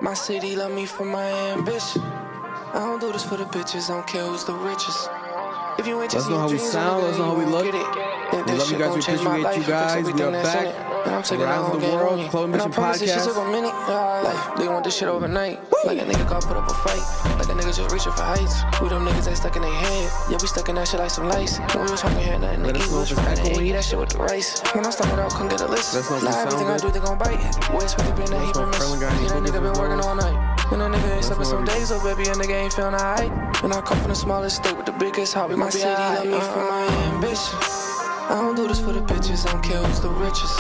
My city love me for my ambition. I don't do this for the bitches, I don't care who's the richest. If you ain't Let's know how we sound, let's know how we look. We love you guys, we appreciate you guys. We are back. And I'm taking Rise of the World, Club Mission Podcast. Like, they want this shit overnight. Like a nigga got put up a fight. Like a nigga just reaching for heights. We them niggas ain't stuck in their head. Yeah, we stuck in that shit like some lice. When we was hungry, had nothing to eat. We was trying to eat that shit with the rice. When I started out, couldn't get a list. Now everything I do, they gon' bite. Waste with the bin that he been missing. Yeah, that nigga been working all night. And that nigga ain't slept in some days, so baby, a nigga ain't feeling alright. And I come from the smallest state with the biggest hobby. My city love me for my ambition. I don't do this for the bitches, I don't care who's the richest.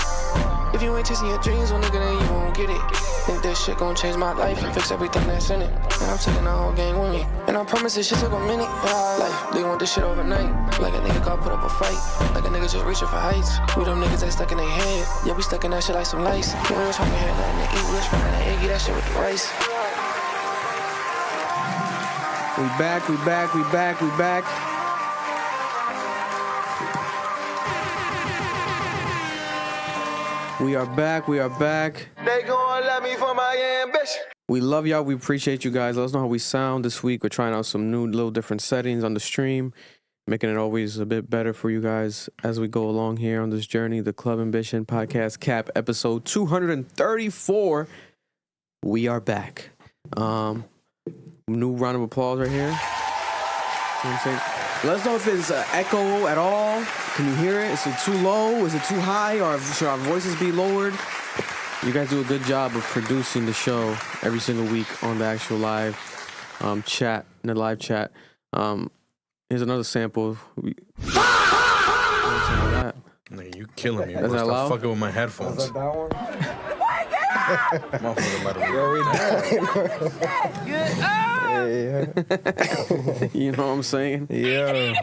If you ain't chasing your dreams, well, nigga, then you won't get it. Think that shit gon' change my life and fix everything that's in it. And I'm taking the whole gang with me. And I promise this shit took a minute. Like, they want this shit overnight. Like a nigga got put up a fight. Like a nigga just reaching for heights. We them niggas ain't stuck in their head. Yeah, we stuck in that shit like some lice. When we was hungry, had nothing to eat. We was trying to eggy that shit with the rice. We back. We are back. They gon' love me for my ambition. We love y'all. We appreciate you guys. Let us know how we sound this week. We're trying out some new, little different settings on the stream, making it always a bit better for you guys as we go along here on this journey. The Club Ambition Podcast Cap, episode 234. We are back. New round of applause right here. You know what I'm saying? Let us know if it's an echo at all. Can you hear it? Is it too low? Is it too high? Or should our voices be lowered? You guys do a good job of producing the show every single week on the actual live chat, in the live chat. Here's another sample. Nigga, you killing me. Is that loud? Fucking with my headphones. Was that that one? Motherfucker about to You know what I'm saying? Yeah.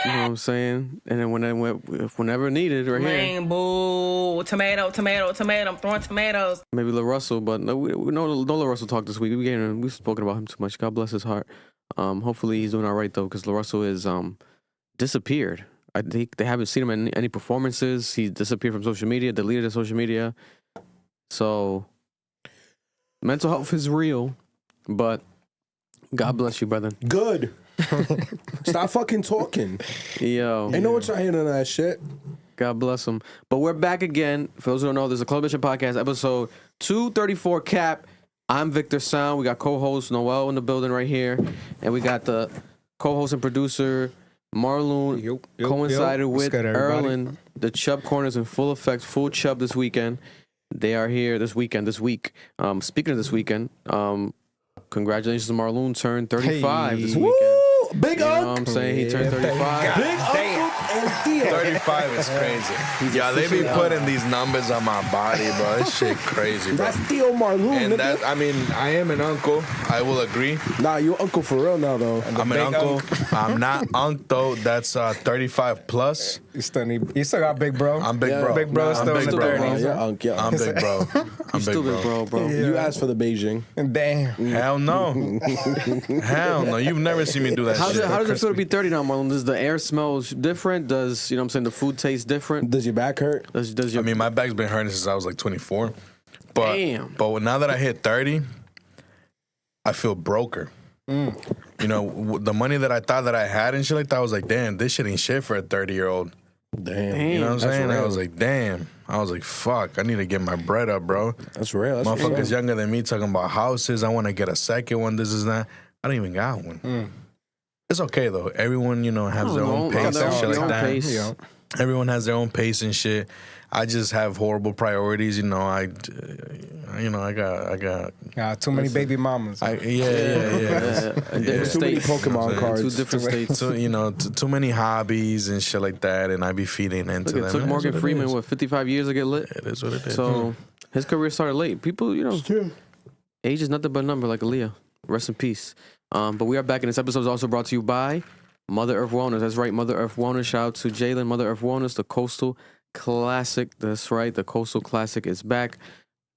You know what I'm saying? And then whenever needed, right here. Rainbow, tomato. I'm throwing tomatoes. Maybe Lil Russell, but no Lil Russell talked this week. We've spoken about him too much. God bless his heart. Hopefully he's doing all right though, because Lil Russell is disappeared. I think they haven't seen him in any performances. He disappeared from social media, deleted his social media. So mental health is real, but God bless you, brother. Good. Stop fucking talking. Yo. Ain't no one trying to that shit. God bless him. But we're back again. For those who don't know, there's a Club Mission Podcast, episode 234 Cap. I'm Victor Sound. We got co-host Noel in the building right here. And we got the co-host and producer Marloon coincided with Erlen. The Chub Corners in full effect, full Chub this weekend. They are here this week. Speaking of this weekend, congratulations to Marloon, turned 35 this weekend. Big You know Unc. what I'm saying? He turned 35. Big Uncle and Theo. 35 is crazy. Yeah, they be putting these numbers on my body, bro. This shit crazy, bro. That's Theo Marloon, And nigga. that, I mean, I am an uncle. I will agree. Nah, you uncle for real now, though. I'm an uncle. I'm not unc, though. That's 35 plus. You still got big bro. I'm big Yeah. bro. Big bro I'm still in big the bro. 30s. You're Unc, yeah. I'm big bro. I'm Still big big bro. bro. You asked for the Beijing. Damn. Hell no. Hell no. You've never seen me do that How shit. does it feel to be 30 now, Marlon? Does the air smell different? Does, you know what I'm saying, the food taste different? Does your back hurt? Does I your... mean, my back's been hurting since I was like 24. But, Damn. But now that I hit 30, I feel broker. You know, the money that I thought that I had and shit like that, I was like, damn, this shit ain't shit for a 30-year-old. Damn. You know what I'm That's saying? real. I was like, damn. I was like, fuck, I need to get my bread up, bro. That's real. That's Motherfuckers real. younger than me talking about houses. I want to get a second one. This is that. I don't even got one. It's okay, though. Everyone, you know, has their own pace and shit like that. Pace. Everyone has their own pace and shit. I just have horrible priorities, you know. I got Too many baby mamas. In different Too many states. Pokemon cards. Two different states. too many hobbies and shit like that, and I be feeding into Look, them. it took It is Morgan what it Freeman, is. 55 years to get lit? It is what it is. So his career started late. People, you know, age is nothing but a number, like Aaliyah. Rest in peace. But we are back, and this episode is also brought to you by Mother Earth Wellness. That's right, Mother Earth Wellness. Shout out to Jalen. Mother Earth Wellness, the Coastal Classic. That's right, the Coastal Classic is back.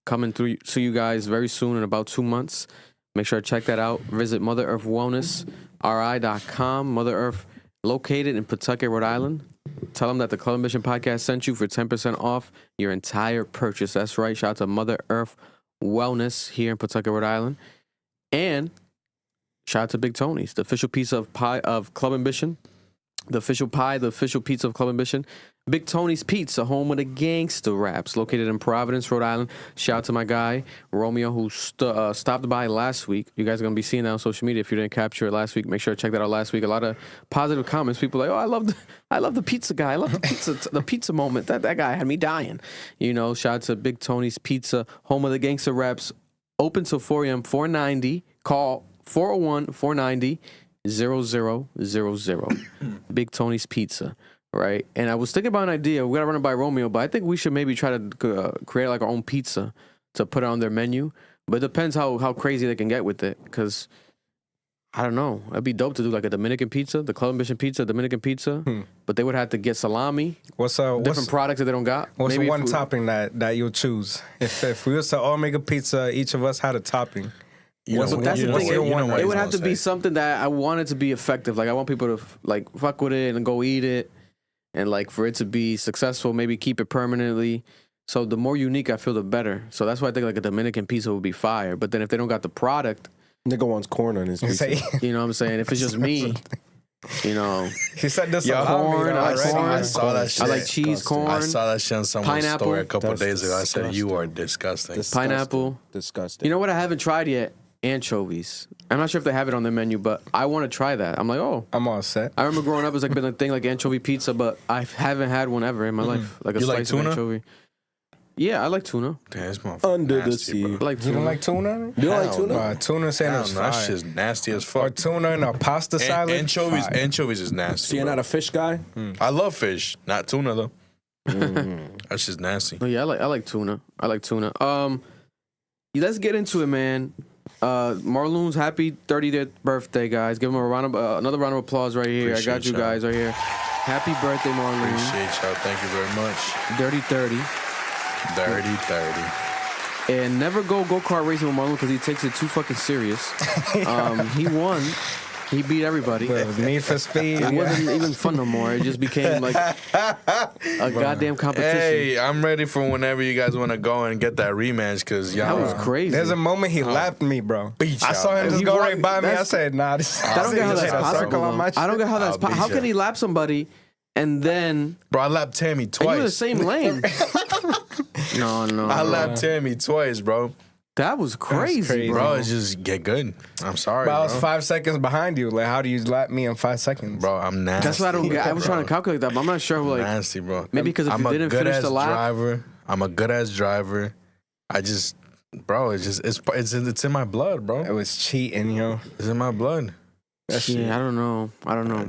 Coming through to you guys very soon in about 2 months. Make sure to check that out. Visit Mother Earth Wellness, RI.com. Mother Earth, located in Pawtucket, Rhode Island. tell them that the Club Ambition podcast sent you for 10% off your entire purchase. That's right. Shout out to Mother Earth Wellness here in Pawtucket, Rhode Island. And shout out to Big Tony's, the official pizza of pie of Club Ambition. The official pizza of Club Ambition. Big Tony's Pizza, home of the gangster raps, located in Providence, Rhode Island. Shout out to my guy, Romeo, who stopped by last week. You guys are going to be seeing that on social media. If you didn't capture it last week, make sure to check that out last week. A lot of positive comments. People like, oh, I love the pizza guy. I love the pizza moment. That guy had me dying. You know, shout out to Big Tony's Pizza, home of the gangster raps. Open till 4 a.m., 490. Call 401-490-0000. Big Tony's Pizza. Right, and I was thinking about an idea. We gotta run it by Romeo, but I think we should maybe try to create like our own pizza to put on their menu. But it depends how crazy they can get with it. Because I don't know, it'd be dope to do like a Dominican pizza, the Club Ambition pizza, Dominican pizza. But they would have to get salami, different products that they don't got. What's Maybe the one topping that you'll choose? If we was to all make a pizza, each of us had a topping. It would have to be something that I want it to be effective. Like I want people to like fuck with it and go eat it. And, like, for it to be successful, maybe keep it permanently. So the more unique I feel, the better. So that's why I think, like, a Dominican pizza would be fire. But then if they don't got the product... Nigga wants corn on his pizza. You know what I'm saying? If it's just me, you know... He said this corn, I like corn. I saw that shit. I like cheese, corn. I saw that shit on someone's pineapple. story a couple of days ago. I said, you are disgusting. Pineapple. Disgusting. You know what I haven't tried yet? Anchovies. I'm not sure if they have it on their menu, but I want to try that. I'm like, oh. I'm all set. I remember growing up, it's like been a thing like anchovy pizza, but I haven't had one ever in my life. Like a You slice like tuna? of anchovy. Yeah, I like tuna. Damn, this motherfucker Under the nasty, sea. bro. I like You tuna. don't like tuna? You don't like tuna? Tuna sandwich That fire. shit's nasty as Or fuck. tuna in a pasta salad. Anchovies is nasty. So you're bro. not a fish guy? I love fish, not tuna though. That's just nasty. Oh, yeah, I like tuna. I like tuna. Let's get into it, man. Marloon's happy 30th birthday, guys. Give him a another round of applause right here. Appreciate I got you y'all. guys right here. Happy birthday, Marloon. Appreciate y'all. Thank you very much. Dirty 30. Dirty 30. And never go-kart racing with Marloon because he takes it too fucking serious. He won. He beat everybody. Need for speed. It wasn't even fun no more. It just became like a goddamn competition. Hey, I'm ready for whenever you guys want to go and get that rematch because y'all. That was crazy. There's a moment he lapped me, bro. Beat I saw him y'all. just He go won- right by me. I that's- said, nah, this I don't get how this that's ain't a possible. circle on my I don't get how that's I'll possible. beat How ya. can he lap somebody and then Bro, I lapped Tammy and you were in the twice. same lane? No. I lapped Tammy twice, bro. That was crazy, crazy. bro. Bro, it's just get good. I'm sorry, But I bro. was 5 seconds behind you. Like, how do you lap me in 5 seconds? Bro, I'm nasty. That's what I don't get. I was trying to calculate that, but I'm not sure. Like, nasty, bro. maybe because if I'm you a didn't good finish ass the lap, driver. I'm a good ass driver. I just, bro, it's in my blood, It bro. was cheating, yo. It's in my blood. yeah, I don't know.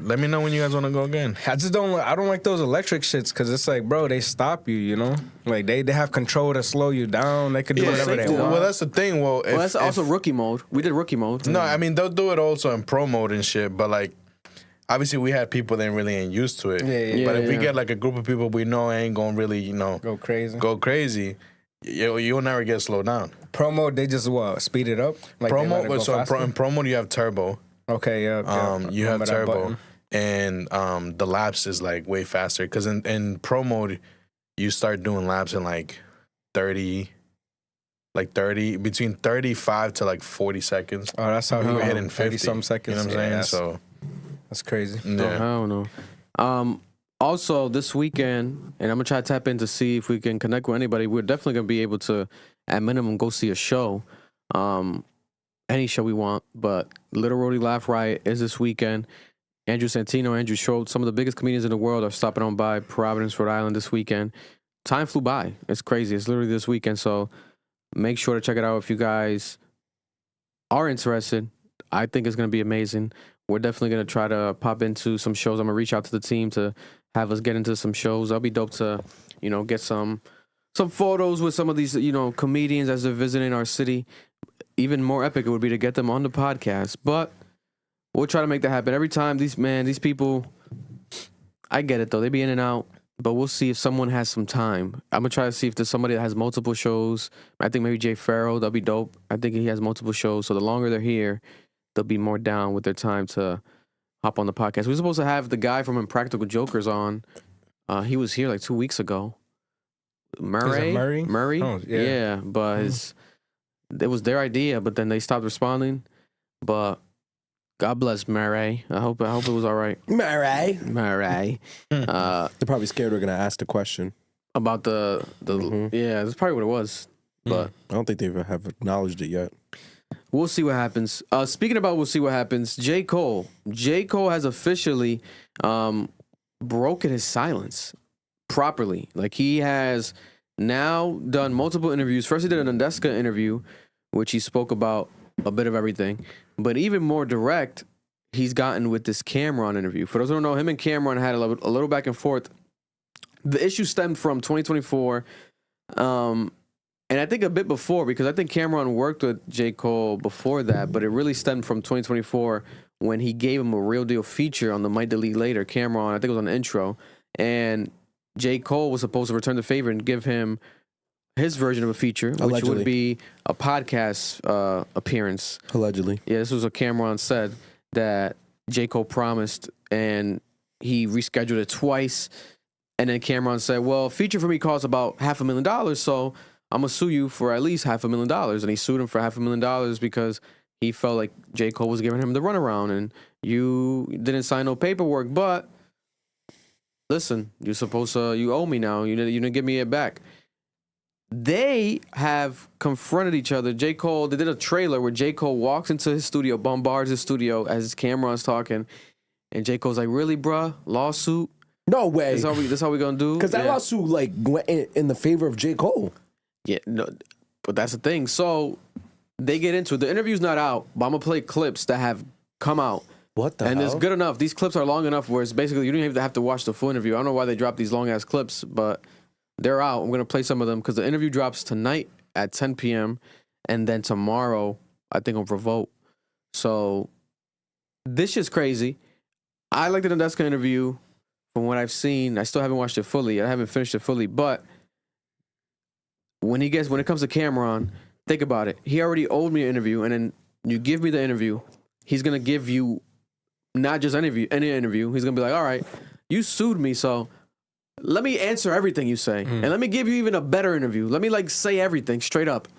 Let me know when you guys want to go again. I don't like those electric shits because it's like, bro, they stop you, you know? Like, they have control to slow you down. They can do whatever they want. Well, that's the thing. Well, Well, that's also rookie mode. We did rookie mode. No, I mean they'll do it also in pro mode and shit. But like, obviously we had people that ain't used to it. Yeah. But if we Yeah. get like a group of people we know ain't gonna really, Go crazy. go crazy, you'll never get slowed down. Promo, they just speed it up? Like, they let it go faster? In pro mode you have turbo. Okay, yeah. You have Remember that turbo, button. and the laps is like way faster. Because in pro mode, you start doing laps in like 30, between 35 to like 40 seconds. Oh, that's how We he were hitting 50 some seconds. You know what I'm Yeah, saying? So that's crazy. Oh, yeah. hell no. Also, this weekend, and I'm gonna try to tap in to see if we can connect with anybody. We're definitely gonna be able to, at minimum, go see a show. Any show we want, but Little Rhode Laugh Riot is this weekend. Andrew Santino, Andrew Schultz, some of the biggest comedians in the world are stopping on by Providence, Rhode Island this weekend. Time flew by. It's crazy. It's literally this weekend, so make sure to check it out if you guys are interested. I think it's going to be amazing. We're definitely going to try to pop into some shows. I'm going to reach out to the team to have us get into some shows. That'll be dope to, get some photos with some of these, comedians as they're visiting our city. Even more epic it would be to get them on the podcast. But we'll try to make that happen. Every time these people, I get it though. They be in and out. But we'll see if someone has some time. I'm going to try to see if there's somebody that has multiple shows. I think maybe Jay Farrell, that'll be dope. I think he has multiple shows. So the longer they're here, they'll be more down with their time to hop on the podcast. We were supposed to have the guy from Impractical Jokers on He was here like 2 weeks ago. Murray? Murray? Oh, yeah. Yeah, but it was their idea, but then they stopped responding. But God bless Murray. I hope it was all right. Murray. Murray. They're probably scared we're gonna ask the question. About the yeah, that's probably what it was. But I don't think they have acknowledged it yet. we'll see what happens. Speaking about we'll see what happens, J. Cole has officially broken his silence properly. Like, he has now done multiple interviews. First, he did an Undeska interview, which he spoke about a bit of everything. But even more direct, he's gotten with this Cameron interview. For those who don't know, him and Cameron had a little back and forth. The issue stemmed from 2024, and I think a bit before, because I think Cameron worked with J. Cole before that, but it really stemmed from 2024 when he gave him a Real Deal feature on the Might Delete Later. Cameron, I think it was on the intro, and J. Cole was supposed to return the favor and give him his version of a feature, which Allegedly. would be a podcast appearance. Allegedly. Yeah, this was what Cameron said that J. Cole promised, and he rescheduled it twice. And then Cameron said, well, feature for me costs about $500,000, so I'm going to sue you for at least $500,000. And he sued him for $500,000 because he felt like J. Cole was giving him the runaround, and you didn't sign no paperwork. But listen, you're supposed to, you owe me now. You didn't give me it back. They have confronted each other. J. Cole, they did a trailer where J. Cole walks into his studio, bombards his studio as Cameron's talking. And J. Cole's like, really, bruh? Lawsuit? No way. This how we gonna do? Because that lawsuit like went in the favor of J. Cole. Yeah, no, but that's the thing. So they get into it. The interview's not out, but I'm gonna play clips that have come out. What the and hell? it's good enough. These clips are long enough where it's basically you don't even have to watch the full interview. I don't know why they dropped these long ass clips, but they're out. I'm gonna play some of them because the interview drops tonight at 10 p.m. and then tomorrow I think on Revolt. So this shit's crazy. I like the Nadeska interview. From what I've seen, I still haven't watched it fully. I haven't finished it fully, but when it comes to Cameron, think about it. He already owed me an interview, and then you give me the interview. He's gonna give you not just any interview. He's gonna be like, all right, you sued me, so let me answer everything you say, and let me give you even a better interview. Let me like say everything straight up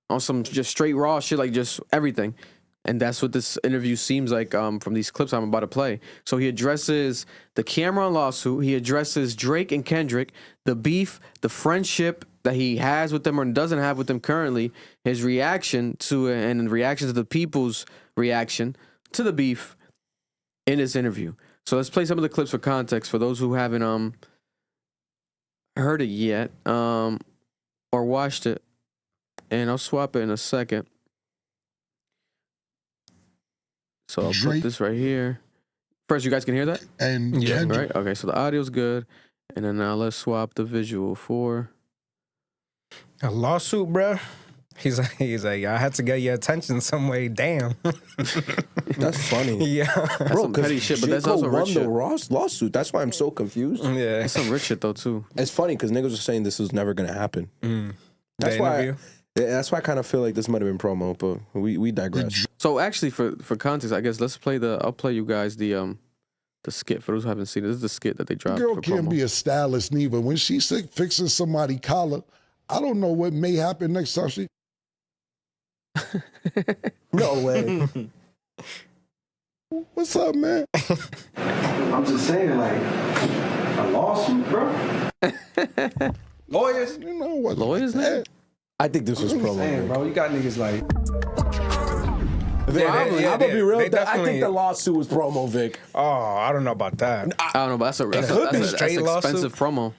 on some just straight raw shit, like just everything. And that's what this interview seems like from these clips I'm about to play. So he addresses the Cameron lawsuit. He addresses Drake and Kendrick, the beef, the friendship that he has with them or doesn't have with them currently, his reaction to it, and reaction to the people's reaction to the beef in this interview. So let's play some of the clips for context for those who haven't heard it yet or watched it. And I'll swap it in a second. So I'll put this right here. First, you guys can hear that? And Yeah, Kendrick. right? Okay, so the audio's good. And then now let's swap the visual for... A lawsuit, bro. He's like, I had to get your attention some way. Damn. That's funny. Yeah. Bro, some petty shit, but J. that's Cole also rich won shit. the lawsuit. That's why I'm so confused. Yeah. That's some rich shit, though, too. It's funny because niggas were saying this was never going to happen. That's The why. interview? That's why I kind of feel like this might have been promo, but we digress. So actually, for context, I guess let's play I'll play you guys the skit for those who haven't seen it. This is the skit that they dropped. Girl for can't promo. be a stylist neither. When she's fixing somebody's collar, I don't know what may happen next time she. No way. What's up, man? I'm just saying, like, a lawsuit, bro. Lawyers, You know what? Lawyers, nigga? I think this was promo. saying, Vic. bro. You got niggas like. I'm gonna be real. they I definitely- think the lawsuit was promo, Vic. Oh, I don't know about that. I don't know, but that's could be straight expensive lawsuit. promo.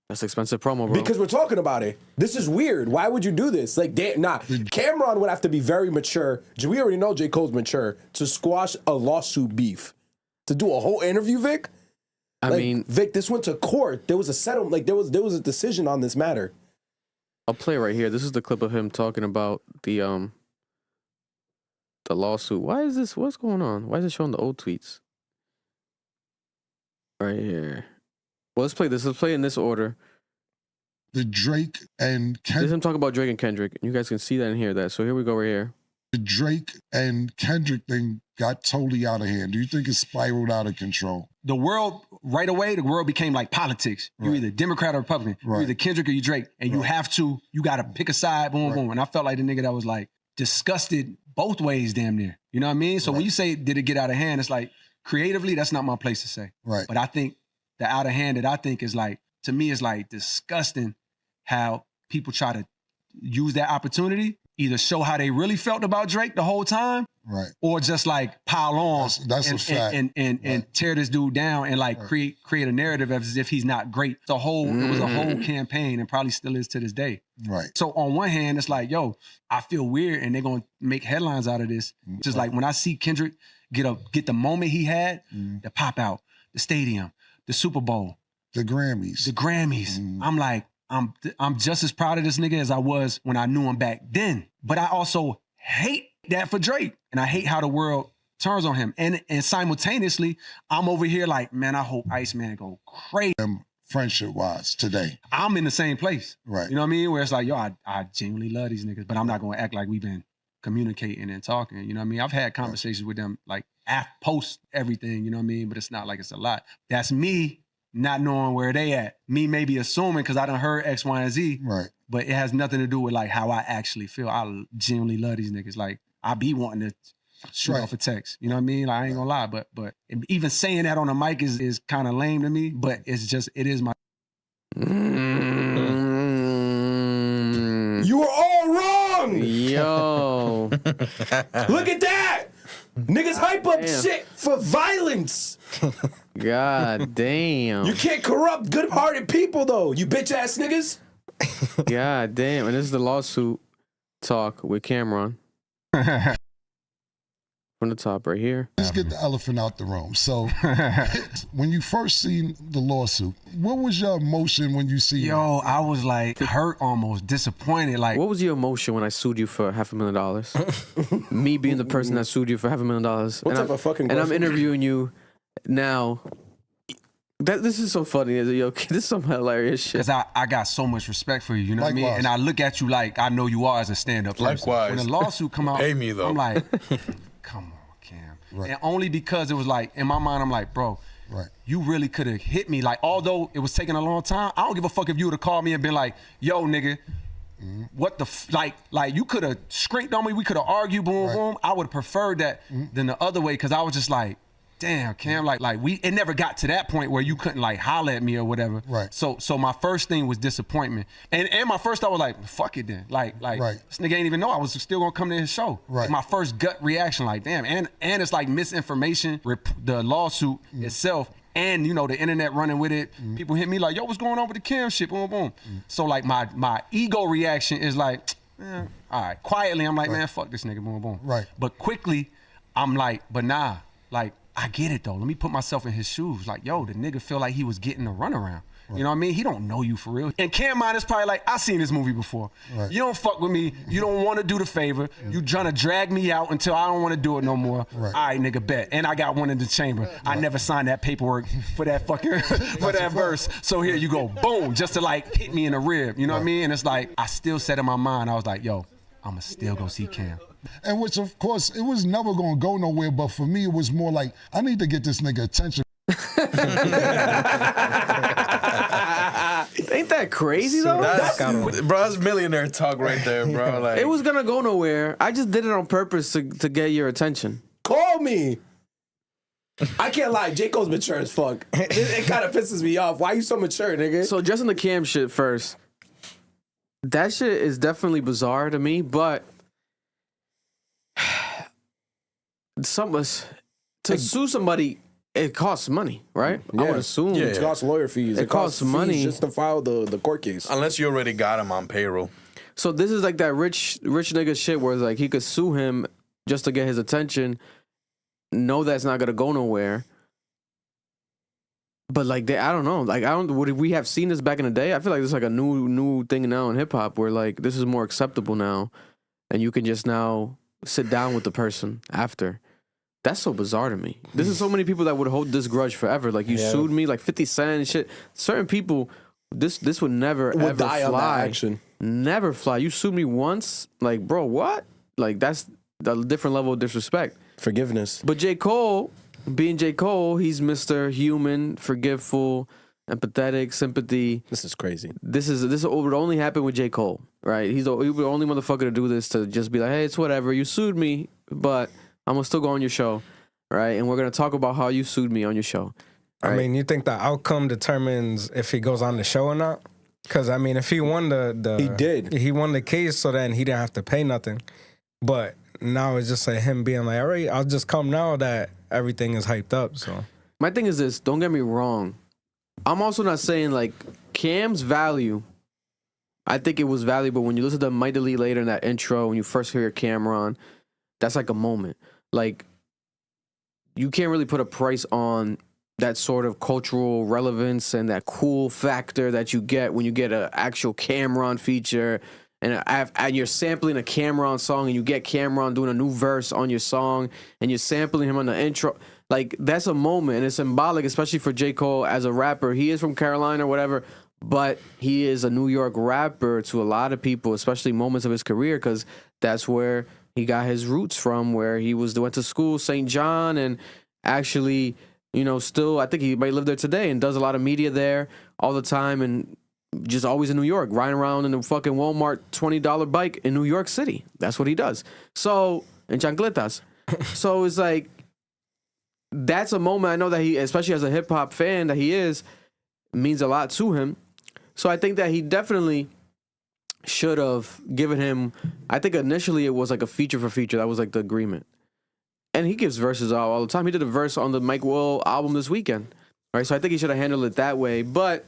That's expensive promo, bro. Because we're talking about it. This is weird. Why would you do this? Like, Cameron would have to be very mature. We already know J. Cole's mature to squash a lawsuit beef. To do a whole interview, Vic. I mean, Vic, this went to court. There was a settlement. Like, there was a decision on this matter. I'll play it right here. This is the clip of him talking about the lawsuit. Why is this? What's going on? Why is it showing the old tweets? Right here. Well, let's play this. Let's play in this order. The Drake and This is Kendrick. him talking about Drake and Kendrick. You guys can see that and hear that. So here we go right here. The Drake and Kendrick thing got totally out of hand. Do you think it spiraled out of control? The world right away, the world became like politics. You're either Democrat or Republican. You're either Kendrick or you Drake. And you got to pick a side, boom, boom. And I felt like the nigga that was like disgusted both ways damn near. You know what I mean? So when you say, did it get out of hand? It's like, creatively, that's not my place to say. Right. But I think the out of hand that I think is like, to me, is like disgusting how people try to use that opportunity, either show how they really felt about Drake the whole time, right, or just like pile on that's a fact. and tear this dude down and like create a narrative as if he's not great. It was a whole campaign and probably still is to this day. Right. So on one hand, it's like, yo, I feel weird and they're gonna make headlines out of this. Just like when I see Kendrick get the moment he had, the pop out, the stadium, the Super Bowl, the Grammys. I'm like, I'm just as proud of this nigga as I was when I knew him back then. But I also hate that for Drake. And I hate how the world turns on him. And simultaneously, I'm over here like, man, I hope Iceman go crazy. Friendship-wise today. I'm in the same place. Right. You know what I mean? Where it's like, yo, I genuinely love these niggas, but I'm not going to act like we've been communicating and talking. You know what I mean? I've had conversations with them like post everything, you know what I mean? But it's not like it's a lot. That's me not knowing where they at. Me maybe assuming because I done heard X, Y, and Z. Right. But it has nothing to do with like how I actually feel. I genuinely love these niggas. Like I be wanting to shoot off a text. You know what I mean? Like, I ain't gonna lie, but even saying that on a mic is kind of lame to me. But it's just, it is my. You were all wrong. Yo. Look at that. Niggas hype up shit for violence. God damn. You can't corrupt good-hearted people, though. You bitch-ass niggas. God damn. And this is the lawsuit talk with Cameron. From the top right here. Let's get the elephant out the room. So, when you first seen the lawsuit, what was your emotion when you see it? Yo, I was like hurt, almost disappointed. Like, what was your emotion when I sued you for $500,000? Me being the person that sued you for $500,000. What type of fucking And I'm question? interviewing you now. This is so funny. Yo, this is some hilarious shit. Because I got so much respect for you, you know what I mean? Likewise. And I look at you like I know you are as a stand-up person. Likewise. When the lawsuit come out, Pay me, though. I'm like, come on, Cam. Right. And only because it was like, in my mind, I'm like, bro, Right. you really could have hit me. Like, although it was taking a long time, I don't give a fuck if you would have called me and been like, yo, nigga, what the like you could have scrinked on me, we could have argued, boom, boom. I would have preferred that than the other way, because I was just like, damn, Cam, like it never got to that point where you couldn't like holler at me or whatever. Right. So my first thing was disappointment. And my first thought was like, fuck it then. Like this nigga ain't even know I was still gonna come to his show. Right. Like, my first gut reaction, like, damn, and it's like misinformation, the lawsuit itself, and you know, the internet running with it. People hit me like, yo, what's going on with the Cam shit? Boom, boom. So like my ego reaction is like, all right. Quietly, I'm like, man, fuck this nigga, boom, boom. Right. But quickly, I'm like, but nah, like, I get it though. Let me put myself in his shoes. Like, yo, the nigga feel like he was getting a runaround. Right. You know what I mean? He don't know you for real. And Cam mind is probably like, I seen this movie before. Right. You don't fuck with me. You don't want to do the favor. You trying to drag me out until I don't want to do it no more. Right. All right, nigga, bet. And I got one in the chamber. Right. I never signed that paperwork for that fucking, for that verse. So here you go, boom, just to like hit me in the rib. You know what I mean? And it's like, I still said in my mind, I was like, yo, I'ma still go see Cam. And which, of course, it was never going to go nowhere. But for me, it was more like, I need to get this nigga attention. Ain't that crazy, though? Bro, that's millionaire talk right there, bro. Like, It was going to go nowhere. I just did it on purpose to get your attention. Call me. I can't lie. J. Cole's mature as fuck. It kind of pisses me off. Why you so mature, nigga? So addressing the Cam shit first. That shit is definitely bizarre to me, but to sue somebody, it costs money, right? I would assume. It costs lawyer fees. It costs money fees just to file the court case. unless you already got him on payroll. So this is like that rich nigga shit where it's like he could sue him just to get his attention, know that's not gonna go nowhere. But like I don't know. Like would we have seen this back in the day? I feel like this is like a new thing now in hip hop where like this is more acceptable now, and you can just now sit down with the person after. That's so bizarre to me. This is so many people that would hold this grudge forever. Like you sued me, like 50 Cent and shit. Certain people, this would never ever die fly. on that action. Never fly. You sued me once, like bro, what? Like that's a different level of disrespect. Forgiveness. But J. Cole, being J. Cole, he's Mr. Human, forgiveful, empathetic, sympathy. This is crazy. This would only happen with J. Cole, right? He would the only motherfucker to do this, to just be like, hey, it's whatever. You sued me, but I'm gonna still go on your show, right? And we're gonna talk about how you sued me on your show. Right? I mean, you think the outcome determines if he goes on the show or not? Because I mean, if he won he won the case, so then he didn't have to pay nothing. But now it's just like him being like, all right, I'll just come now that everything is hyped up. So my thing is this: don't get me wrong. I'm also not saying like Cam's value. I think it was valuable when you listen to Might Delete Later in that intro when you first hear Cameron. That's like a moment. Like you can't really put a price on that sort of cultural relevance and that cool factor that you get when you get an actual Cameron feature and you're sampling a Cameron song and you get Cameron doing a new verse on your song and you're sampling him on the intro. Like, that's a moment, and it's symbolic, especially for J. Cole as a rapper. He is from Carolina or whatever, but he is a New York rapper to a lot of people, especially moments of his career, because that's where he got his roots from, where he went to school, St. John, and actually, you know, still, I think he might live there today and does a lot of media there all the time and just always in New York, riding around in a fucking Walmart $20 bike in New York City. That's what he does. So, in chancletas. So it's like, that's a moment I know that he, especially as a hip hop fan that he is, means a lot to him. So I think that he definitely should have given him, I think initially it was like a feature for feature. That was like the agreement. And he gives verses out all the time. He did a verse on the Mike Will album this weekend. Right? So I think he should have handled it that way. But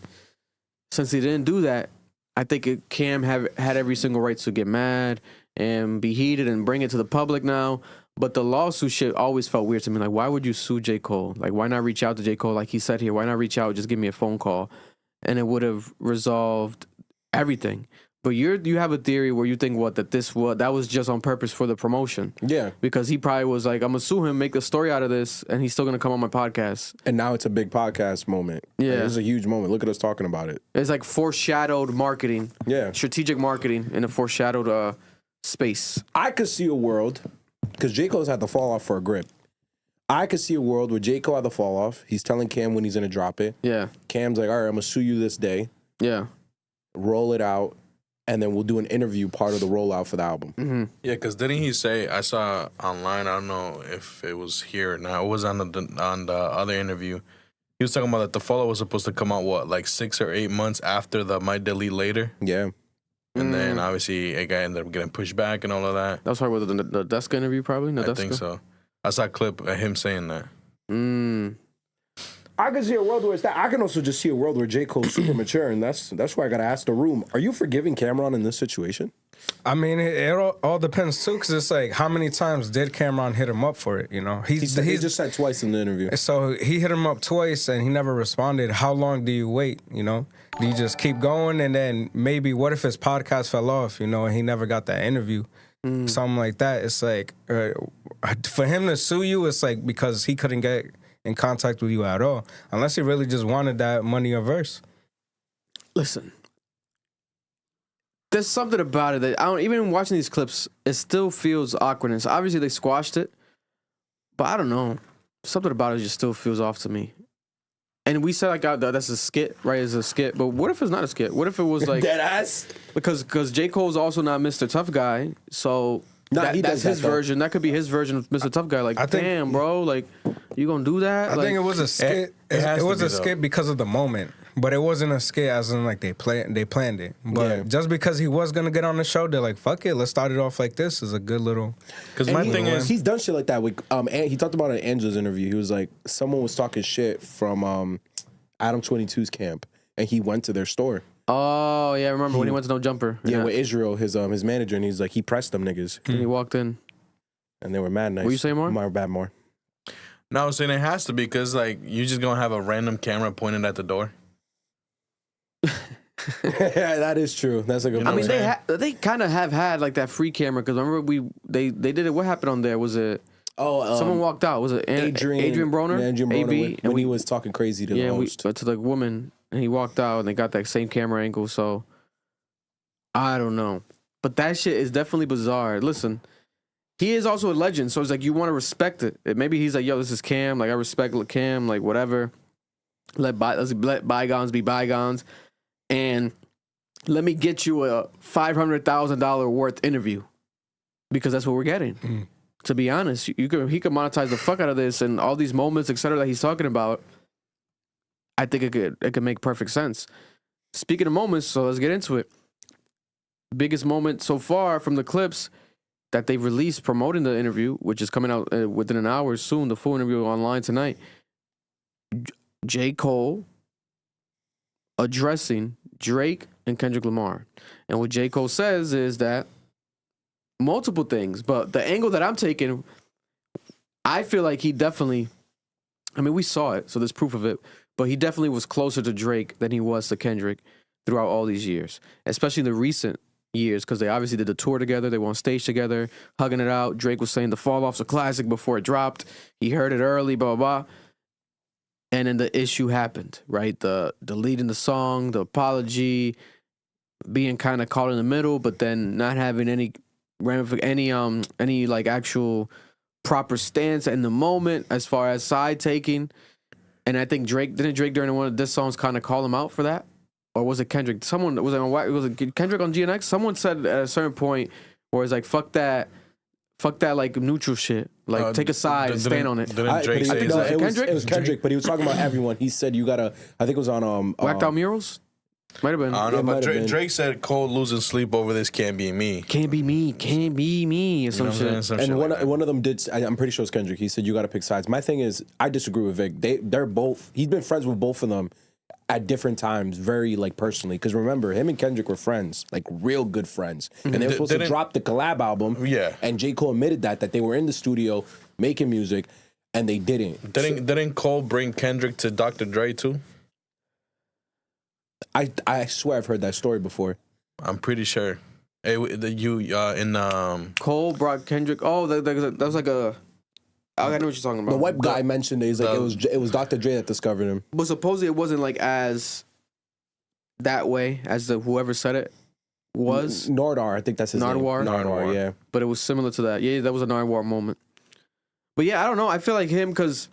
since he didn't do that, I think Cam had every single right to get mad and be heated and bring it to the public now. But the lawsuit shit always felt weird to me. Like, why would you sue J. Cole? Like, why not reach out to J. Cole? Like he said here, why not reach out? Just give me a phone call. And it would have resolved everything. But you have a theory where you think that was just on purpose for the promotion. Yeah. Because he probably was like, I'm going to sue him, make a story out of this, and he's still going to come on my podcast. And now it's a big podcast moment. Yeah. Like, it's a huge moment. Look at us talking about it. It's like foreshadowed marketing. Yeah. Strategic marketing in a foreshadowed space. I could see a world, because J. Cole's had to fall off for a grip. I could see a world where J. Cole had to fall off. He's telling Cam when he's going to drop it. Yeah. Cam's like, all right, I'm going to sue you this day. Yeah. Roll it out. And then we'll do an interview part of the rollout for the album. Mm-hmm. Yeah, because didn't he say, I saw online, I don't know if it was here or not, it was on the other interview. He was talking about that the follow was supposed to come out, like 6 or 8 months after the Might Delete Later? Yeah. And then obviously it ended up getting pushed back and all of that. That was probably the Deska interview, probably? I think so. I saw a clip of him saying that. I can see a world where it's that. I can also just see a world where J. Cole's super mature, and that's why I got to ask the room, are you forgiving Cameron in this situation? I mean, it all depends, too, because it's like, how many times did Cameron hit him up for it, you know? He just said twice in the interview. So he hit him up twice, and he never responded. How long do you wait, you know? Do you just keep going, and then maybe what if his podcast fell off, you know, and he never got that interview? Something like that. It's like, for him to sue you, it's like because he couldn't get in contact with you at all, unless he really just wanted that money or verse. Listen, there's something about it that even watching these clips, it still feels awkwardness. Obviously, they squashed it, but I don't know. Something about it just still feels off to me. And we said, like, that's a skit, right? It's a skit. But what if it's not a skit? What if it was like... Dead ass? Because J. Cole's also not Mr. Tough Guy. So that's his version. That could be his version of Mr. Tough Guy. Like, damn, bro. Like, you gonna do that? I think it was a skit. It was a skit because of the moment. But it wasn't a skit as in, like, they planned it. But just because he was going to get on the show, they're like, fuck it, let's start it off like this. Is a good little... Because my thing is... He's done shit like that. With, he talked about it in Angela's interview. He was like, someone was talking shit from Adam 22's camp, and he went to their store. Oh, yeah, I remember when he went to No Jumper. Yeah, with Israel, his manager, and he's like, he pressed them niggas. And he walked in. And they were mad nice. What you saying, more? More. No, I was saying it has to be because, like, you're just going to have a random camera pointed at the door. Yeah, that is true. That's a good point. I mean, they kind of have had, like, that free camera, because remember they did it. What happened on there? Was it... someone walked out. Was it Adrian Broner? Yeah, Adrian Broner, AB? when he was talking crazy to the host. To the woman, and he walked out, and they got that same camera angle, so... I don't know. But that shit is definitely bizarre. Listen, he is also a legend. So it's like you want to respect it. Maybe he's like, yo, this is Cam. Like I respect Cam. Like whatever. Let's let bygones be bygones, and let me get you a $500,000 worth interview because that's what we're getting. To be honest, he could monetize the fuck out of this and all these moments, etc. that he's talking about. I think it could make perfect sense. Speaking of moments, so let's get into it. Biggest moment so far from the clips that they've released promoting the interview, which is coming out within an hour soon. The full interview online tonight. J. Cole addressing Drake and Kendrick Lamar. And what J. Cole says is that multiple things, but the angle that I'm taking, I feel like he definitely, I mean, we saw it, so there's proof of it, but he definitely was closer to Drake than he was to Kendrick throughout all these years, especially the recent years, because they obviously did the tour together, they were on stage together, hugging it out. Drake was saying the Fall Off's a classic before it dropped. He heard it early, blah, blah, blah. And then the issue happened, right? The deleting the song, the apology, being kind of caught in the middle, but then not having any like actual proper stance in the moment as far as side taking. And I think Drake during one of this songs kind of call him out for that, or was it Kendrick? Someone was it Kendrick on GNX? Someone said at a certain point where it's like fuck that like neutral shit. Like take a side and stand on it. Didn't Drake say it was Kendrick, but he was talking about everyone. He said you gotta. I think it was on Whacked Out Murals. Might have been. I don't know, but Drake said Cole losing sleep over this can't be me. Can't be me, or some shit. And one of them did. I'm pretty sure it's Kendrick. He said you got to pick sides. My thing is, I disagree with Vic. They're both. He's been friends with both of them at different times, very like personally. Because remember, him and Kendrick were friends, like real good friends, and they were supposed to drop the collab album. Yeah. And J. Cole admitted that they were in the studio making music, and they didn't. Didn't Cole bring Kendrick to Dr. Dre too? I swear I've heard that story before. I'm pretty sure. Hey, Cole brought Kendrick. Oh, that was like a. I know what you're talking about. The white guy mentioned it. He's like it was Dr. Dre that discovered him. But supposedly it wasn't like as that way as whoever said it was. Nardwar, I think that's his name. Nardwar, yeah. But it was similar to that. Yeah, that was a Nardwar moment. But yeah, I don't know. I feel like him because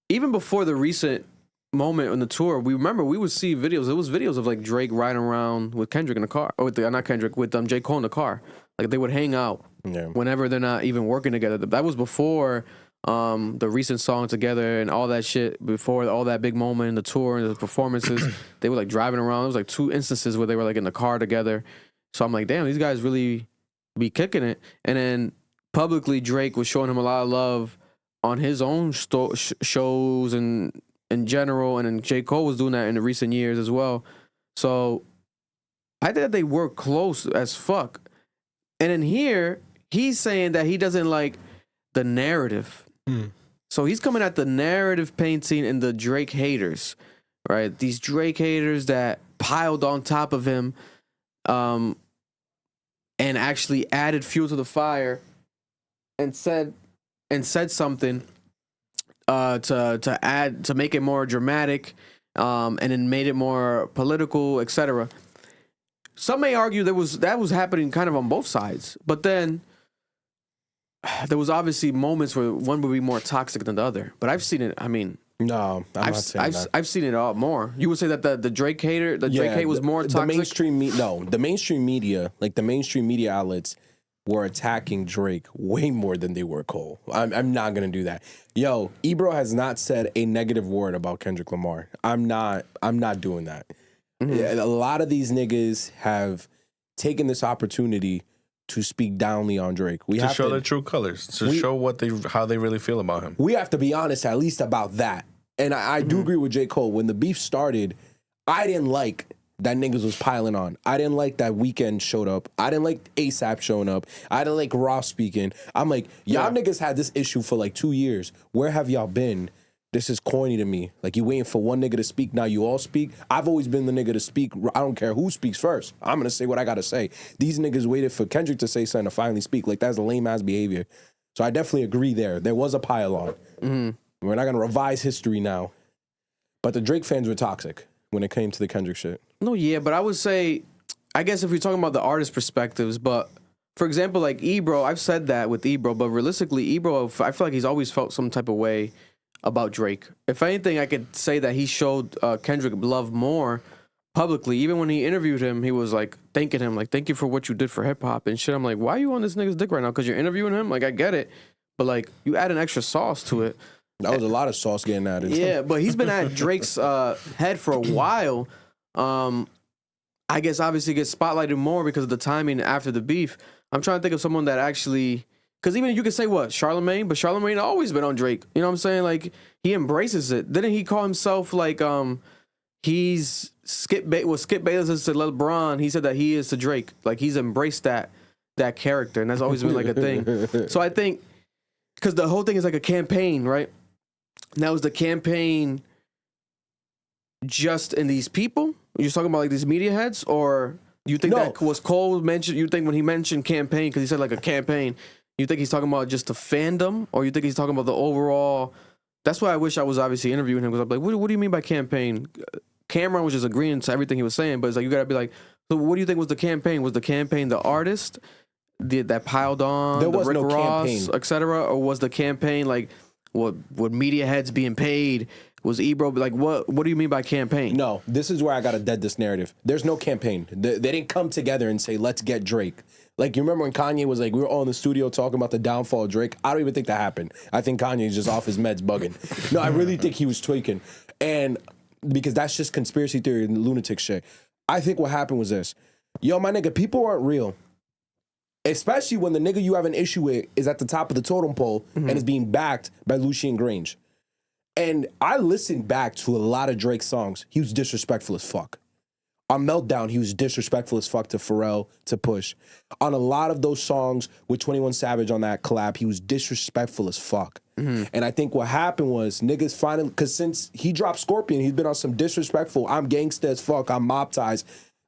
even before the recent moment on the tour, we would see videos. It was videos of like Drake riding around with Kendrick in the car, or with not Kendrick, with J. Cole in the car. Like they would hang out whenever they're not even working together. That was before the recent song together and all that shit. Before all that big moment in the tour and the performances, they were like driving around. There was like 2 instances where they were like in the car together. So I'm like, damn, these guys really be kicking it. And then publicly, Drake was showing him a lot of love on his own shows and in general, and then J. Cole was doing that in the recent years as well. So I think that they work close as fuck. And in here, he's saying that he doesn't like the narrative. So he's coming at the narrative painting and the Drake haters, right? These Drake haters that piled on top of him and actually added fuel to the fire and said something to make it more dramatic, and then made it more political, etc. Some may argue that was happening kind of on both sides, but then there was obviously moments where one would be more toxic than the other. But I've seen it. I mean, no, I'm not saying that. I've seen it all more. You would say that the Drake hater, Drake hate was more toxic. The mainstream media, like the mainstream media outlets, were attacking Drake way more than they were Cole. I'm not gonna do that. Yo, Ebro has not said a negative word about Kendrick Lamar. I'm not doing that. Mm-hmm. A lot of these niggas have taken this opportunity to speak downly on Drake. We have to show their true colors, to show how they really feel about him. We have to be honest, at least about that. And I do agree with J. Cole. When the beef started, I didn't like that niggas was piling on. I didn't like that Weeknd showed up. I didn't like ASAP showing up. I didn't like Ross speaking. I'm like, y'all niggas had this issue for like 2 years. Where have y'all been? This is corny to me. Like, you waiting for one nigga to speak, now you all speak. I've always been the nigga to speak. I don't care who speaks first. I'm gonna say what I gotta say. These niggas waited for Kendrick to say something to finally speak. Like, that's a lame-ass behavior. So I definitely agree there. There was a pile on. Mm-hmm. We're not gonna revise history now. But the Drake fans were toxic when it came to the Kendrick shit. No, yeah, but I would say, I guess if we're talking about the artist perspectives, but for example, like Ebro, I've said that with Ebro, but realistically, Ebro, I feel like he's always felt some type of way about Drake. If anything, I could say that he showed Kendrick love more publicly. Even when he interviewed him, he was like thanking him, like, thank you for what you did for hip hop and shit. I'm like, why are you on this nigga's dick right now? Because you're interviewing him? Like, I get it. But like, you add an extra sauce to it. That was a lot of sauce getting added. Yeah, but he's been at Drake's head for a while. I guess obviously gets spotlighted more because of the timing after the beef. I'm trying to think of someone that actually, because even you could say what, Charlemagne, but Charlemagne always been on Drake. You know what I'm saying? Like, he embraces it. Didn't he call himself like he's Skip Bayless is to LeBron? He said that he is to Drake. Like, he's embraced that character, and that's always been like a thing. So I think because the whole thing is like a campaign, right? Now is the campaign just in these people? You're talking about like these media heads, or you think that was Cole mentioned? You think when he mentioned campaign, because he said like a campaign, you think he's talking about just the fandom, or you think he's talking about the overall? That's why I wish I was obviously interviewing him, because I'm like, what do you mean by campaign? Cameron was just agreeing to everything he was saying, but it's like you gotta be like, so what do you think was the campaign? Was the campaign the artist that piled on, there the was Rick no Ross, campaign, etc., or was the campaign like what media heads being paid? Was Ebro like what do you mean by campaign? No, this is where I gotta dead this narrative. There's no campaign. They didn't come together and say, let's get Drake. Like, you remember when Kanye was like, we were all in the studio talking about the downfall of Drake? I don't even think that happened. I think Kanye's just off his meds bugging. No, I really think he was tweaking. And because that's just conspiracy theory and lunatic shit. I think what happened was this. Yo, my nigga, people aren't real. Especially when the nigga you have an issue with is at the top of the totem pole and is being backed by Lucien Grange. And I listened back to a lot of Drake songs. He was disrespectful as fuck. On Meltdown, he was disrespectful as fuck to Pharrell, to Push. On a lot of those songs with 21 Savage on that collab, he was disrespectful as fuck. And I think what happened was niggas finally, because since he dropped Scorpion, he's been on some disrespectful, I'm gangsta as fuck, I'm mob ties,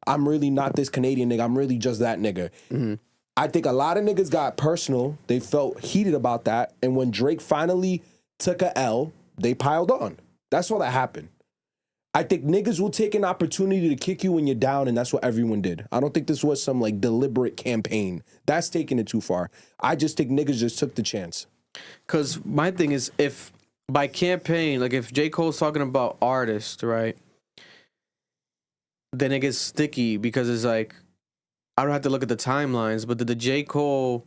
I'm really not this Canadian nigga, I'm really just that nigga. I think a lot of niggas got personal. They felt heated about that. And when Drake finally took a L, they piled on. That's all that happened. I think niggas will take an opportunity to kick you when you're down, and that's what everyone did. I don't think this was some like deliberate campaign. That's taking it too far. I just think niggas just took the chance. Because my thing is, if by campaign, like if J. Cole's talking about artists, right, then it gets sticky because it's like, I don't have to look at the timelines, but did the J. Cole,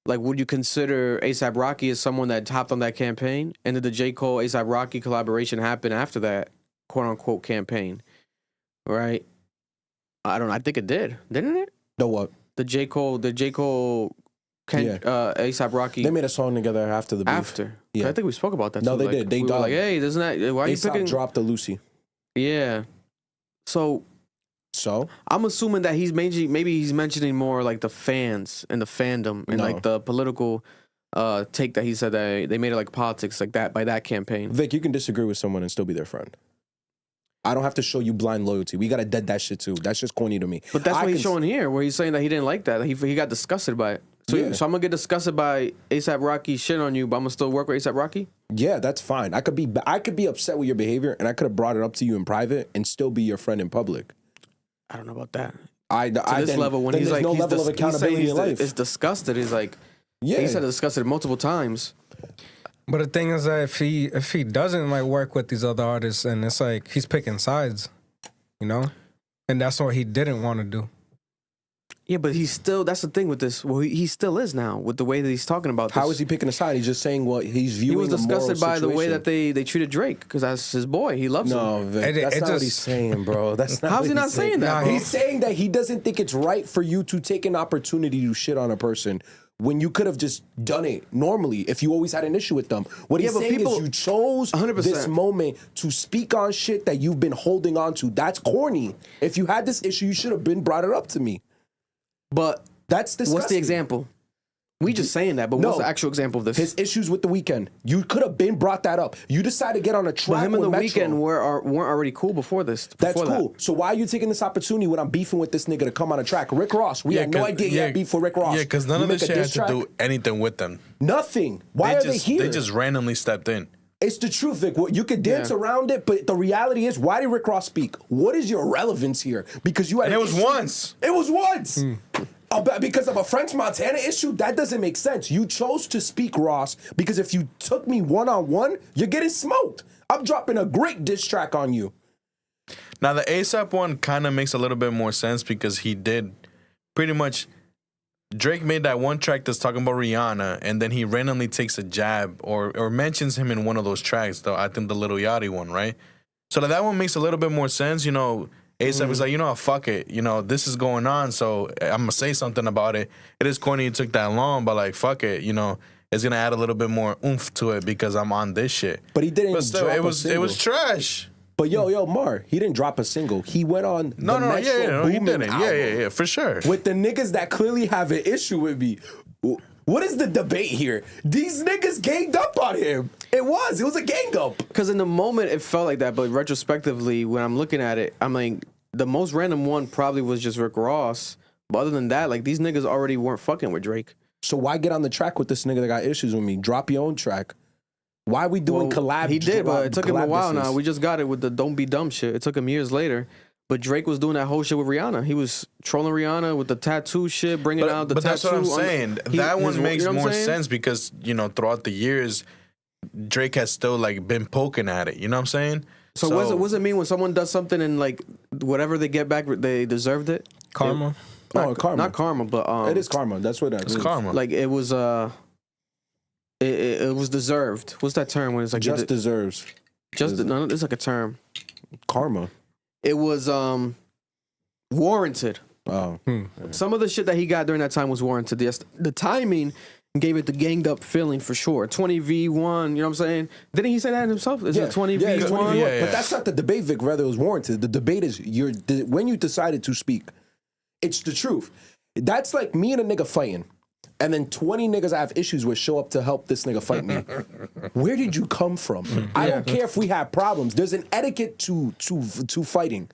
like, would you consider A$AP Rocky as someone that hopped on that campaign? And did the J. Cole A$AP Rocky collaboration happen after that quote unquote campaign? Right? I don't know. I think it did. Didn't it? The what? The J. Cole A$AP Rocky. They made a song together after the beef. After. Yeah. I think we spoke about that. No, too. they did. They were like, hey, doesn't that, why are you picking? dropped the Lucy. Yeah. So I'm assuming that maybe he's mentioning more like the fans and the fandom and like the political take that he said that they made it like politics like that by that campaign. Vic, you can disagree with someone and still be their friend. I don't have to show you blind loyalty. We gotta dead that shit too. That's just corny to me. But that's what he's showing here, where he's saying that he didn't like that. He got disgusted by it. So I'm gonna get disgusted by A$AP Rocky shit on you, but I'm gonna still work with A$AP Rocky? Yeah, that's fine. I could be upset with your behavior, and I could have brought it up to you in private and still be your friend in public. I don't know about that. To this level, when he's like, no level of accountability in life. It's disgusted. He's like, he said it's disgusted multiple times. But the thing is that if he doesn't like work with these other artists, and it's like he's picking sides, you know, and that's what he didn't want to do. Yeah, but he's still. That's the thing with this. Well, he still is now with the way that he's talking about this. How is he picking a side? He's just saying what he's viewing. He was disgusted by the way that they treated Drake because that's his boy. He loves him. No, Vic, that's not what he's saying, bro. That's not. How's he not saying that? He's saying that he doesn't think it's right for you to take an opportunity to shit on a person when you could have just done it normally if you always had an issue with them. What he's saying is you chose 100%. this moment to speak on shit that you've been holding on to. That's corny. If you had this issue, you should have been brought it up to me. But that's disgusting. What's the example? We just saying that, but what's the actual example of this? His issues with The Weeknd. You could have been brought that up. You decided to get on a track But him and with The Metro. Weeknd weren't already cool before this. That's cool. So why are you taking this opportunity when I'm beefing with this nigga to come on a track? Rick Ross. We had no idea he had beef with Rick Ross. Yeah, because none of this shit had to do anything with them. Nothing. Why are they here? They just randomly stepped in. It's the truth, Vic. You could dance around it, but the reality is, why did Rick Ross speak? What is your relevance here? Because you had And it was once. It was once. Because of a French Montana issue? That doesn't make sense. You chose to speak, Ross, because if you took me one-on-one, you're getting smoked. I'm dropping a great diss track on you. Now, the ASAP one kind of makes a little bit more sense because he did pretty much... Drake made that one track that's talking about Rihanna, and then he randomly takes a jab or mentions him in one of those tracks, though. I think the Lil Yachty one, right? So that one makes a little bit more sense. You know, ASAP is like, you know what, fuck it. You know, this is going on, so I'm going to say something about it. It is corny it took that long, but like, fuck it. You know, it's going to add a little bit more oomph to it because I'm on this shit. But he didn't still, drop it was trash. But yo, Mar, he didn't drop a single. He went on He Boomin didn't. album Yeah, for sure. with the niggas that clearly have an issue with me. What is the debate here? These niggas ganged up on him. It was a gang up. Because in the moment it felt like that, but retrospectively, when I'm looking at it, I'm like, the most random one probably was just Rick Ross. But other than that, like, these niggas already weren't fucking with Drake. So why get on the track with this nigga that got issues with me? Drop your own track. Why are we doing collab? He did, but it took him a while disses? now. We just got it with the Don't Be Dumb shit. It took him years later. But Drake was doing that whole shit with Rihanna. He was trolling Rihanna with the tattoo shit, bringing out the tattoo. But that's what I'm saying. That one makes more sense because, you know, throughout the years, Drake has still, like, been poking at it. You know what I'm saying? So what does it mean when someone does something and, like, whatever they get back, they deserved it? Karma. Karma. Not karma, but... it is karma. That's what that it's means. karma. Like, it was... It was deserved. What's that term when it's like Just deserves. No, it's like a term. Karma. It was warranted. Oh. Some of the shit that he got during that time was warranted. The timing gave it the ganged up feeling for sure. 20v1, you know what I'm saying? Didn't he say that himself? Is it 20v1? Yeah, it's 20v1. Yeah. But that's not the debate, Vic. Rather, it was warranted. The debate is when you decided to speak. It's the truth. That's like me and a nigga fighting. And then 20 niggas I have issues with show up to help this nigga fight me. Where did you come from? I don't care if we have problems. There's an etiquette to fighting.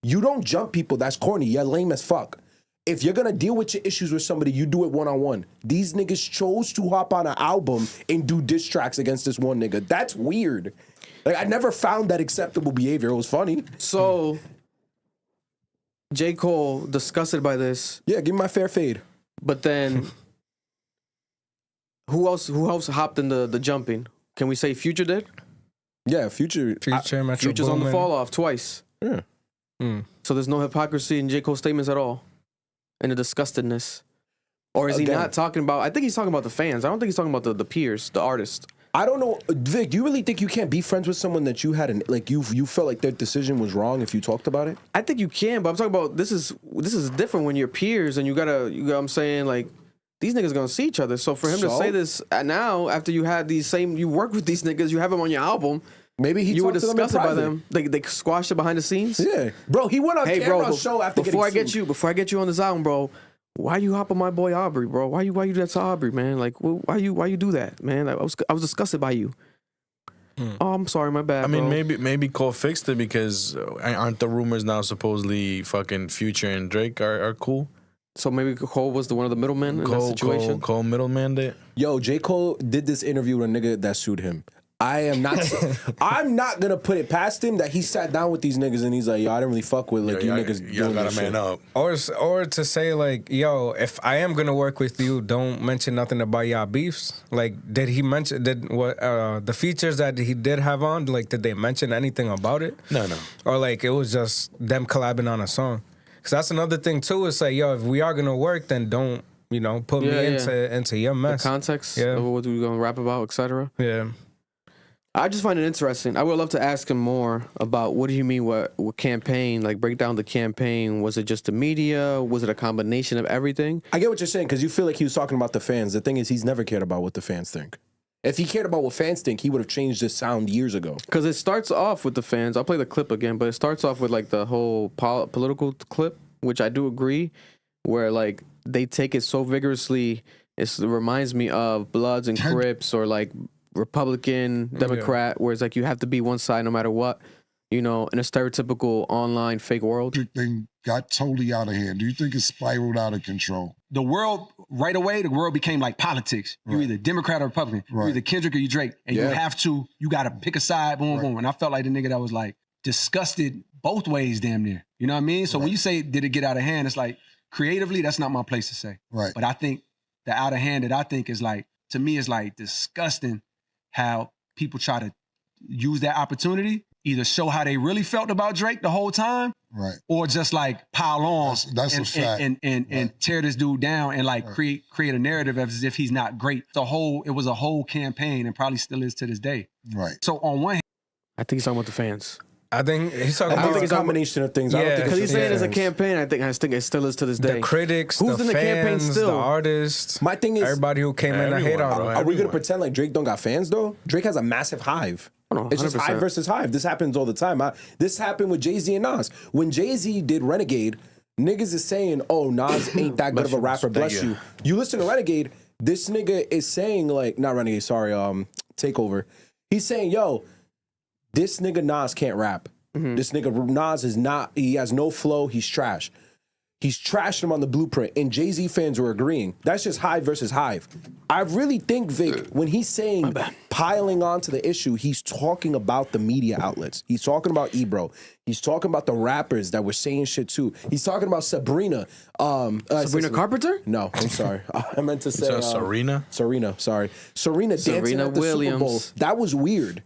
You don't jump people. That's corny. You're lame as fuck. If you're gonna deal with your issues with somebody, you do it one-on-one. These niggas chose to hop on an album and do diss tracks against this one nigga. That's weird. Like, I never found that acceptable behavior. It was funny. So, J. Cole, disgusted by this. Yeah, give me my fair fade. But then... Who else hopped in the jumping? Can we say Future did? Yeah, Future. Metro Future's on the Boomin. fall off twice. Yeah. So there's no hypocrisy in J. Cole's statements at all. And the disgustedness. Or is he Again. not talking about... I think he's talking about the fans. I don't think he's talking about the peers, the artists. I don't know, Vic. You really think you can't be friends with someone that you had you felt like their decision was wrong if you talked about it? I think you can, but I'm talking about this is different when you're peers and you know what I'm saying, like, these niggas gonna see each other. So for him to say this now, after you had you work with these niggas, you have them on your album. Maybe you were disgusted by private. them. They squashed it behind the scenes. Yeah, bro. He went on camera on show after before getting I get you on this album, bro. Why you hop on my boy Aubrey, bro? Why you do that to Aubrey, man? Like, why you do that, man? Like, I was disgusted by you. Oh, I'm sorry, my bad. I mean, bro. maybe Cole fixed it because aren't the rumors now supposedly fucking Future and Drake are cool? So maybe Cole was one of the middlemen in that situation. Cole middleman it. Yo, J. Cole did this interview with a nigga that sued him. I'm not gonna put it past him that he sat down with these niggas and he's like, yo, I didn't really fuck with like you niggas. Y'all doing gotta this man shit. up. Or to say like, yo, if I am gonna work with you, don't mention nothing about y'all beefs. Like, did he mention the features that he did have on? Like, did they mention anything about it? No. Or like it was just them collabing on a song? Because that's another thing too. It's like, yo, if we are gonna work, then don't put me into your mess. The context Yeah. of what we're gonna rap about, etc. Yeah. I just find it interesting. I would love to ask him more about what do you mean what campaign, like break down the campaign. Was it just the media? Was it a combination of everything? I get what you're saying because you feel like he was talking about the fans. The thing is, he's never cared about what the fans think. If he cared about what fans think, he would have changed his sound years ago. Because it starts off with the fans. I'll play the clip again, but it starts off with like the whole political clip, which I do agree, where like they take it so vigorously. It reminds me of Bloods and Crips or like Republican, Democrat, where it's like you have to be one side no matter what, in a stereotypical online fake world. Thing got totally out of hand. Do you think it spiraled out of control? The world, right away, the world became like politics. You're either Democrat or Republican. You're either Kendrick or you Drake. And you got to pick a side, boom, boom. And I felt like the nigga that was like disgusted both ways damn near. You know what I mean? So when you say, did it get out of hand? It's like, creatively, that's not my place to say. Right. But I think the out of hand that I think is like, to me, is like disgusting how people try to use that opportunity, either show how they really felt about Drake the whole time, Right. or just like pile on That's a fact. and tear this dude down and like create a narrative as if he's not great. It was a whole campaign and probably still is to this day. Right. So on one hand, I think he's talking about the fans. I think he's talking I think about it's a combination of things. I don't Yeah. think Because it's he's just saying it's a fans. campaign. I think it still is to this day. the critics, Who's the in the campaign fans, still? the artists. My thing is, Everybody who came in to hate Everyone, on bro. him. are we gonna everyone. pretend like Drake don't got fans though? Drake has a massive hive. Oh, no, It's just 100%. hive versus hive. This happens all the time. This happened with Jay-Z and Nas. When Jay-Z did Renegade, niggas is saying, "Oh, Nas ain't that good of a rapper." Bless you. You listen to Renegade. This nigga is saying like, not Renegade. Sorry, Takeover. He's saying, "Yo, this nigga Nas can't rap. This nigga Nas is not. He has no flow. He's trash." He's trashing him on the Blueprint, and Jay-Z fans were agreeing. That's just hive versus hive. I really think, Vic, when he's saying piling onto the issue, he's talking about the media outlets. He's talking about Ebro. He's talking about the rappers that were saying shit too. He's talking about Sabrina. Sabrina Carpenter? No, I'm sorry. I meant to say Serena? Serena, sorry. Serena dancing at the Williams. Super Bowl. That was weird.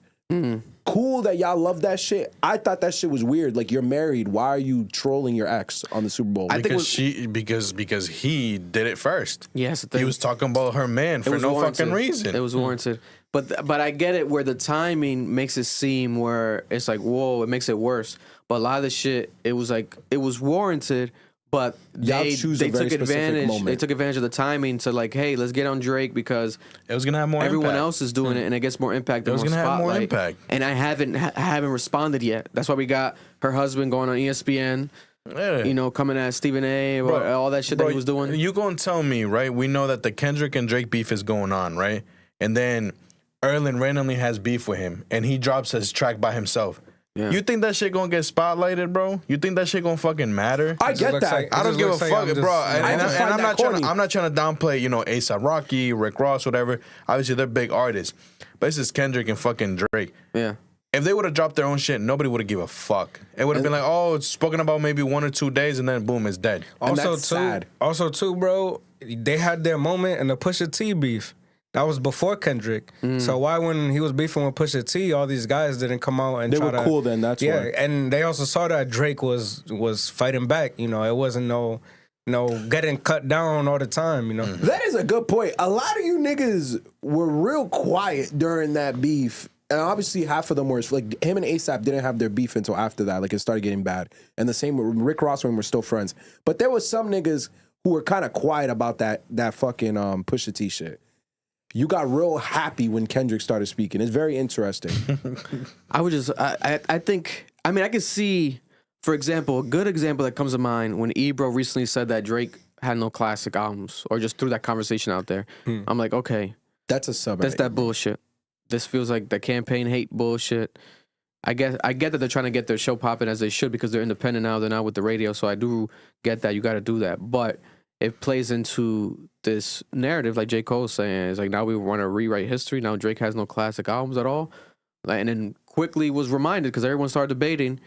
Cool that y'all love that shit. I thought that shit was weird. Like, you're married. Why are you trolling your ex on the Super Bowl? I think Because he did it first. Yes, He was talking about her man for no fucking reason. It was warranted. But I get it where the timing makes it seem where it's like, whoa, it makes it worse. But a lot of the shit, it was like, it was warranted, but Y'all they choose a very took specific advantage. moment. They took advantage of the timing to like, hey, let's get on Drake because It was gonna have more everyone impact. else is doing it and it gets more impact. It was more gonna have more spotlight. impact. And I haven't responded yet. That's why we got her husband going on ESPN. Yeah. You know, coming at Stephen A. Or all that shit that he was doing. You gonna tell me, right? We know that the Kendrick and Drake beef is going on, right? And then Erlen randomly has beef with him, and he drops his track by himself. Yeah. You think that shit gonna get spotlighted, bro? You think that shit gonna fucking matter? I get looks that. like- I don't just give a looks like fuck, I'm just- bro. I And just find I'm that not trying. corny. I'm not trying to downplay, A$AP Rocky, Rick Ross, whatever. Obviously, they're big artists, but this is Kendrick and fucking Drake. Yeah. If they would have dropped their own shit, nobody would have give a fuck. It would have been like, oh, it's spoken about maybe 1 or 2 days, and then boom, it's dead. And that's sad. Also, too, bro, they had their moment in the Pusha T beef. That was before Kendrick. So why, when he was beefing with Pusha T, all these guys didn't come out and They try were to, cool then, that's yeah, why. and they also saw that Drake was fighting back. You know, it wasn't no getting cut down all the time. You know, That is a good point. A lot of you niggas were real quiet during that beef. And obviously half of them were, like, him and A$AP didn't have their beef until after that. Like, it started getting bad. And the same with Rick Ross when we're still friends. But there was some niggas who were kind of quiet about that fucking Pusha T shit. You got real happy when Kendrick started speaking. It's very interesting. I think, I mean, I can see, for example, a good example that comes to mind when Ebro recently said that Drake had no classic albums, or just threw that conversation out there. I'm like, okay, That's a sub. that's that bullshit. This feels like the campaign hate bullshit. I get that they're trying to get their show popping as they should because they're independent now. They're not with the radio, so I do get that. You got to do that, but it plays into this narrative, like J. Cole's saying. It's like, now we want to rewrite history. Now Drake has no classic albums at all. Like, and then quickly was reminded because everyone started debating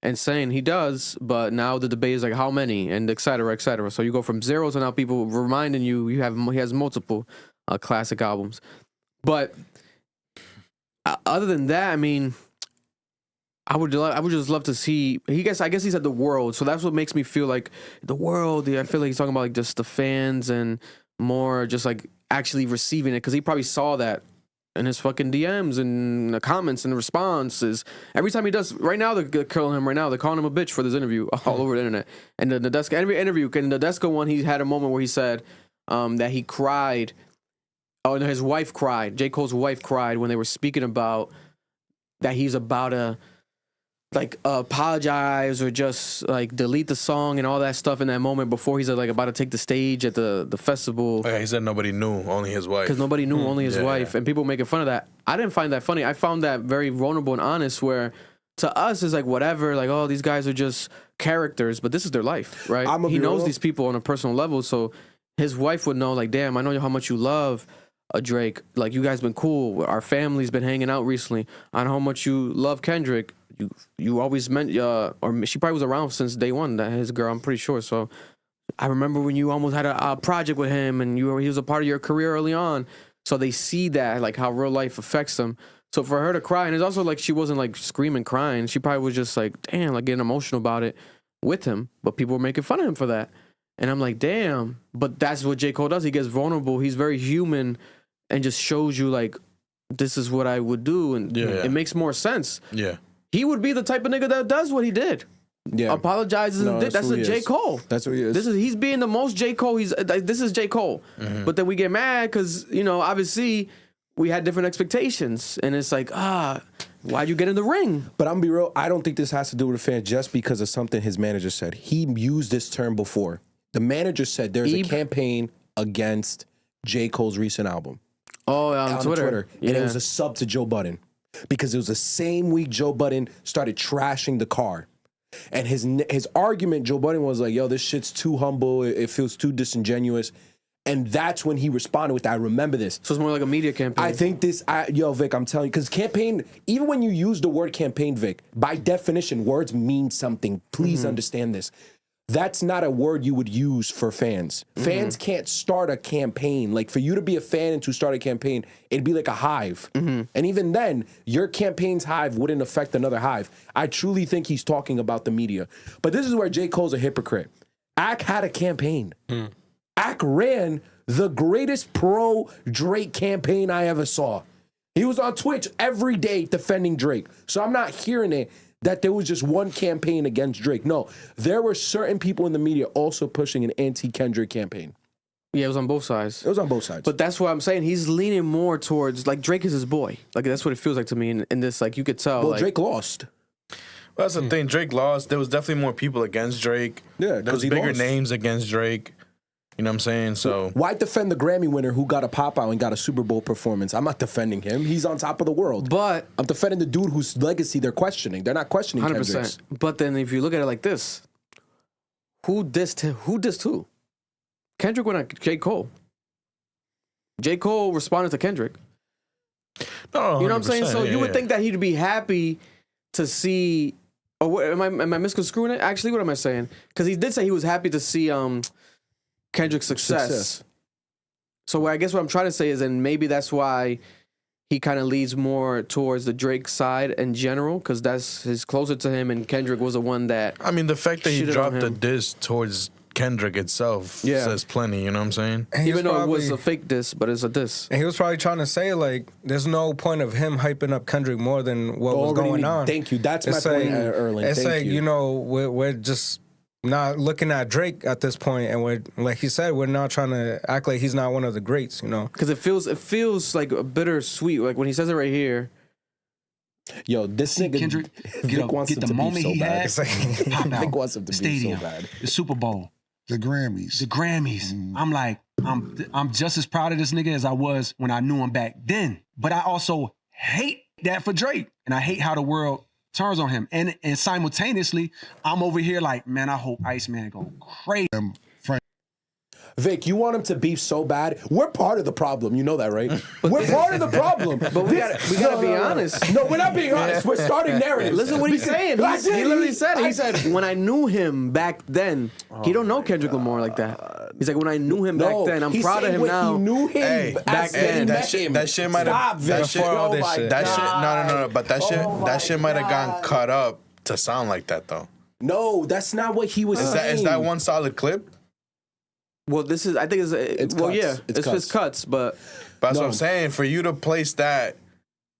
and saying he does, but now the debate is like how many and et cetera, et cetera. So you go from zero to now people reminding you he has multiple classic albums. But other than that, I mean, I would just love to see. I guess he said the world, so that's what makes me feel like the world. I feel like he's talking about like just the fans and more just like actually receiving it, because he probably saw that in his fucking DMs and the comments and the responses. Every time he does, right now they're killing him. Right now they're calling him a bitch for this interview all over the internet. And the Nadeska, every interview, and the Nadeska one, he had a moment where he said that he cried. Oh, and his wife cried. J. Cole's wife cried when they were speaking about that he's about to like apologize or just like delete the song and all that stuff in that moment before he's like about to take the stage at the festival. Okay, he said nobody knew, only his wife. Because nobody knew, only his wife. Yeah. And people making fun of that. I didn't find that funny. I found that very vulnerable and honest, where to us it's like whatever, like, oh, these guys are just characters, but this is their life, right? He knows these people on a personal level, so his wife would know, like, damn, I know how much you love Drake. Like, you guys been cool. Our family's been hanging out recently. I know how much you love Kendrick. You always meant, or she probably was around since day one, that his girl, I'm pretty sure. So I remember when you almost had a project with him and he was a part of your career early on. So they see that, like, how real life affects them. So for her to cry, and it's also like she wasn't like screaming, crying. She probably was just like, damn, like getting emotional about it with him. But people were making fun of him for that. And I'm like, damn. But that's what J. Cole does. He gets vulnerable. He's very human and just shows you, like, this is what I would do. And it makes more sense. Yeah. He would be the type of nigga that does what he did. Yeah. Apologizes. No, that's a J. Cole. That's what he is. He's being the most J. Cole. This is J. Cole. But then we get mad because, you know, obviously we had different expectations. And it's like, why'd you get in the ring? But I'm gonna be real, I don't think this has to do with the fan just because of something his manager said. He used this term before. The manager said there's a campaign against J. Cole's recent album. Oh, on Twitter. And it was a sub to Joe Budden. Because it was the same week Joe Budden started trashing the car. And his argument, Joe Budden was like, yo, this shit's too humble. It feels too disingenuous. And that's when he responded with that. I remember this. So it's more like a media campaign. I think Vic, I'm telling you, because campaign, even when you use the word campaign, Vic, by definition, words mean something. Please understand this. That's not a word you would use for fans. Fans can't start a campaign. Like, for you to be a fan and to start a campaign, it'd be like a hive. And even then, your campaign's hive wouldn't affect another hive. I truly think he's talking about the media. But this is where J. Cole's a hypocrite. Ak had a campaign. Ak ran the greatest pro-Drake campaign I ever saw. He was on Twitch every day defending Drake. So I'm not hearing it that there was just one campaign against Drake. No, there were certain people in the media also pushing an anti-Kendrick campaign. Yeah, it was on both sides. It was on both sides. But that's what I'm saying. He's leaning more towards, like, Drake is his boy. Like, that's what it feels like to me. And this, like, you could tell. Well, like, Drake lost. Well, that's the thing. Drake lost. There was definitely more people against Drake. Yeah, there was he bigger lost. names against Drake. You know what I'm saying? So why defend the Grammy winner who got a pop out and got a Super Bowl performance? I'm not defending him. He's on top of the world. But I'm defending the dude whose legacy they're questioning. They're not questioning 100%. Kendrick's. But then if you look at it like this, who dissed who? Kendrick went on J. Cole. J. Cole responded to Kendrick. no, You know what I'm saying? So you would think that he'd be happy to see. Or what, am I misconstruing it? Actually, what am I saying? Because he did say he was happy to see Kendrick's success. So I guess what I'm trying to say is, and maybe that's why he kind of leads more towards the Drake side in general, because that's his closer to him, and Kendrick was the one that. I mean, the fact that he shitted dropped on the him. diss towards Kendrick itself says plenty. You know what I'm saying? And he Even was though it was probably- a fake diss, but it's a diss. And he was probably trying to say, like, there's no point of him hyping up Kendrick more than what was going on. Thank you. That's It's my like, point, Erling. It's Thank like, you know, we're just not looking at Drake at this point, and we're, like he said, we're not trying to act like he's not one of the greats, you know? Because it feels like a bittersweet. Like when he says it right here. Yo, this nigga Kendrick, Vic wants get him the to moment beef so he bad. had. Pop out. Vic wants him to The beef stadium, so bad. the Super Bowl, The Grammys. the Grammys. I'm like, I'm just as proud of this nigga as I was when I knew him back then. But I also hate that for Drake, and I hate how the world turns on him. And simultaneously, I'm over here like, man, I hope Iceman go crazy. Vic, you want him to beef so bad. We're part of the problem. You know that, right? We're part of the problem. But we gotta be honest. No, we're not being honest. We're starting narratives. Listen to what he's saying. He literally said it. I He said, when I knew him back then, he don't know Kendrick Lamar like that. He's like, when I knew him back then, I'm he's proud of saying him when now. He knew him Hey, back then. that shit might Stop, have Vic. that shit. Oh this my shit. That shit. God. No. But that shit might have gotten cut up to sound like that though. No, that's not what he was saying. Is that one solid clip? Well, this is, I think it's well, cuts. yeah, It's it's cuts. cuts, but But that's No. what I'm saying. For you to place that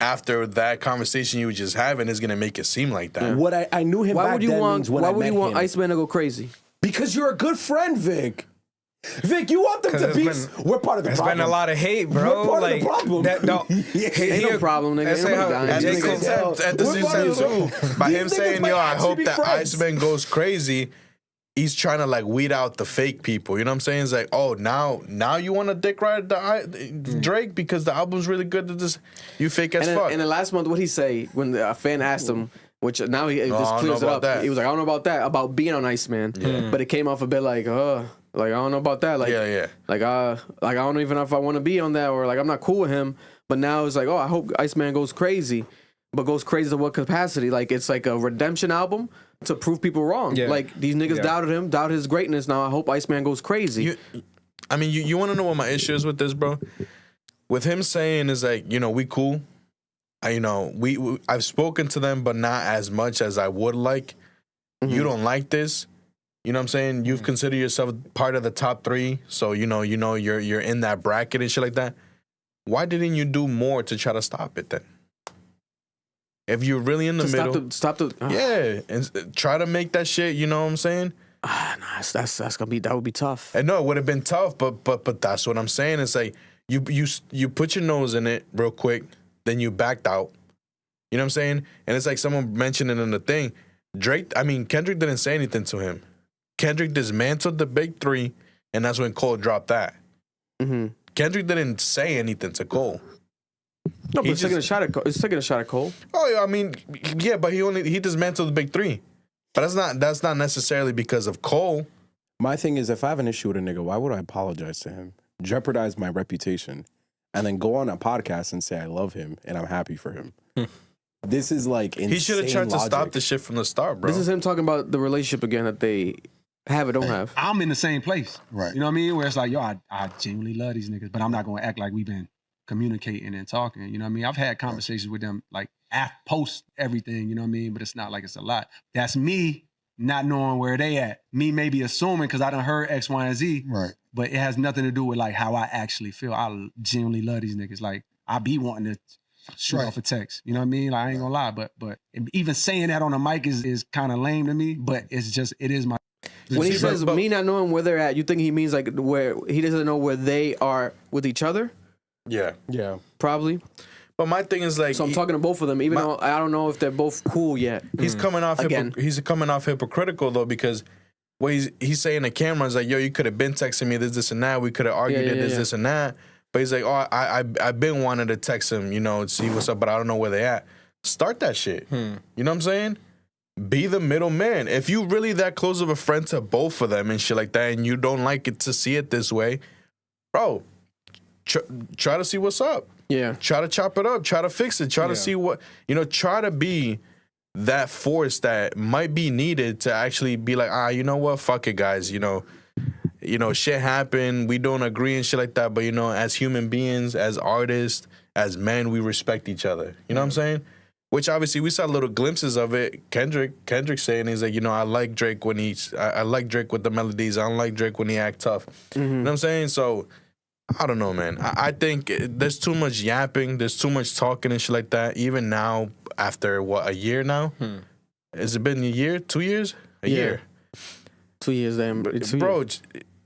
after that conversation you were just having is gonna make it seem like that. What I knew him why back would you then want? means when Why I would you met want him. Iceman to go crazy? Because you're a good friend, Vic. Vic, you want them 'Cause to it's be. been- We're part of the There's problem. been a lot of hate, bro. We're part like, of the problem. That, no, Ain't no problem, nigga. Let's say Ain't nobody how- dying. At the J. same Cole- time, at the We're same part time of the- too, by These him niggas saying, might "Yo, I actually hope be that friends. Iceman goes crazy," he's trying to like weed out the fake people. You know what I'm saying? It's like, oh, now you want to dick ride the Drake because the album's really good. To this, you fake as And fuck. in the last month, what he say when a fan asked him, which now he I just don't clears know it about up. that. He was like, I don't know about that, about being on Iceman. But it came off a bit like, like I don't know about that. Like, Yeah. Like I don't even know if I want to be on that, or like I'm not cool with him. But now it's like, oh, I hope Iceman goes crazy, but goes crazy to what capacity? Like it's like a redemption album. to prove people wrong. Yeah. Like these niggas doubted him, doubted his greatness. Now I hope Iceman goes crazy. You want to know what my issue is with this, bro? With him saying is like, we cool. I've spoken to them, but not as much as I would like. Mm-hmm. You don't like this. You know what I'm saying? You've considered yourself part of the top 3, so you're in that bracket and shit like that. Why didn't you do more to try to stop it then? If you're really in the middle, and try to make that shit. You know what I'm saying? That's gonna be, that would be tough. I know it would have been tough, but that's what I'm saying. It's like you put your nose in it real quick, then you backed out. You know what I'm saying? And it's like someone mentioned it in the thing. Kendrick didn't say anything to him. Kendrick dismantled the big 3, and that's when Cole dropped that. Mm-hmm. Kendrick didn't say anything to Cole. No, but it's taking a shot at Cole. Oh, yeah, but he dismantled the big 3. But that's not necessarily because of Cole. My thing is, if I have an issue with a nigga, why would I apologize to him, jeopardize my reputation, and then go on a podcast and say I love him and I'm happy for him? This is like insane. He should have tried to logic. stop the shit from the start, bro. This is him talking about the relationship again that they have or don't have. I'm in the same place. Right. You know what I mean? Where it's like, yo, I genuinely love these niggas, but I'm not going to act like we've been communicating and talking. You know what I mean? I've had conversations with them like post everything, you know what I mean? But it's not like it's a lot. That's me not knowing where they at. Me maybe assuming because I done heard X, Y, and Z. Right. But it has nothing to do with like how I actually feel. I genuinely love these niggas. Like I be wanting to shoot off a text. You know what I mean? Like I ain't gonna lie, but even saying that on a mic is kind of lame to me. But it is my. When he says me not knowing where they're at, you think he means like where he doesn't know where they are with each other? Yeah. Yeah. Probably. But my thing is like, so I'm talking to both of them, even though I don't know if they're both cool yet. He's coming off he's coming off hypocritical though, because what he's saying to camera is like, yo, you could have been texting me this and that. We could have argued this and that. But he's like, oh, I've been wanting to text him, see what's up, but I don't know where they at. Start that shit. You know what I'm saying? Be the middleman. If you really that close of a friend to both of them and shit like that, and you don't like it to see it this way, bro, try to see what's up. Yeah. Try to chop it up. Try to fix it. Try to see what, try to be that force that might be needed to actually be like, you know what? Fuck it, guys. Shit happened. We don't agree and shit like that. But, as human beings, as artists, as men, we respect each other. You know what I'm saying? Which obviously we saw little glimpses of it. Kendrick saying, he's like, I like Drake when I like Drake with the melodies. I don't like Drake when he act tough. You know what I'm saying? So, I don't know, man. I think there's too much yapping. There's too much talking and shit like that. Even now, after, a year now? Has it been a year? 2 years? A year. 2 years, then. Bro,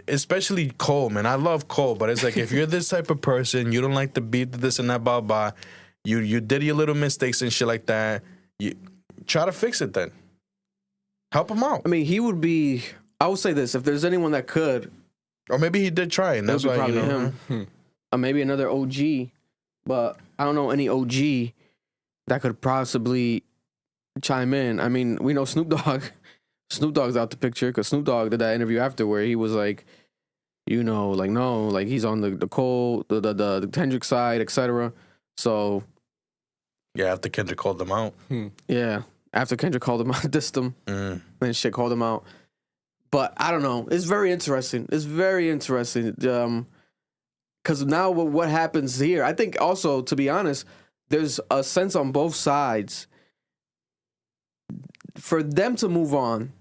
especially Cole, man. I love Cole, but it's like, if you're this type of person, you don't like the beat, this and that, blah, blah. You did your little mistakes and shit like that. You try to fix it then. Help him out. I mean, he would be, I would say this, if there's anyone that could. Or maybe he did try, and that's why, probably him. Or maybe another OG, but I don't know any OG that could possibly chime in. I mean, we know Snoop Dogg. Snoop Dogg's out the picture because Snoop Dogg did that interview after where he was like, no, like he's on the Cole, the Kendrick side, etc. So. Yeah, after Kendrick called them out. Yeah, after Kendrick called him out, dissed him, then shit called him out. But I don't know. It's very interesting. It's very interesting. Because now what happens here, I think also, to be honest, there's a sense on both sides for them to move on,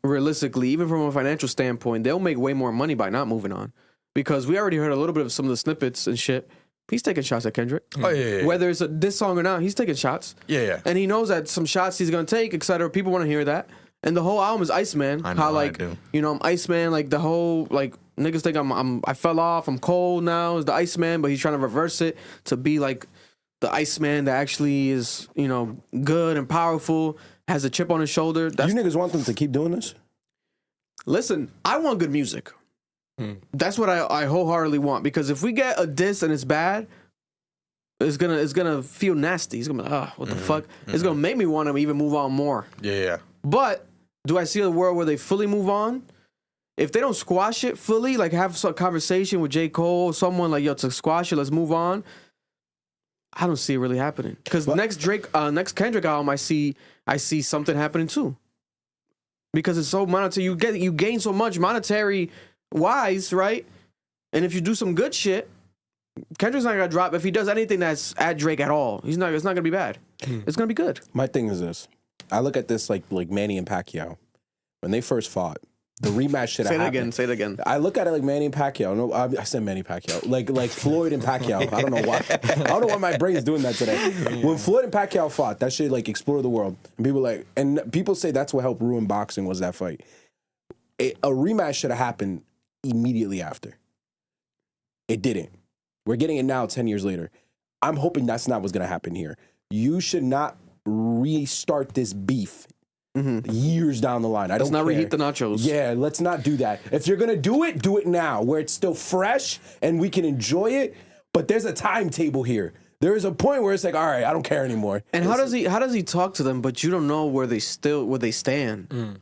realistically, even from a financial standpoint, they'll make way more money by not moving on. Because we already heard a little bit of some of the snippets and shit. He's taking shots at Kendrick. Oh, yeah. Whether it's this song or not, he's taking shots. Yeah. And he knows that some shots he's going to take, etc. People want to hear that. And the whole album is Iceman. I'm Iceman, like the whole, like, niggas think I fell off, I'm cold now, is the Iceman, but he's trying to reverse it to be like the Iceman that actually is, good and powerful, has a chip on his shoulder. You niggas want them to keep doing this? Listen, I want good music. That's what I wholeheartedly want, because if we get a diss and it's bad, it's gonna feel nasty. It's gonna be like, what the fuck? It's gonna make me want to even move on more. Yeah. But do I see a world where they fully move on? If they don't squash it fully, like have some conversation with J. Cole, someone like, to squash it, let's move on. I don't see it really happening. Because next Kendrick album, I see something happening too. because it's so monetary. You gain so much monetary wise, right? And if you do some good shit, Kendrick's not gonna drop. If he does anything that's at Drake at all, it's not gonna be bad. It's gonna be good. My thing is this. I look at this like Manny and Pacquiao. When they first fought, the rematch should have happened. Say it again. I look at it like Manny and Pacquiao. No, I said Manny Pacquiao. Like Floyd and Pacquiao. I don't know why. I don't know why my brain's doing that today. When Floyd and Pacquiao fought, that shit like explored the world. And people say that's what helped ruin boxing was that fight. A rematch should have happened immediately after. It didn't. We're getting it now 10 years later. I'm hoping that's not what's going to happen here. You should not restart this beef years down the line. Let's not reheat the nachos. Yeah, let's not do that. If you're going to do it now where it's still fresh and we can enjoy it. But there's a timetable here. There is a point where it's like, all right, I don't care anymore. And how does he talk to them, but you don't know where they stand?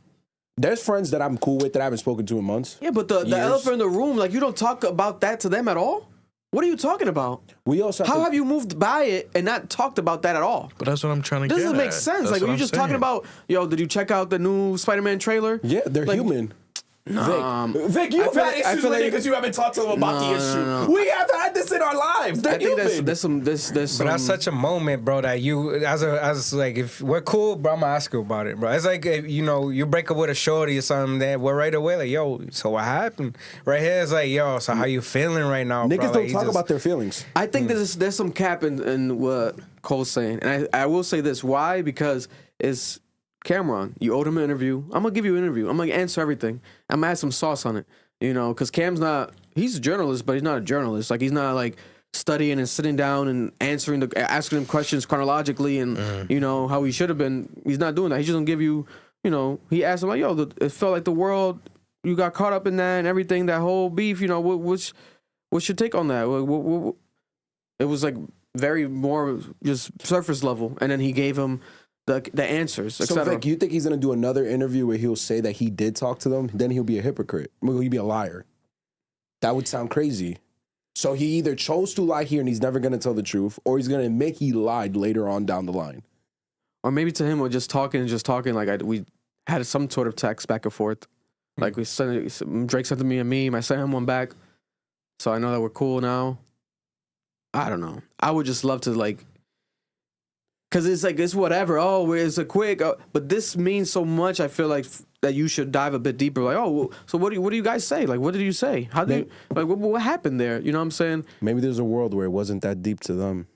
There's friends that I'm cool with that I haven't spoken to in months. Yeah, but the elephant in the room, like you don't talk about that to them at all? What are you talking about? We also have you moved by it and not talked about that at all? But that's what I'm trying to get at. Doesn't make sense. Like, are you just talking about, yo, did you check out the new Spider-Man trailer? Yeah, they're human. Vic, you've had issues with it because you haven't talked to them about the issue. No. We have had this in our lives. They're human. I think there's some. But that's such a moment, bro, that you, as like, if we're cool, bro, I'm gonna ask you about it, bro. It's like, if, you break up with a shorty or something, then we're right away like, yo, so what happened? Right here, it's like, yo, so how you feeling right now, Niggas bro? don't talk about their feelings. I think there's some cap in what Cole's saying. And I will say this. Why? Because it's Cameron, you owed him an interview. I'm going to give you an interview. I'm going to answer everything. I'm going to add some sauce on it, because Cam's he's a journalist, but he's not a journalist. Like, he's not, like, studying and sitting down and asking him questions chronologically and, how he should have been. He's not doing that. He's just going to give you, he asked him, like, yo, it felt like the world, you got caught up in that and everything, that whole beef, what's your take on that? It was, like, very more just surface level. And then he gave him the answers, etc. So, Vic, you think he's going to do another interview where he'll say that he did talk to them? Then he'll be a hypocrite. He'll be a liar. That would sound crazy. So he either chose to lie here and he's never going to tell the truth, or he's going to admit he lied later on down the line. Or maybe to him, we're just talking, like we had some sort of text back and forth. Like Drake sent me a meme, I sent him one back. So I know that we're cool now. I don't know. I would just love to, like, because it's like, it's whatever. Oh, it's a quick. But this means so much. I feel like that you should dive a bit deeper. Like, so what do you guys say? Like, what did you say? How did what happened there? You know what I'm saying? Maybe there's a world where it wasn't that deep to them.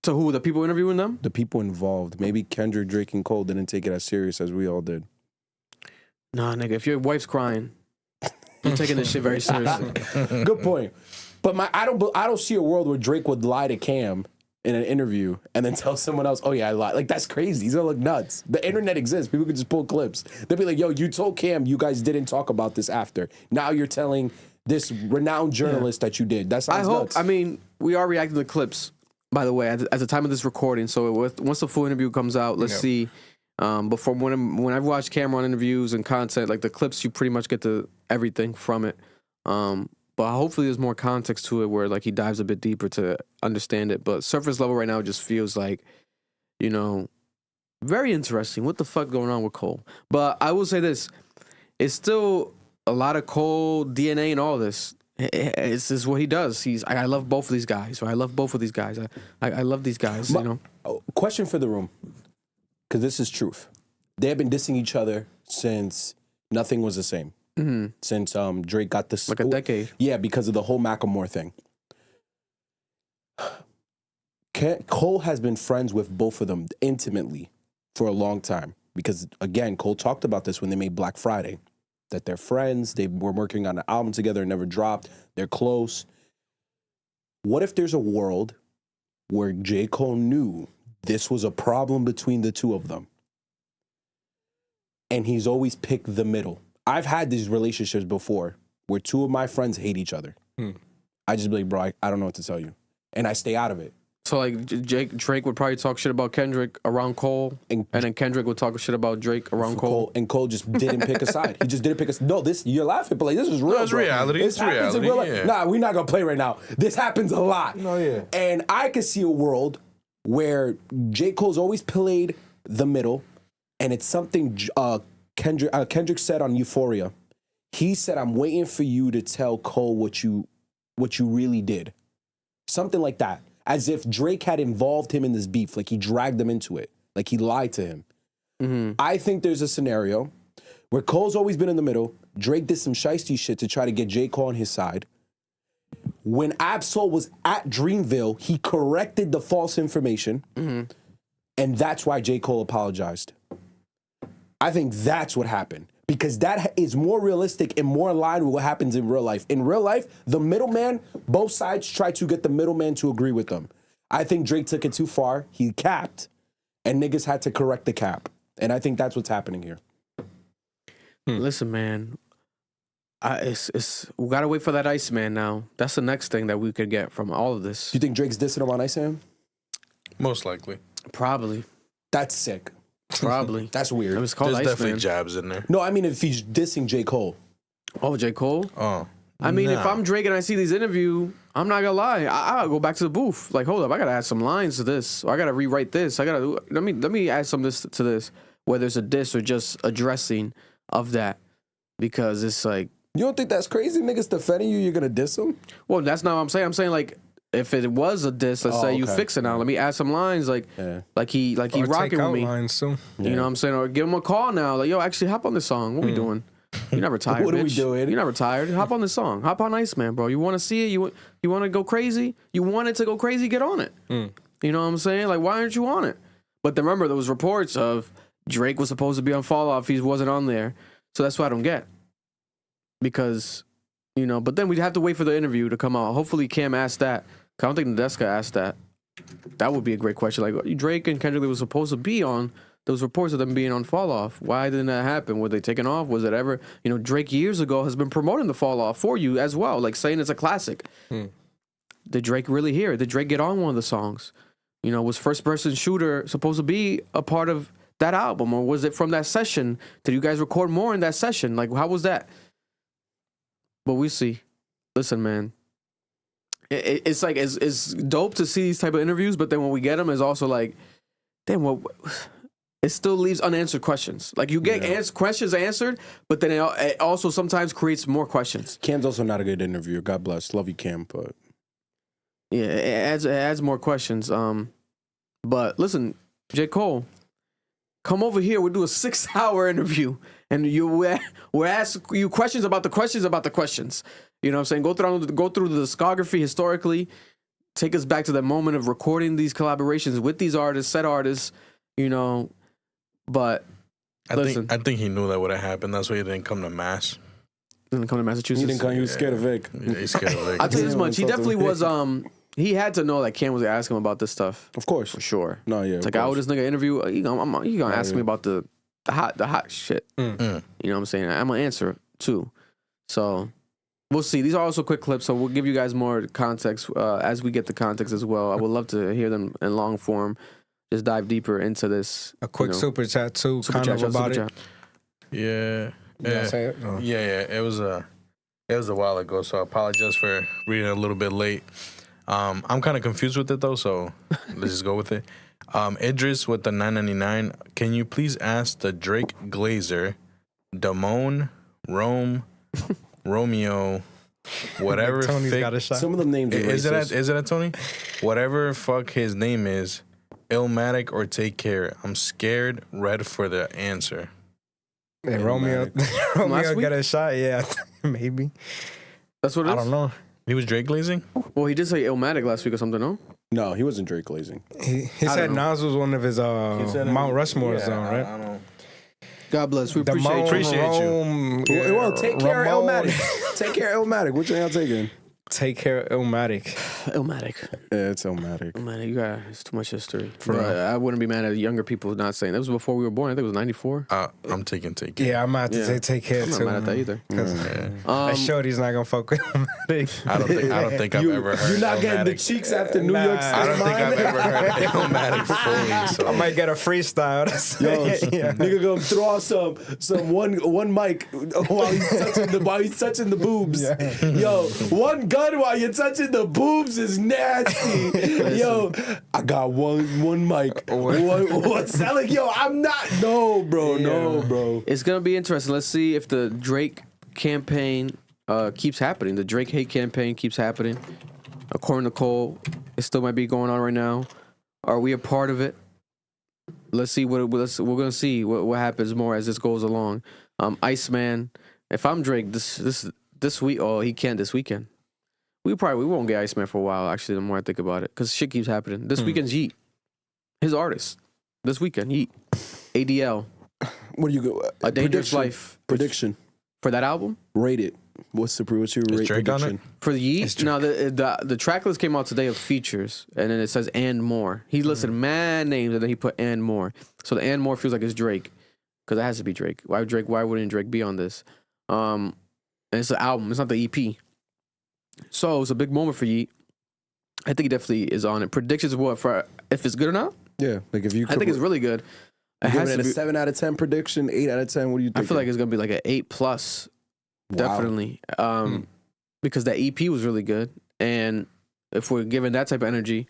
To who? The people interviewing them? The people involved. Maybe Kendrick, Drake, and Cole didn't take it as serious as we all did. Nah, nigga. If your wife's crying, you're taking this shit very seriously. Good point. But I don't see a world where Drake would lie to Cam in an interview and then tell someone else, oh yeah, I lied. Like, that's crazy. He's gonna look nuts. The internet exists. People can just pull clips. They'll be like, yo, you told Cam you guys didn't talk about this after. Now you're telling this renowned journalist that you did. That sounds nuts. I mean, we are reacting to clips, by the way, at the time of this recording. So once the full interview comes out, let's see. Before when I've watched Cameron interviews and content, like the clips, you pretty much get to everything from it. But hopefully there's more context to it where, like, he dives a bit deeper to understand it. But surface level right now just feels like, very interesting. What the fuck going on with Cole? But I will say this. It's still a lot of Cole DNA and all this. This is what he does. I love both of these guys. Or I love both of these guys. I love these guys, Question for the room. Because this is truth. They have been dissing each other since nothing was the same. Mm-hmm. Since Drake got this, like a decade. Yeah, because of the whole Macklemore thing. Cole has been friends with both of them intimately for a long time. Because, again, Cole talked about this when they made Black Friday. That they're friends, they were working on an album together, never dropped, they're close. What if there's a world where J. Cole knew this was a problem between the two of them? And he's always picked the middle. I've had these relationships before where two of my friends hate each other. I just be like, bro, I don't know what to tell you. And I stay out of it. So, like, Drake would probably talk shit about Kendrick around Cole, and then Kendrick would talk shit about Drake around Cole. And Cole just didn't pick a side. He just didn't pick a side. No, you're laughing, but like, this is real. No, it's reality. It's reality. Yeah. Nah, we're not going to play right now. This happens a lot. No, yeah. And I could see a world where J. Cole's always played the middle, and it's something Kendrick said on Euphoria, he said, "I'm waiting for you to tell Cole what you really did." Something like that. As if Drake had involved him in this beef, like he dragged him into it, like he lied to him. Mm-hmm. I think there's a scenario where Cole's always been in the middle. Drake did some shiesty shit to try to get J. Cole on his side. When Absol was at Dreamville, he corrected the false information, and that's why J. Cole apologized. I think that's what happened, because that is more realistic and more in line with what happens in real life. In real life, the middleman, both sides try to get the middleman to agree with them. I think Drake took it too far. He capped, and niggas had to correct the cap. And I think that's what's happening here. Listen, man. We gotta wait for that Iceman now. That's the next thing that we could get from all of this. Do you think Drake's dissing him on Iceman? Most likely. Probably. That's sick. Probably. That's weird. It was called There's definitely Iceman. jabs in there. No, I mean if he's dissing J. Cole. Oh, J. Cole? Oh. I mean, if I'm Drake and I see these interview, I'm not gonna lie. I'll go back to the booth. Like, hold up, I gotta add some lines to this. Or I gotta rewrite this. Let me add some this to this, whether it's a diss or just addressing of that. Because it's like, you don't think that's crazy? Niggas defending you, you're gonna diss him? well, that's not what I'm saying. I'm saying like, if it was a diss, let's say you okay. fix it now. Let me add some lines like he Or rocking take with out me. lines too. You know what I'm saying? Or give him a call now. Like, yo, actually hop on this song. What we doing? You never tired, What are we bitch. doing? You never tired. Hop on this song. Hop on Iceman, bro. You want to see it? You want to go crazy? You want it to go crazy? Get on it. You know what I'm saying? Like, why aren't you on it? But then remember, there was reports of Drake was supposed to be on Fall Off. He wasn't on there. So that's what I don't get. Because, you know, but then we'd have to wait for the interview to come out. Hopefully Cam asked that. I don't think Nadeska asked that. That would be a great question. Like, Drake and Kendrick was supposed to be on. Those reports of them being on Fall Off. Why didn't that happen? Were they taken off? Was it ever? You know, Drake years ago has been promoting the Fall Off for you as well, like saying it's a classic. Did Drake really hear it? Did Drake get on one of the songs? You know, was First Person Shooter supposed to be a part of that album? Or was it from that session? Did you guys record more in that session? Like, how was that? But we see. Listen, man. It's like, it's dope to see these type of interviews, but then when we get them, it's also like, damn, what... It still leaves unanswered questions. Like, you get questions answered, but then it also sometimes creates more questions. Cam's also not a good interviewer. God bless. Love you, Cam, but... Yeah, it adds more questions. But listen, J. Cole, come over here. We'll do a 6-hour interview, and we'll ask you questions about the questions about the questions. You know what I'm saying? Go through the discography historically. Take us back to that moment of recording these collaborations with these artists, set artists, you know... But I think he knew that would have happened. That's why he didn't come to Mass. Didn't come to Massachusetts. He didn't come. He was scared of Vic. Yeah, he's scared of Vic. I'll tell you this much. He definitely was. He had to know that Cam was gonna ask him about this stuff. Of course, for sure. No, yeah. It's like, I owe this nigga interview. He gonna ask me about the hot shit. You know what I'm saying? I'm gonna answer too. So we'll see. These are also quick clips, so we'll give you guys more context as we get the context as well. I would love to hear them in long form. Just dive deeper into this. A quick super chat too, super kind chat, of about it. chat. Yeah. Say it? Oh. Yeah. It was a while ago, so I apologize for reading it a little bit late. I'm kind of confused with it though, so let's just go with it. Idris with the $9.99. Can you please ask the Drake Glazer, Damone, Rome, Romeo, whatever? Tony's got a shot. Some of them names are racist. Is it a Tony? Whatever fuck his name is. Illmatic or Take Care. I'm scared. Red for the answer. Hey, Romeo got a shot. Yeah, maybe. That's what it is? I don't know. He was Drake glazing? Well, he did say Illmatic last week or something, no? No, he wasn't Drake glazing. He said Nas was one of his Mount Rushmore's on, right? I don't know. God bless. We Appreciate you. Yeah. Well, take care of Illmatic. Take care of Illmatic. Which one y'all taking? Take care of Illmatic. Illmatic. Yeah, it's Illmatic. Illmatic, it's too much history. I wouldn't be mad at younger people not saying. That was before we were born. I think it was 94. I'm taking Take Care. Yeah, I'm about to say Take Care I'm too. not mad at that either. That shorty's not gonna fuck with Illmatic. I don't think I've ever heard You're not Illmatic. getting the cheeks after New York State. I don't think I've ever heard Illmatic fully. So. I might get a freestyle. Nigga gonna throw out some one mic while he's touching the boobs. Yeah. Yo, one gun gun while you're touching the boobs is nasty. Yo, I got one mic. One selling. Yo, I'm not. No, bro. No, bro. It's gonna be interesting. Let's see if the Drake campaign keeps happening. The Drake hate campaign keeps happening. According to Cole, it still might be going on right now. Are we a part of it? Let's see we're gonna see what happens more as this goes along. Iceman, if I'm Drake, this week, he can't this weekend. We won't get Iceman for a while. Actually, the more I think about it, because shit keeps happening. This weekend's Yeat, his artist. This weekend, Yeat, ADL. What do you go? A Dangerous Life prediction for that album. Rate it. What's your rate prediction for the Yeat? Now the track list came out today of features, and then it says and more. He listed mad names, and then he put and more. So the and more feels like it's Drake, because it has to be Drake. Why wouldn't Drake be on this? And it's an album. It's not the EP. So it's a big moment for Yeat. I think he definitely is on it. Predictions of what for if it's good or not? Yeah, like if you. I think it's really good. Give it a 7 out of 10 prediction, 8 out of 10. What do you think? I feel like it's gonna be like an 8+. Wow. Definitely. Because that EP was really good. And if we're given that type of energy,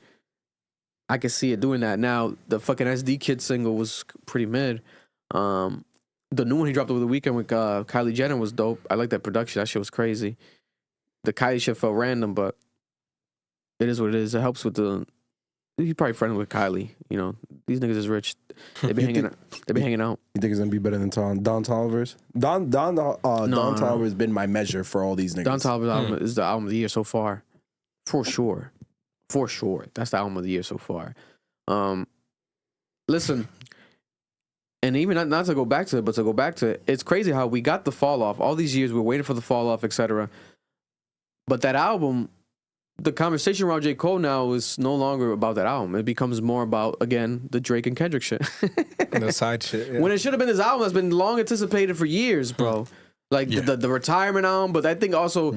I can see it doing that. Now, the fucking SD Kid single was pretty mid. The new one he dropped over the weekend with Kylie Jenner was dope. I like that production. That shit was crazy. The Kylie shit felt random, but it is what it is. It helps with the... He's probably friendly with Kylie. You know, these niggas is rich. They be hanging out. They be hanging out. You think it's gonna be better than Don Toliver's? Don Toliver has been my measure for all these niggas. Don Toliver's album is the album of the year so far, for sure. That's the album of the year so far. Listen, and even not to go back to it, but to go back to it, it's crazy how we got the fall off. All these years we're waiting for the fall off, etc. But that album. The conversation around J. Cole now is no longer about that album. It becomes more about, again, the Drake and Kendrick shit. The side shit. Yeah. When it should have been this album that's been long anticipated for years, bro. Like the retirement album, but I think also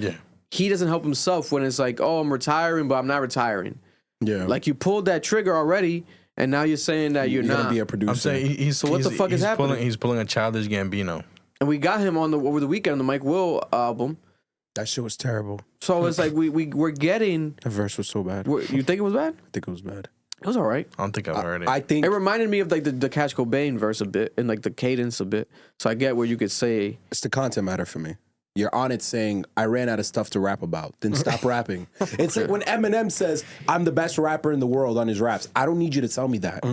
he doesn't help himself when it's like, oh, I'm retiring, but I'm not retiring. Yeah. Like you pulled that trigger already, and now you're saying that you're not. Be a producer. I'm saying so what the fuck is happening? He's pulling a Childish Gambino. And we got him over the weekend on the Mike Will album. That shit was terrible. So it's like we're getting... The verse was so bad. You think it was bad? I think it was bad. It was all right. I don't think I've heard it. I think... It reminded me of like the Cash Cobain verse a bit and like the cadence a bit. So I get where you could say... It's the content matter for me. You're on it saying, I ran out of stuff to rap about. Then stop rapping. It's like when Eminem says, I'm the best rapper in the world on his raps. I don't need you to tell me that.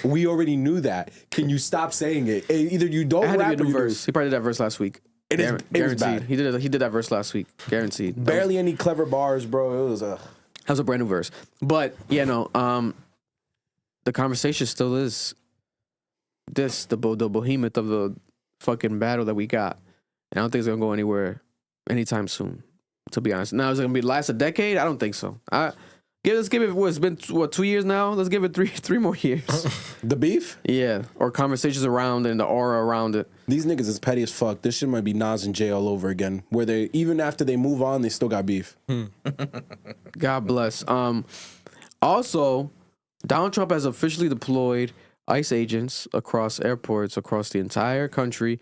We already knew that. Can you stop saying it? Either you don't rap or you verse. He probably did that verse last week. It was bad. He did that verse last week. Guaranteed. Barely any clever bars, bro. It was That was a brand new verse. But yeah, no. The conversation still is the behemoth of the fucking battle that we got. And I don't think it's gonna go anywhere anytime soon. To be honest, now is it gonna last a decade? I don't think so. Let's give it. It's been 2 years now. Let's give it three more years. The beef? Yeah, or conversations around it and the aura around it. These niggas is petty as fuck. This shit might be Nas and Jay all over again. Where they even after they move on, they still got beef. God bless. Also, Donald Trump has officially deployed ICE agents across airports across the entire country.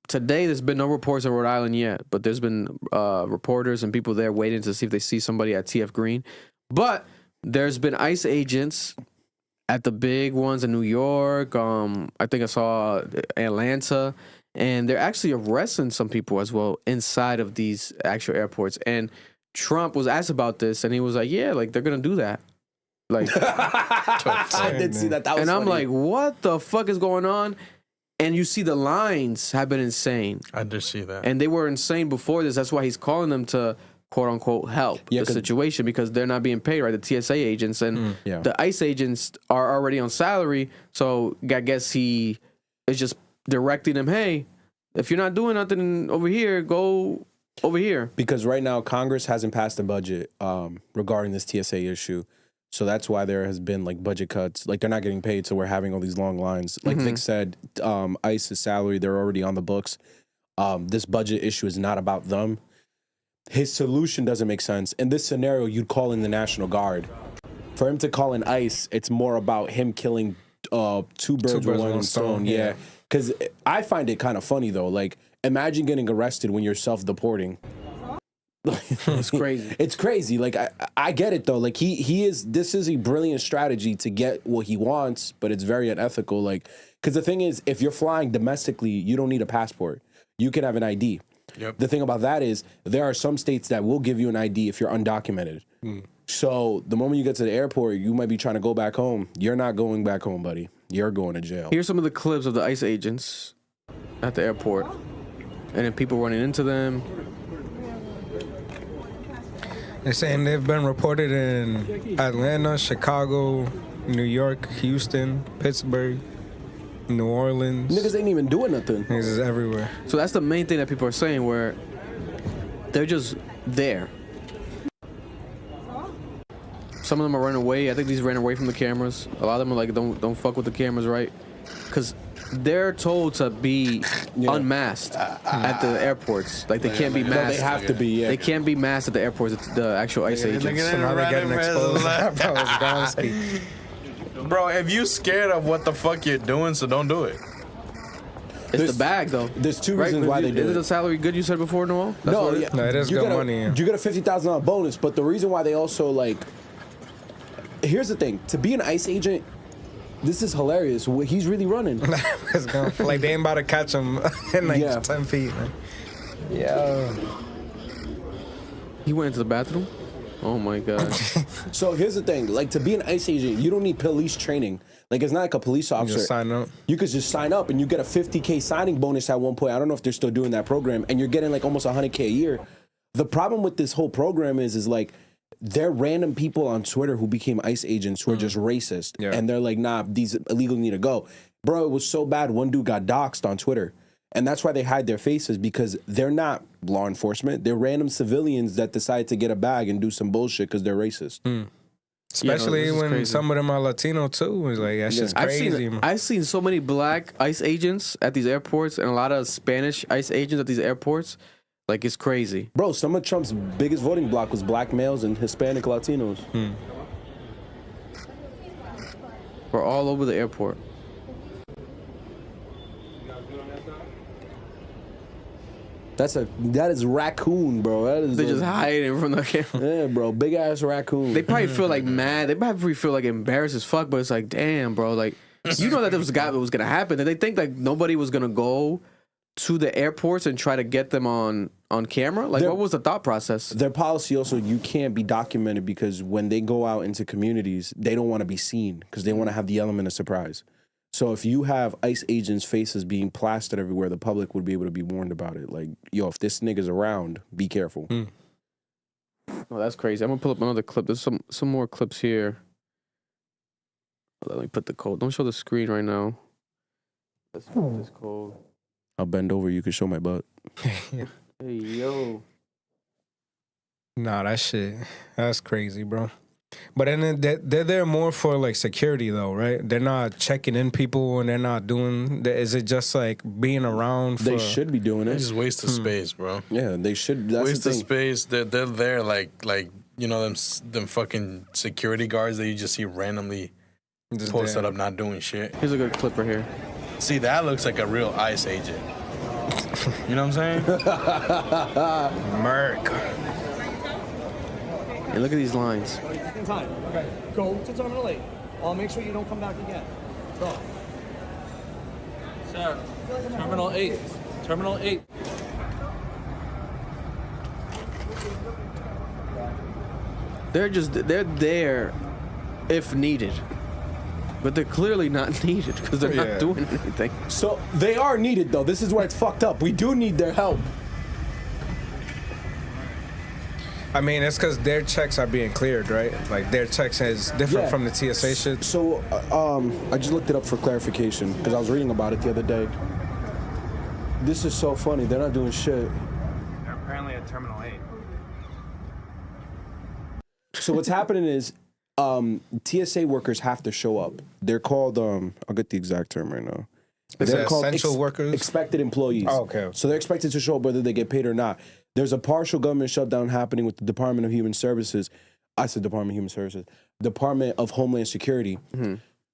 Today, there's been no reports in Rhode Island yet, but there's been reporters and people there waiting to see if they see somebody at TF Green. But there's been ICE agents at the big ones in New York. I think I saw Atlanta. And they're actually arresting some people as well inside of these actual airports. And Trump was asked about this, and he was like, yeah, like, they're going to do that. Like, I did see that. That was and I'm funny. like, what the fuck is going on? And you see the lines have been insane. I did see that. And they were insane before this. That's why he's calling them to, quote unquote, help the situation because they're not being paid, right? The TSA agents and the ICE agents are already on salary. So I guess he is just directing them, hey, if you're not doing nothing over here, go over here. Because right now, Congress hasn't passed a budget regarding this TSA issue. So that's why there has been like budget cuts. Like they're not getting paid, so we're having all these long lines. Like Vic said, ICE's salary, they're already on the books. This budget issue is not about them. His solution doesn't make sense. In this scenario, you'd call in the National Guard. For him to call in ICE, it's more about him killing two birds with one stone. Yeah. Because I find it kind of funny, though. Like, imagine getting arrested when you're self-deporting. It's crazy. It's crazy. Like I get it though. Like this is a brilliant strategy to get what he wants, but it's very unethical. Like, because the thing is, if you're flying domestically, you don't need a passport. You can have an ID. Yep. The thing about that is there are some states that will give you an ID if you're undocumented. So the moment you get to the airport, you might be trying to go back home. You're not going back home, buddy. You're going to jail. Here's some of the clips of the ICE agents at the airport, and then people running into them. They're saying they've been reported in Atlanta, Chicago, New York, Houston, Pittsburgh, New Orleans. Niggas ain't even doing nothing. Niggas is everywhere. So that's the main thing that people are saying, where they're just there. Some of them are running away. I think these ran away from the cameras. A lot of them are like, don't fuck with the cameras, right? Because they're told to be unmasked at the airports. Like, they can't be masked. No, they have to be, yeah. They can't be masked at the airports, the actual ICE agents. So now they're getting exposed. Bro, if you scared of what the fuck you're doing, so don't do it. It's the bag, though. There's two reasons why they do it. Is the salary good, you said before, Noel? No, it is good money. Yeah. You get a $50,000 bonus, but the reason why they also, like... Here's the thing. To be an ICE agent, this is hilarious. He's really running. Like, they ain't about to catch him in, like, 10 feet, man. Yeah. He went into the bathroom? Oh, my God. So here's the thing. Like, to be an ICE agent, you don't need police training. Like, it's not like a police officer. You just sign up. You could just sign up, and you get a $50K signing bonus at one point. I don't know if they're still doing that program. And you're getting, like, almost $100K a year. The problem with this whole program is like, they're random people on Twitter who became ICE agents who are just racist. Yeah. And they're like, nah, these illegals need to go. Bro, it was so bad, one dude got doxxed on Twitter. And that's why they hide their faces, because they're not law enforcement. They're random civilians that decide to get a bag and do some bullshit because they're racist. Especially when some of them are Latino, too. It's like, that's just crazy. I've seen so many black ICE agents at these airports and a lot of Spanish ICE agents at these airports. Like, it's crazy. Bro, some of Trump's biggest voting bloc was black males and Hispanic Latinos. We're all over the airport. That is raccoon, bro. They just hiding from the camera. Yeah, bro. Big ass raccoon. They probably feel like mad. They probably feel like embarrassed as fuck, but it's like, damn, bro. Like, you know that this was gonna happen. And they think like nobody was gonna go to the airports and try to get them on camera? Like, what was the thought process? Their policy also, you can't be documented, because when they go out into communities, they don't want to be seen because they want to have the element of surprise. So if you have ICE agents' faces being plastered everywhere, the public would be able to be warned about it. Like, yo, if this nigga's around, be careful. Oh, that's crazy. I'm going to pull up another clip. There's some more clips here. Let me put the code. Don't show the screen right now. Let's put this code. I'll bend over. You can show my butt. Hey, yo. Nah, that's crazy, bro. But then they're there more for, like, security, though, right? They're not checking in people, and they're not doing... Is it just, like, being around for... They should be doing it. They just waste of space, bro. Yeah, they should. That's waste the of thing. space. They're there, like you know, them fucking security guards that you just see randomly just posted up not doing shit. Here's a good clip right here. See, that looks like a real ICE agent. You know what I'm saying? America. And look at these lines. Time. Okay. Go to Terminal 8. I'll make sure you don't come back again. Go. Sir, Terminal 8. Terminal 8. They're there if needed. But they're clearly not needed because they're not doing anything. So they are needed, though. This is where it's fucked up. We do need their help. I mean, it's because their checks are being cleared, right? Like, their checks is different from the TSA shit. So, I just looked it up for clarification because I was reading about it the other day. This is so funny. They're not doing shit. They're apparently at Terminal 8. So what's happening is TSA workers have to show up. They're called, I'll get the exact term right now. They're called essential workers? Expected employees. Oh, okay. So they're expected to show up whether they get paid or not. There's a partial government shutdown happening with the Department of Human Services. I said Department of Human Services. Department of Homeland Security.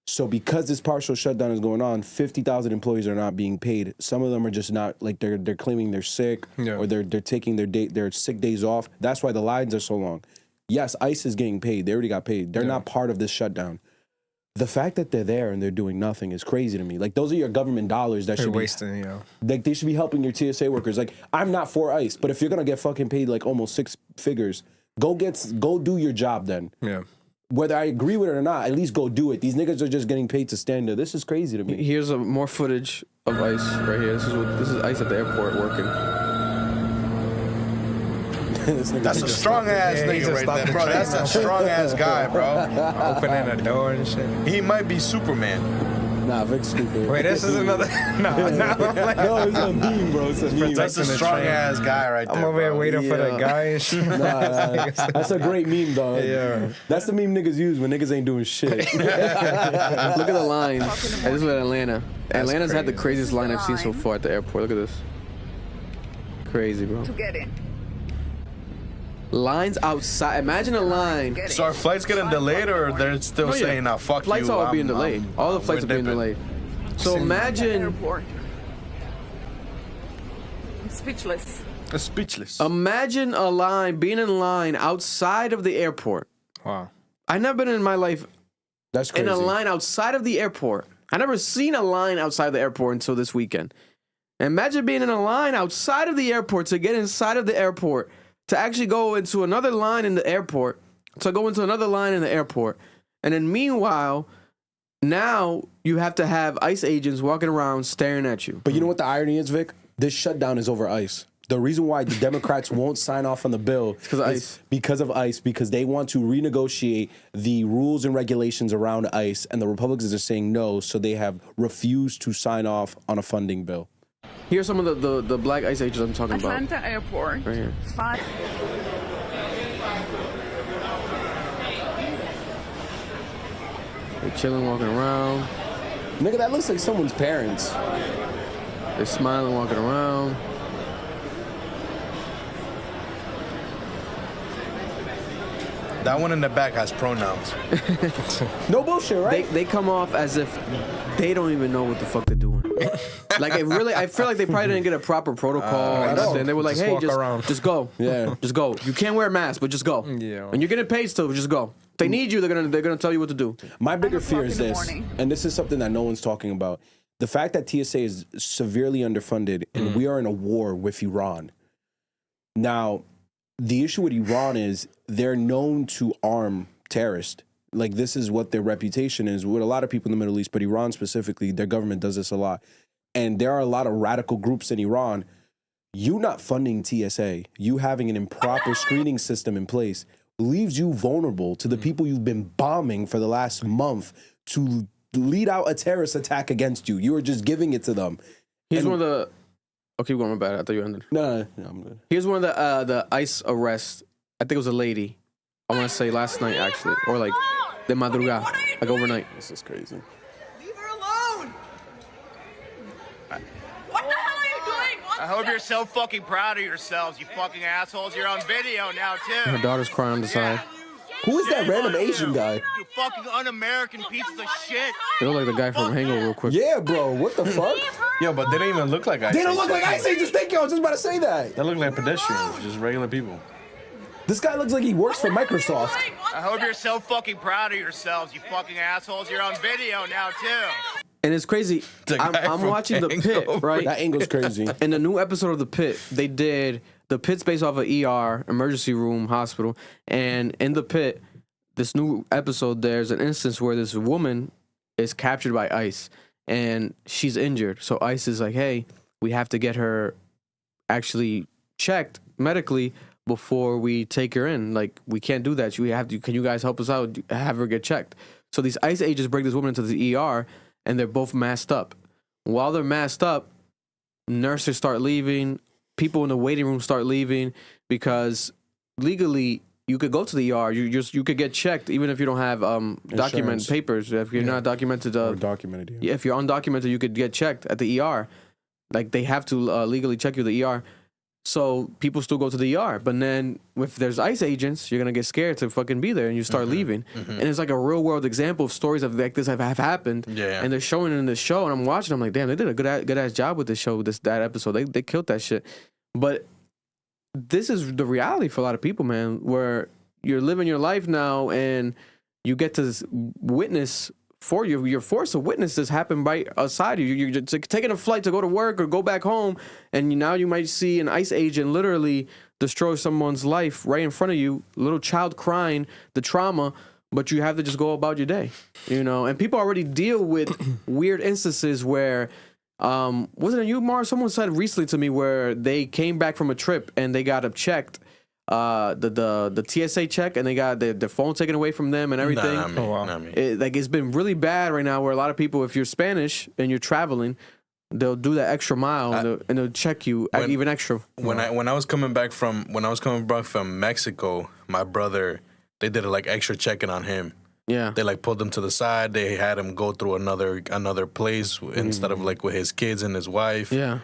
So because this partial shutdown is going on, 50,000 employees are not being paid. Some of them are just not, like, they're claiming they're sick or they're taking their sick days off. That's why the lines are so long. Yes, ICE is getting paid. They already got paid. They're not part of this shutdown. The fact that they're there and they're doing nothing is crazy to me. Like, those are your government dollars that should be wasting, Like, they should be helping your TSA workers. Like, I'm not for ICE, but if you're gonna get fucking paid like almost 6 figures, go do your job then. Yeah. Whether I agree with it or not, at least go do it. These niggas are just getting paid to stand there. This is crazy to me. Here's more footage of ICE right here. This is ICE at the airport working. That's a strong ass nigga right there, bro. That's a strong ass guy, bro. Opening a door and shit. He might be Superman. Nah, Vic's stupid. Wait, this is another. No, it's a meme, bro. It's a meme. That's a strong ass guy right there. I'm over here waiting for the guy and shit. That's a great meme, dog. Yeah. That's the meme niggas use when niggas ain't doing shit. Look at the lines. This is at Atlanta. Atlanta's had the craziest line I've seen so far at the airport. Look at this. Crazy, bro. To get in. Lines outside. Imagine a line. So are flights getting delayed, or they're still saying, "Nah, fuck flights you"? Flights are being delayed. All the flights are being delayed. So imagine. I'm speechless. Speechless. Imagine a line being in line outside of the airport. Wow. I've never been in my life. That's crazy. In a line outside of the airport. I never seen a line outside the airport until this weekend. Imagine being in a line outside of the airport to get inside of the airport. To actually go into another line in the airport, to go into another line in the airport. And then meanwhile, now you have to have ICE agents walking around staring at you. But you know what the irony is, Vic? This shutdown is over ICE. The reason why the Democrats won't sign off on the bill is because of ICE, because they want to renegotiate the rules and regulations around ICE, and the Republicans are saying no, so they have refused to sign off on a funding bill. Here's some of the black ICE agents I'm talking about. Atlanta Airport. Right here. They're chilling, walking around. Nigga, that looks like someone's parents. They're smiling, walking around. That one in the back has pronouns. No bullshit, right? They come off as if they don't even know what the fuck they're doing. Like, I feel like they probably didn't get a proper protocol. And they were like, hey, just go. Yeah. Just go. You can't wear a mask, but just go. Yeah. And you're getting paid still, just go. If they need you, they're gonna tell you what to do. My bigger fear is this, and this is something that no one's talking about. The fact that TSA is severely underfunded and we are in a war with Iran. Now, the issue with Iran is they're known to arm terrorists. Like, this is what their reputation is with a lot of people in the Middle East, but Iran specifically, their government does this a lot. And there are a lot of radical groups in Iran. You not funding TSA, you having an improper screening system in place leaves you vulnerable to the people you've been bombing for the last month to lead out a terrorist attack against you. You are just giving it to them. Here's one of the... Okay, go on, my bad. I thought you ended. No, I'm good. Here's one of the ICE arrests. I think it was a lady. I want to say last night, actually. Or like, de madrugada. Like overnight. This is crazy. Leave her alone. What the hell are you doing? I hope you're so fucking proud of yourselves, you fucking assholes. You're on video now, too. Her daughter's crying on the side. Who is that random Asian guy? You fucking un-American pieces of shit. They look like the guy from Hangover real quick. Yeah, bro. What the fuck? Yo, but they don't even look like ICE. They don't look like ICE agents. Thank you. I was just about to say that. They look like pedestrians, just regular people. This guy looks like he works for Microsoft. I hope you're so fucking proud of yourselves, you fucking assholes. You're on video now, too. And it's crazy. I'm watching The Pit, right? That angle's crazy. In the new episode of The Pit, they did... The Pit's based off of ER, emergency room, hospital. And in The Pit, this new episode, there's an instance where this woman is captured by ICE. And she's injured. So ICE is like, hey, we have to get her actually checked medically before we take her in. Like, we can't do that. We have to. Can you guys help us out? Have her get checked. So these ICE agents bring this woman into the ER, and they're both masked up. While they're masked up, nurses start leaving. People in the waiting room start leaving because legally you could go to the ER. You could get checked even if you don't have document papers. If you're not documented, or documented. Yeah. If you're undocumented, you could get checked at the ER. Like, they have to legally check you at the ER. So people still go to the ER. But then if there's ICE agents, you're going to get scared to fucking be there and you start leaving. And it's like a real world example of stories of like this have happened. Yeah. And they're showing it in the show. And I'm watching. I'm like, damn, they did a good ass job with this show, that episode. They killed that shit. But this is the reality for a lot of people, man, where you're living your life now and you get to witness for you. You're forced to witness this happen right outside you. You're just taking a flight to go to work or go back home, and now you might see an ICE agent literally destroy someone's life right in front of you, little child crying, the trauma, but you have to just go about your day, you know? And people already deal with weird instances where, wasn't it you, Mar? Someone said recently to me where they came back from a trip and they got checked, the TSA check, and they got their phone taken away from them and everything. Not me. It's been really bad right now where a lot of people, if you're Spanish and you're traveling, they'll do that extra mile and they'll check you even extra. When I was coming back from Mexico, my brother, they did a like extra checking on him. Yeah. They like pulled him to the side. They had him go through another place instead of like with his kids and his wife. Yeah.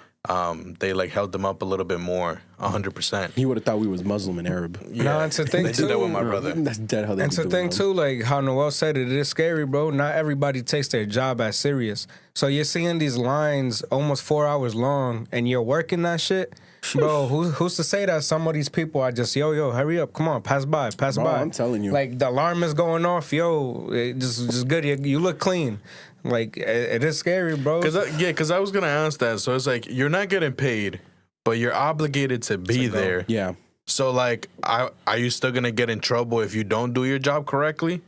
They like held him up a little bit more, 100%. He would have thought we was Muslim and Arab. Yeah. No, it's a thing they too. did that with my brother. That's dead how they And be it's a doing thing them. too, like how Noel said it is scary, bro. Not everybody takes their job as serious. So you're seeing these lines almost 4 hours long and you're working that shit. Bro, who's to say that some of these people are just, yo, hurry up, come on, pass by. Bro, I'm telling you. Like, the alarm is going off, just good, you look clean. Like, it is scary, bro. Because I was going to ask that. So it's like, you're not getting paid, but you're obligated to be there. Yeah. So, like, are you still going to get in trouble if you don't do your job correctly?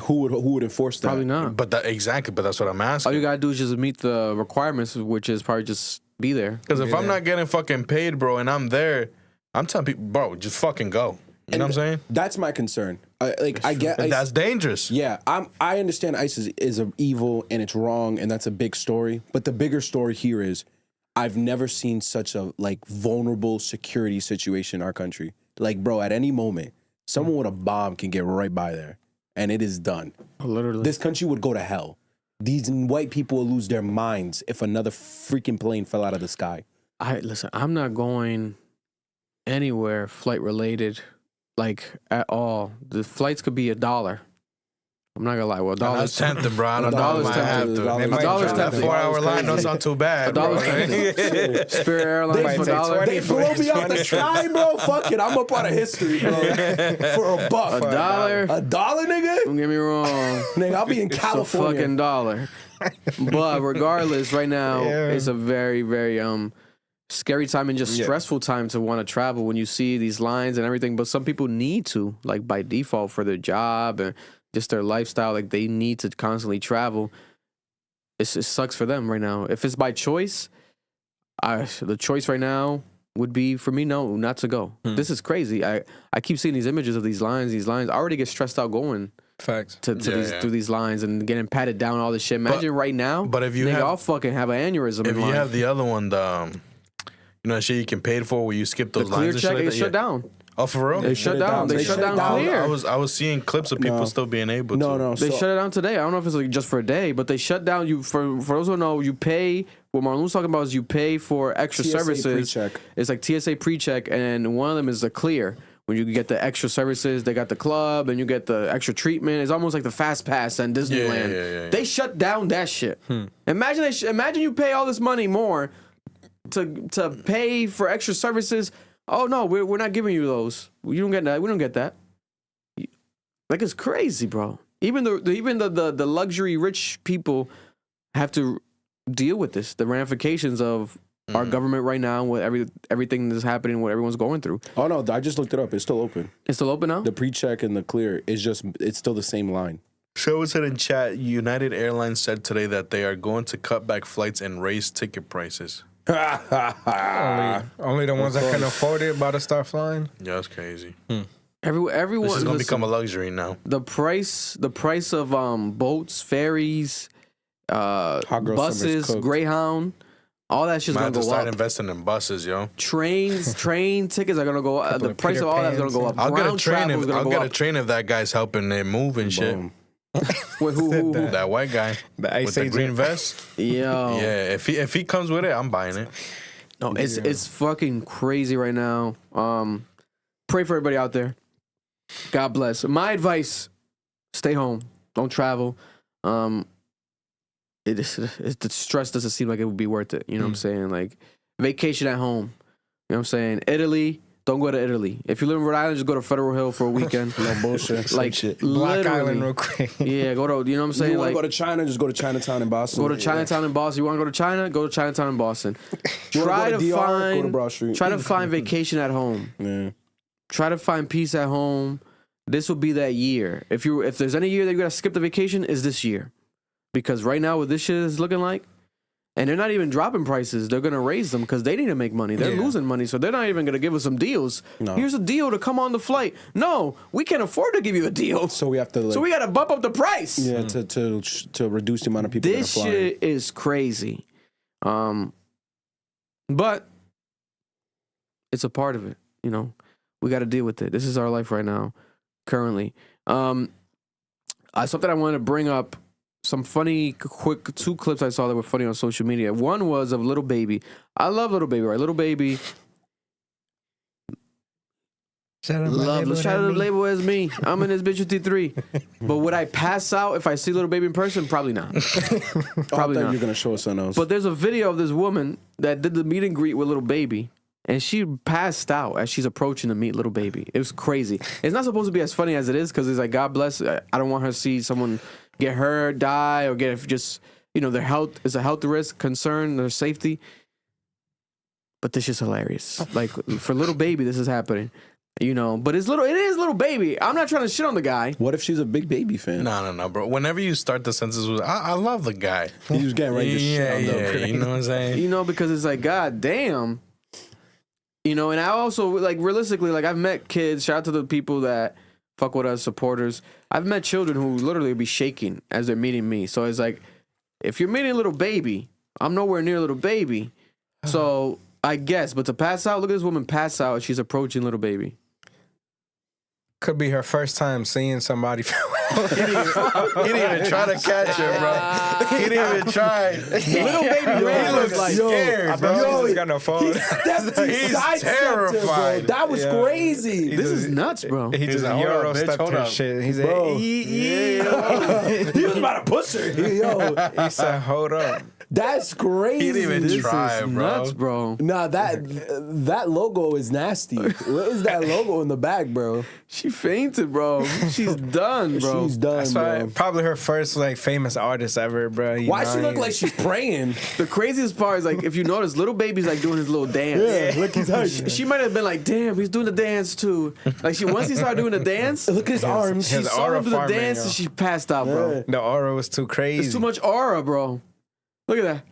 Who would enforce that? Probably not. But that's what I'm asking. All you gotta do is just meet the requirements, which is probably just be there. Because if I'm not getting fucking paid, bro, and I'm there, I'm telling people, bro, just fucking go. You know what I'm saying? That's my concern. I get ICE. That's dangerous. Yeah, I understand ICE is evil and it's wrong, and that's a big story. But the bigger story here is, I've never seen such a like vulnerable security situation in our country. Like, bro, at any moment, someone with a bomb can get right by there, and it is done. Literally, this country would go to hell. These white people will lose their minds if another freaking plane fell out of the sky. Listen, I'm not going anywhere flight related, like at all. The flights could be $1. I'm not gonna lie. Well, $1's tempting, bro. I don't know. $1's I have to. $1's That tempting. 4-hour line don't sound too bad, bro. $1's tempting. Spirit Airlines for $1. They blow me out the sky, bro. Fuck it. I'm a part of history, bro. For $1. $1. $1, nigga? Don't get me wrong. Nigga, I'll be in California. It's a fucking $1. But regardless, right now, it's a very, very scary time and just stressful time to want to travel when you see these lines and everything. But some people need to, like by default, for their job and just their lifestyle. Like they need to constantly travel. It sucks for them right now. If it's by choice, the choice right now would be for me, no, not to go. This is crazy. I keep seeing these images of these lines. I already get stressed out going. Facts. Through these lines and getting patted down, all this shit. Imagine right now. But if you nigga, have, I'll fucking have an aneurysm. If you have the other one, the that shit you can pay for where you skip those the clear lines and check, shit like it that? shut down. Oh, for real? They shut down. They shut down clear. I was seeing clips of people still being able to. They shut it down today. I don't know if it's like just for a day, but they shut down. You for those who know, you pay. What Marloon's talking about is you pay for extra TSA services. pre-check. It's like TSA pre-check, and one of them is the clear. When you get the extra services, they got the club, and you get the extra treatment. It's almost like the fast pass and Disneyland. Yeah. They shut down that shit. Imagine imagine you pay all this money more to pay for extra services. Oh no, we're not giving you those. You don't get that. We don't get that. Like it's crazy, bro. Even the luxury rich people have to deal with this. The ramifications of our government right now, with everything that's happening, what everyone's going through. Oh no, I just looked it up. It's still open. It's still open now? The pre-check and the clear is it's still the same line. Someone said in chat, United Airlines said today that they are going to cut back flights and raise ticket prices. Only the ones that can afford it about to start flying. Yeah, that's crazy. Everyone This is gonna become a luxury now. The price of boats, ferries, buses, Greyhound, all that shit's gonna Might have to go start up. investing in buses, yo. Train tickets are gonna go up. The price of all that's gonna go up. I'll get a Ground train travel is gonna I'll go get up. a train if that guy's helping it move and shit. Wait, who? That white guy The ice with the agent. green vest. Yo. Yeah, if he comes with it, I'm buying it. No, it's fucking crazy right now. Pray for everybody out there. God bless. My advice: stay home. Don't travel. The stress doesn't seem like it would be worth it. You know what I'm saying? Like vacation at home. You know what I'm saying? Italy. Don't go to Italy. If you live in Rhode Island, just go to Federal Hill for a weekend. No bullshit. Like Black Island real quick. Yeah, go to. You know what I'm saying? You want Like to go to China? Just go to Chinatown in Boston. go to Chinatown in Boston. You want to go to China? Go to Chinatown in Boston. You wanna Try go to to DR? Go to find. Broad Street. Try to find vacation at home. Yeah. Try to find peace at home. This will be that year. If there's any year that you gotta skip the vacation, is this year, because right now what this shit is looking like, and they're not even dropping prices. They're gonna raise them because they need to make money. They're losing money, so they're not even gonna give us some deals. No. Here's a deal to come on the flight. No, we can't afford to give you a deal. So we have to. Like, So we gotta bump up the price. yeah, to reduce the amount of people. This that are flying. shit is crazy. But it's a part of it. You know, we got to deal with it. This is our life right now, currently. Something I wanted to bring up. Some funny, quick 2 clips I saw that were funny on social media. One was of Little Baby. I love Little Baby, right? Little Baby. Let's try to label as me. I'm in this bitch with T3. But would I pass out if I see Little Baby in person? Probably not. Probably not. You're gonna show us something else. But there's a video of this woman that did the meet and greet with Little Baby, and she passed out as she's approaching to meet Little Baby. It was crazy. It's not supposed to be as funny as it is because it's like, God bless. I don't want her to see someone get hurt, die, or get just, you know, their health is a health risk, concern, their safety. But this is hilarious. Like for Little Baby, this is happening. You know, but it is Little Baby. I'm not trying to shit on the guy. What if she's a big Baby fan? No, bro. Whenever you start the sentence with, I love the guy. He was getting ready to shit on them. You know what I'm saying? You know, because it's like, God damn. You know, and I also, like, realistically, like, I've met kids, shout out to the people that fuck with us, supporters. I've met children who literally be shaking as they're meeting me. So it's like, if you're meeting Little Baby, I'm nowhere near Little Baby. So I guess, but to pass out, look at this woman pass out as she's approaching Little Baby. Could be her first time seeing somebody. He didn't even try to catch her, bro. He didn't even try. Little Baby ran. He looks like scared, bro. Yo, he's got no phone. He's terrified. That was crazy. This is nuts, bro. He just like, hold Euro up, bitch, stepped hold her up. shit. He Bro. said, He was about to push her. Yo, he said, hold up. that's crazy. He didn't even try, bro. Nuts, bro. Nah, that logo is nasty. What is that logo in the back, bro? She fainted, bro. She's done, bro. She's done, That's bro. probably her first like famous artist ever, bro. You Why know, she look like she's praying? The craziest part is, like, if you notice, Little Baby's like doing his little dance. Yeah, look, he's She might have been like, damn, he's doing the dance too. Like, once he started doing the dance, Look at his arms. she his saw aura him do the farming, dance yo. and she passed out, bro. Yeah. the aura was too crazy. It's too much aura, bro. Look at that.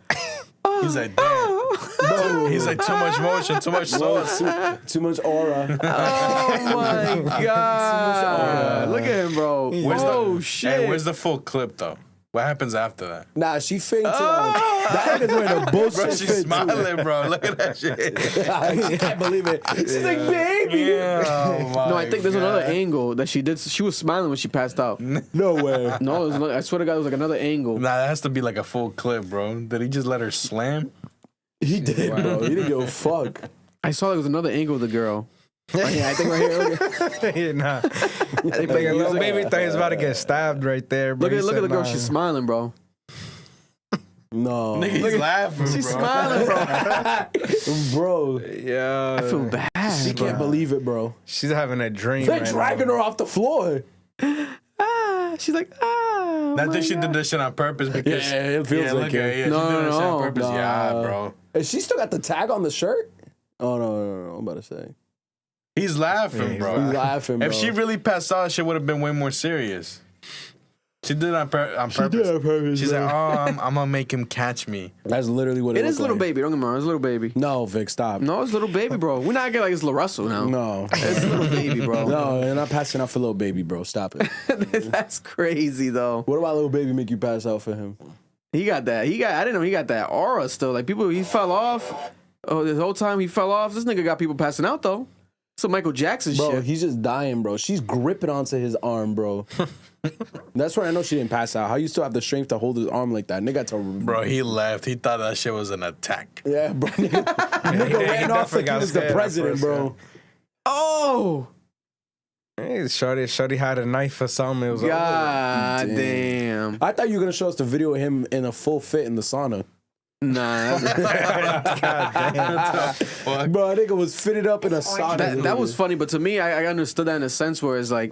He's like, damn. He's like, too much motion, too much sauce. Too much aura. Oh my god! Look at him, bro. Where's Shit! Hey, where's the full clip though? What happens after that? Nah, she fainted. That nigga's wearing a bullshit Bro, she's fit, too. smiling, bro. Look at that shit. I can't believe it. She's like, baby. Yeah, oh my No, I think there's another God. angle that she did. She was smiling when she passed out. No way. No, I swear to God, it was like another angle. Nah, that has to be like a full clip, bro. Did he just let her slam? He did, bro. He didn't give a fuck. I saw there was another angle of the girl. I think right here. Look at, Nah. I think Like a little baby thought he was about to get stabbed right there. Bro. look at the girl. Nah. She's smiling, bro. No. Nigga, he's laughing, She's bro. smiling, bro. Bro. Yeah. I feel bad. She can't believe it, bro. She's having a dream. They're right dragging now. her off the floor. She's like, oh I my think she God. did this shit on purpose because Yeah, it feels like look at it. Yeah, No, she did that shit no, on purpose. nah. Yeah, bro. And she still got the tag on the shirt? Oh, no. I'm about to say. He's laughing, he's bro. He's laughing, bro. If she really passed out, shit would have been way more serious. She did it on purpose. She did it on purpose, She's bro. like, oh, I'm gonna make him catch me. That's literally what it It is looked Little like. Baby. Don't get me wrong. It's Little Baby. No, Vic, stop. No, it's Little Baby, bro. We're not getting like it's Lil Russell now. No. It's Little Baby, bro. No, you're not passing out for Little Baby, bro. Stop it. That's crazy, though. What about Little Baby make you pass out for him? He got that. I didn't know he got that aura still. Like, people, he fell off. Oh, this whole time he fell off. This nigga got people passing out, though. Some Michael Jackson Bro, shit. he's just dying, bro. She's gripping onto his arm, bro. That's where I know she didn't pass out. How you still have the strength to hold his arm like that? Nigga, Bro, he left. He thought that shit was an attack. Yeah, bro. Nigga ran off like he was the president, bro. Oh! Hey, Shorty had a knife or something. It was God damn. I thought you were going to show us the video of him in a full fit in the sauna. Nah. God damn. Bro, I think it was fitted up in a sauna. That was funny, but to me, I understood that in a sense where it's like,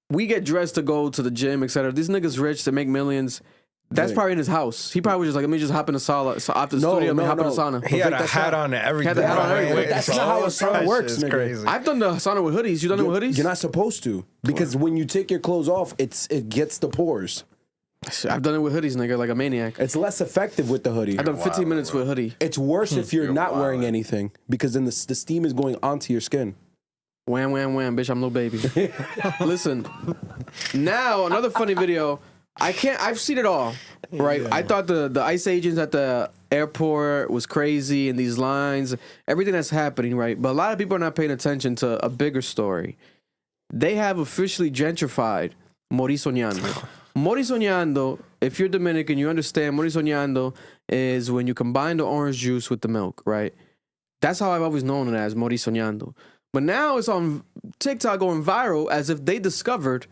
we get dressed to go to the gym, etc. These niggas rich, they make millions. That's probably in his house. He probably was just like, let me just hop in the sauna. So after the studio, let me hop in the sauna. He had a hat on and everything. He had the hat on everywhere. That's not how a sauna works, nigga. Crazy. I've done the sauna with hoodies. You done it with hoodies? You're not supposed to. Because when you take your clothes off, it gets the pores. I've done it with hoodies, nigga, like a maniac. It's less effective with the hoodie. I've done 15 minutes with a hoodie. It's worse if you're not wearing anything because then the steam is going onto your skin. Wham, wham, wham, bitch, I'm Lil Baby. Listen, now another funny video. I've seen it all, right? Yeah. I thought the ICE agents at the airport was crazy and these lines, everything that's happening, right? But a lot of people are not paying attention to a bigger story. They have officially gentrified Morirsoñando. Morirsoñando, if you're Dominican, you understand Morirsoñando is when you combine the orange juice with the milk, right? That's how I've always known it as, Morirsoñando. But now it's on TikTok going viral as if they discovered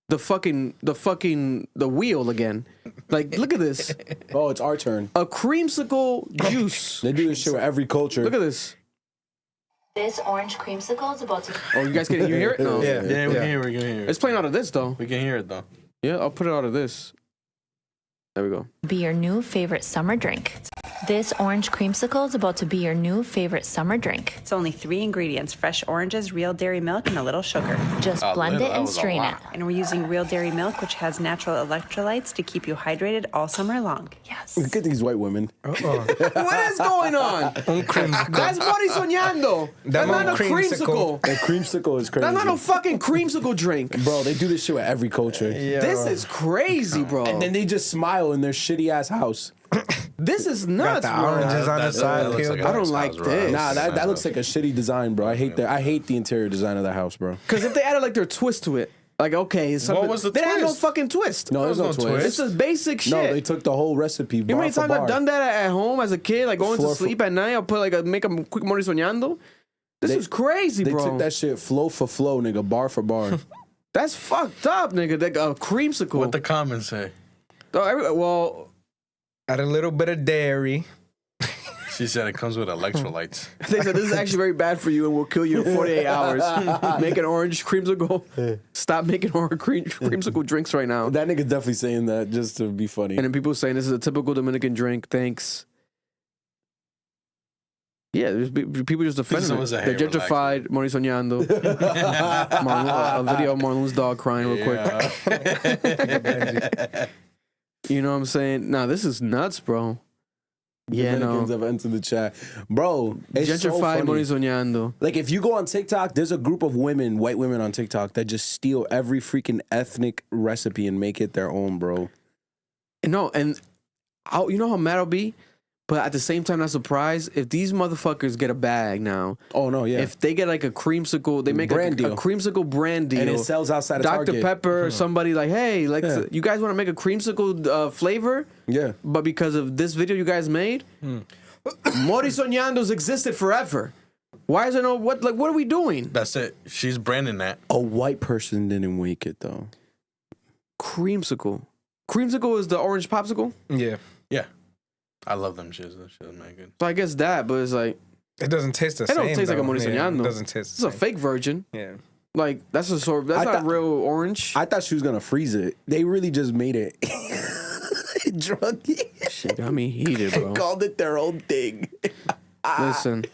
the wheel again. Like, look at this. Oh, it's our turn. A creamsicle juice. They do this shit with every culture. Look at this. This orange creamsicle is about to... Oh, you guys can hear it? No. Yeah, we can hear it. It's playing out of this, though. We can hear it, though. Yeah, I'll put it out of this. There we go. Be your new favorite summer drink. This orange creamsicle is about to be your new favorite summer drink. It's only 3 ingredients: fresh oranges, real dairy milk, and a little sugar. Just blend it and strain it. And we're using real dairy milk, which has natural electrolytes to keep you hydrated all summer long. Yes. Look at these white women. What is going on? That's Morirsoñando. That's not a creamsicle. A creamsicle is crazy. That's not a fucking creamsicle drink. Bro, they do this shit with every culture. Yeah. This is crazy, bro. And then they just smile in their shitty ass house. This is nuts, got the bro. oranges on the side. I don't like this. Nah, that looks like a shitty design, bro. I hate the interior design of the house, bro. Because if they added like their twist to it, like okay, what was the they twist? had no fucking twist. No, there's no twist. It's just basic shit. No, they took the whole recipe. You know how many times I've done that at home as a kid, like going to sleep at night? I'll put make a quick Morirsoñando. This is crazy, bro. They took that shit flow for flow, nigga, bar for bar. That's fucked up, nigga. Like a creamsicle. What the comments say? Well, add a little bit of dairy. She said it comes with electrolytes. They said this is actually very bad for you and will kill you in 48 hours. Make an orange creamsicle. Stop making orange creamsicle drinks right now. That nigga's definitely saying that just to be funny. And then people saying this is a typical Dominican drink. Thanks. Yeah, there's people just defending it. They gentrified Morirsoñando. A video of Marloon's dog crying real quick. You know what I'm saying? Nah, this is nuts, bro. Yeah, Dominicans have entered the chat. Bro, it's gentrified so Morirsoñando. Like, if you go on TikTok, there's a group of women, white women on TikTok, that just steal every freaking ethnic recipe and make it their own, bro. No, and you know how mad I'll be? But at the same time, not surprised if these motherfuckers get a bag now. Oh, no, yeah. If they get like a creamsicle, they make a creamsicle brand deal. And it sells outside of Dr. Target. Pepper or somebody like, hey, like you guys want to make a creamsicle flavor? Yeah. But because of this video you guys made, Morirsoñando's existed forever. Why is there no, what are we doing? That's it. She's branding that. A white person didn't make it, though. Creamsicle. Creamsicle is the orange popsicle? Yeah. Yeah. I love them shits. That shit is not good. So I guess that, but it's like... It doesn't taste the same, It don't taste like a Morirsoñando. Yeah, it doesn't taste the same. It's a fake virgin. Yeah. Like, that's not real orange. I thought she was going to freeze it. They really just made it. Drunk it. Shit got me heated, bro. They called it their own thing. Listen,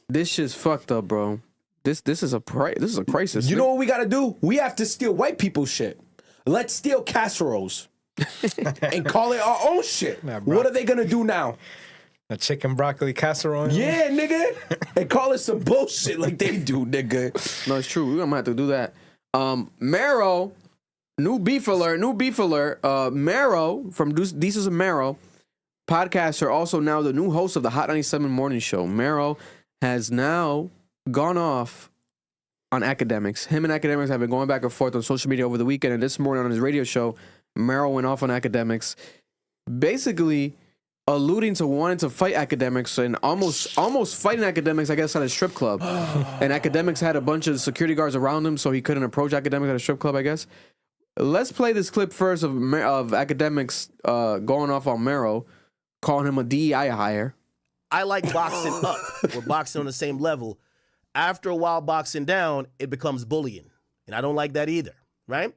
this shit's fucked up, bro. This is a crisis. You know what we got to do? We have to steal white people's shit. Let's steal casseroles. And call it our own shit. What are they gonna do now? A chicken broccoli casserole? Yeah, nigga. And call it some bullshit like they do, nigga. No, it's true. We're gonna have to do that. Mero, new beef alert. Mero from This Is a Mero podcaster, also now the new host of the Hot 97 Morning Show. Mero has now gone off on Akademiks. Him and Akademiks have been going back and forth on social media over the weekend, and this morning on his radio show, Mero went off on Akademiks, basically alluding to wanting to fight Akademiks and almost fighting Akademiks, I guess, at a strip club. And Akademiks had a bunch of security guards around him, so he couldn't approach Akademiks at a strip club, I guess. Let's play this clip first of Akademiks going off on Mero, calling him a DEI hire. I like boxing up. We're boxing on the same level. After a while boxing down, it becomes bullying. And I don't like that either, right?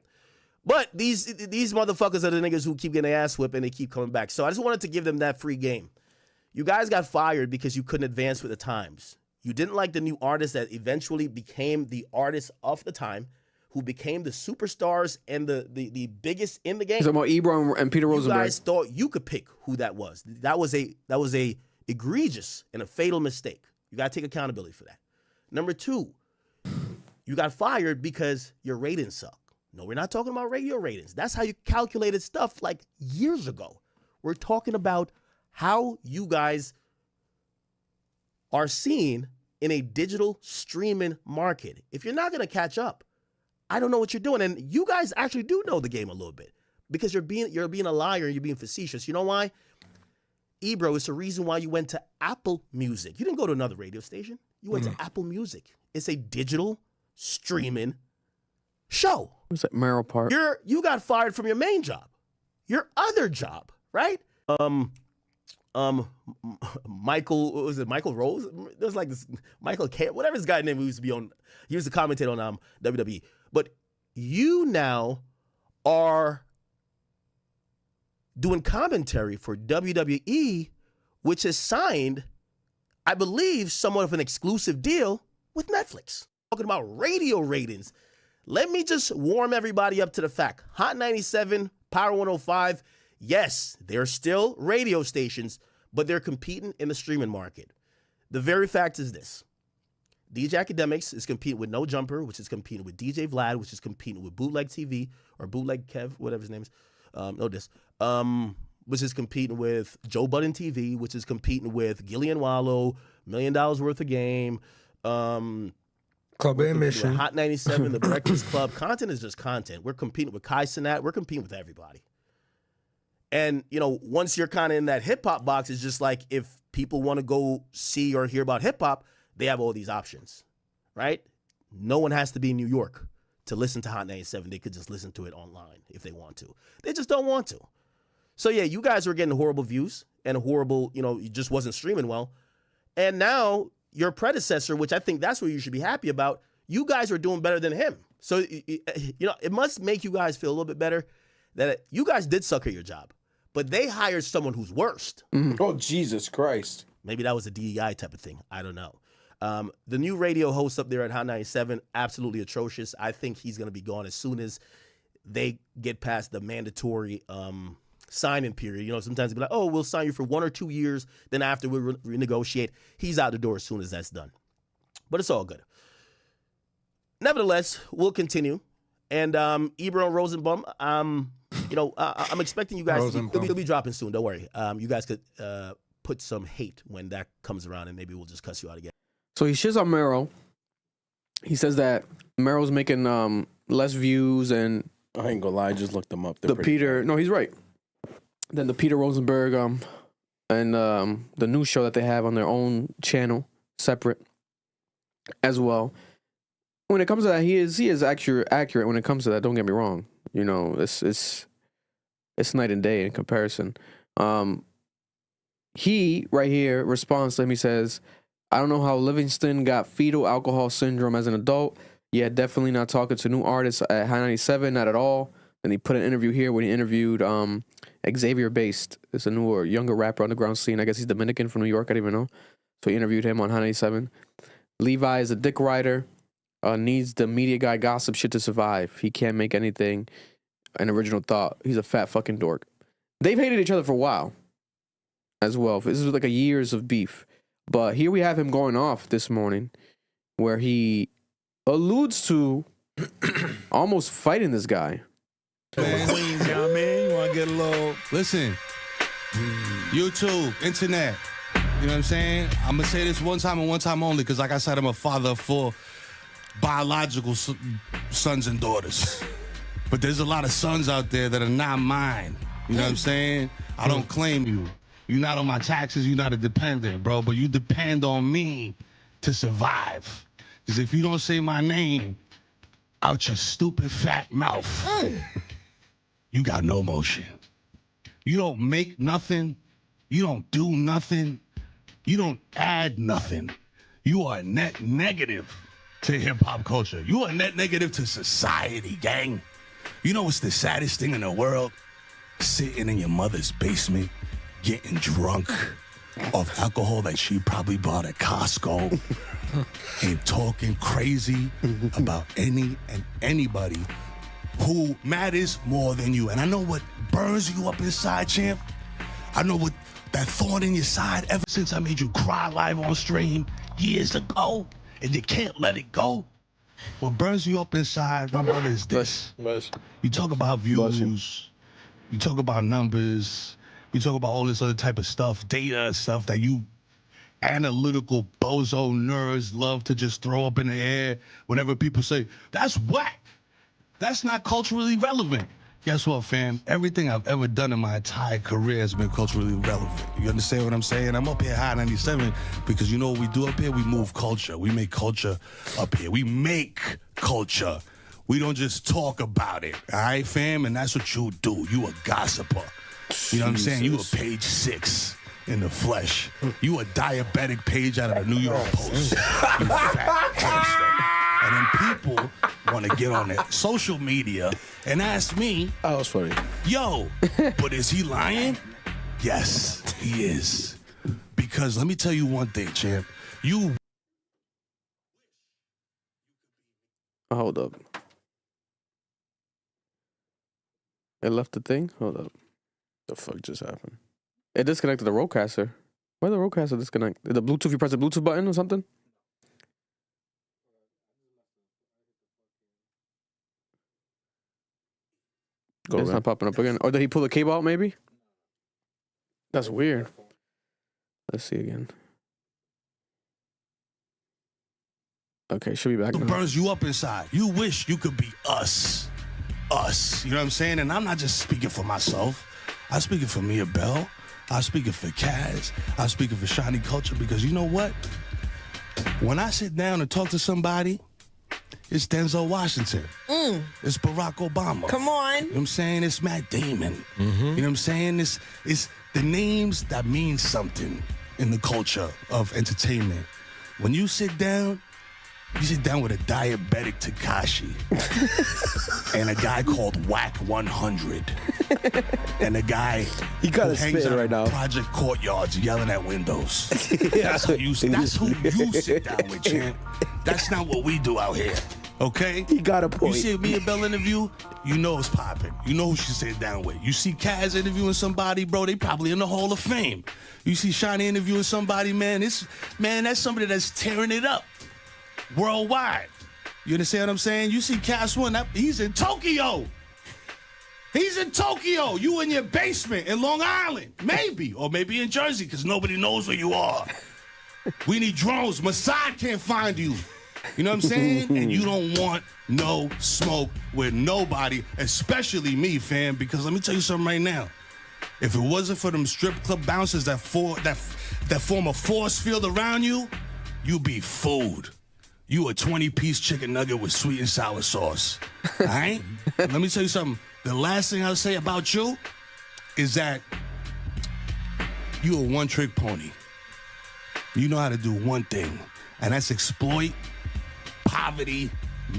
But these motherfuckers are the niggas who keep getting their ass whipped and they keep coming back. So I just wanted to give them that free game. You guys got fired because you couldn't advance with the times. You didn't like the new artists that eventually became the artists of the time, who became the superstars and the biggest in the game. He's talking about Ebro and Peter Rosenberg. You guys thought you could pick who that was. That was a egregious and a fatal mistake. You got to take accountability for that. Number two, you got fired because your ratings suck. No, we're not talking about radio ratings. That's how you calculated stuff like years ago. We're talking about how you guys are seen in a digital streaming market. If you're not going to catch up, I don't know what you're doing. And you guys actually do know the game a little bit because you're being a liar and you're being facetious. You know why? Ebro, it's the reason why you went to Apple Music. You didn't go to another radio station. You went to Apple Music. It's a digital streaming show. What's that Mero part? You got fired from your main job. Your other job, right? Michael, what was it? Michael Rose? There's like this Michael K, whatever his guy name used to be on. He was the commentator on WWE. But you now are doing commentary for WWE, which has signed, I believe, somewhat of an exclusive deal with Netflix. Talking about radio ratings. Let me just warm everybody up to the fact. Hot 97, Power 105, yes, they're still radio stations, but they're competing in the streaming market. The very fact is this. DJ Akademiks is competing with No Jumper, which is competing with DJ Vlad, which is competing with Bootleg TV, or Bootleg Kev, whatever his name is. Which is competing with Joe Budden TV, which is competing with Gillian Wallow, $1 Million Worth of Game, Club Admission, Hot 97, The Breakfast Club. Content is just content. We're competing with Kai Cenat. We're competing with everybody. And, once you're kind of in that hip-hop box, it's just like if people want to go see or hear about hip-hop, they have all these options, right? No one has to be in New York to listen to Hot 97. They could just listen to it online if they want to. They just don't want to. So, yeah, you guys were getting horrible views and horrible, it just wasn't streaming well. And now your predecessor, which I think that's what you should be happy about, you guys are doing better than him. So, it must make you guys feel a little bit better that you guys did suck at your job, but they hired someone who's worse. Mm-hmm. Oh, Jesus Christ. Maybe that was a DEI type of thing. I don't know. The new radio host up there at Hot 97, absolutely atrocious. I think he's going to be gone as soon as they get past the mandatory sign-in period. Sometimes they'll be like, oh, we'll sign you for 1 or 2 years. Then after we renegotiate, he's out the door as soon as that's done. But it's all good. Nevertheless, we'll continue. And Ebro and Rosenbaum, I'm expecting you guys. He'll be dropping soon. Don't worry. You guys could put some hate when that comes around, and maybe we'll just cuss you out again. So he shits on Mero. He says that Mero's making less views, and I ain't gonna lie, I just looked them up. No, he's right. Then the Peter Rosenberg and the new show that they have on their own channel, separate as well. When it comes to that, he is accurate when it comes to that. Don't get me wrong. It's night and day in comparison. He right here responds to him. He says, I don't know how Livingston got fetal alcohol syndrome as an adult. Yeah, definitely not talking to new artists at High 97, not at all. And he put an interview here when he interviewed Xavier Based. It's a newer, younger rapper on the ground scene. I guess he's Dominican from New York. I didn't even know. So he interviewed him on High 97. Levi is a dick rider. Needs the media guy gossip shit to survive. He can't make anything an original thought. He's a fat fucking dork. They've hated each other for a while as well. This is like a years of beef. But here we have him going off this morning where he alludes to almost fighting this guy. Queens, you want to get a little... Listen, YouTube, internet, You know what I'm saying? I'm gonna say this one time and one time only, because like I said, I'm a father of 4 biological sons and daughters. But there's a lot of sons out there that are not mine. You know what I'm saying? I don't claim you. You're not on my taxes. You're not a dependent, bro. But you depend on me to survive. Because if you don't say my name out your stupid fat mouth, you got no motion. You don't make nothing. You don't do nothing. You don't add nothing. You are net negative to hip-hop culture. You are net negative to society, gang. You know what's the saddest thing in the world? Sitting in your mother's basement, getting drunk off alcohol that she probably bought at Costco and talking crazy about any and anybody who matters more than you. And I know what burns you up inside, champ. I know what that thorn in your side ever since I made you cry live on stream years ago, and you can't let it go. What burns you up inside, my brother, is this. You talk about views, you talk about numbers, you talk about all this other type of stuff, data stuff that you analytical bozo nerds love to just throw up in the air whenever people say, that's whack. That's not culturally relevant. Guess what, fam? Everything I've ever done in my entire career has been culturally relevant. You understand what I'm saying? I'm up here high 97 because you know what we do up here? We move culture. We make culture up here. We make culture. We don't just talk about it. All right, fam? And that's what you do. You a gossiper. You know what I'm saying? You a page 6 in the flesh. You a diabetic page out of the New York Post. You fat hamster. And then people want to get on their social media and ask me, that was funny. Yo, but is he lying? Yes, he is. Because let me tell you one thing, champ. You. Hold up. It left the thing? Hold up. The fuck just happened? It disconnected the Rodecaster. Why the Rodecaster disconnect? The Bluetooth, you press the Bluetooth button or something? It's not popping up again. Or did he pull the cable out maybe? That's weird. Let's see again. Okay, should be back now. Burns you up inside. You wish you could be us. Us. You know what I'm saying? And I'm not just speaking for myself. I'm speaking for Mia Bell. I'm speaking for Kaz. I'm speaking for Shiny Culture because you know what? When I sit down and talk to somebody, it's Denzel Washington. It's Barack Obama. Come on. You know what I'm saying? It's Matt Damon. You know what I'm saying? It's the names that mean something in the culture of entertainment. When you sit down with a diabetic Tekashi and a guy called Whack 100 and a guy he who hangs out right now. Project Courtyards yelling at windows. That's who you sit down with, champ. That's not what we do out here. Okay? He got a point. You see Mia Bell interview, you know it's popping. You know who she sit down with. You see Kaz interviewing somebody, bro, they probably in the Hall of Fame. You see Shiny interviewing somebody, that's somebody that's tearing it up worldwide. You understand what I'm saying? You see Cass One, he's in Tokyo. He's in Tokyo. You in your basement in Long Island. Maybe. Or maybe in Jersey, because nobody knows where you are. We need drones. Mossad can't find you. You know what I'm saying? And you don't want no smoke with nobody, especially me, fam, because let me tell you something right now. If it wasn't for them strip club bouncers that form a force field around you, you'd be food. You a 20-piece chicken nugget with sweet and sour sauce. All right? Let me tell you something. The last thing I'll say about you is that you a one-trick pony. You know how to do one thing, and that's exploit poverty,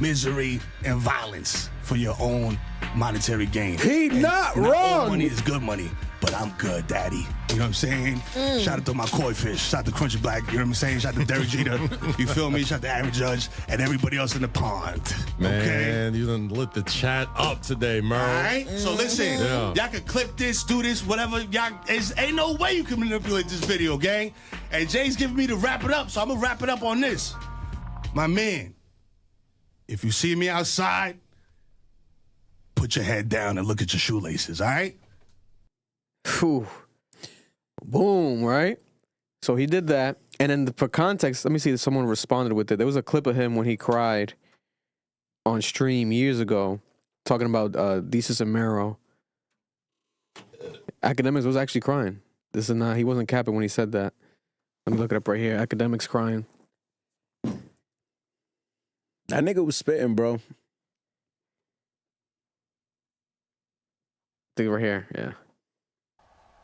misery, and violence for your own monetary gain. He not wrong. All money is good money, but I'm good, daddy. You know what I'm saying? Shout out to my koi fish. Shout out to Crunchy Black. You know what I'm saying? Shout out to Derek Jeter. You feel me? Shout out to Aaron Judge and everybody else in the pond. Man, you done lit the chat up today, Mero. All right? So listen, y'all can clip this, do this, whatever. Ain't no way you can manipulate this video, gang. And Jay's giving me to wrap it up, so I'm going to wrap it up on this. My man, if you see me outside, put your head down and look at your shoelaces, all right? Whew. Boom, right? So he did that, and then for context, let me see if someone responded with it. There was a clip of him when he cried on stream years ago, talking about Desus and Mero. Akademiks was actually crying. This is not, he wasn't capping when he said that. Let me look it up right here. Akademiks crying. That nigga was spitting, bro. Think right here, yeah.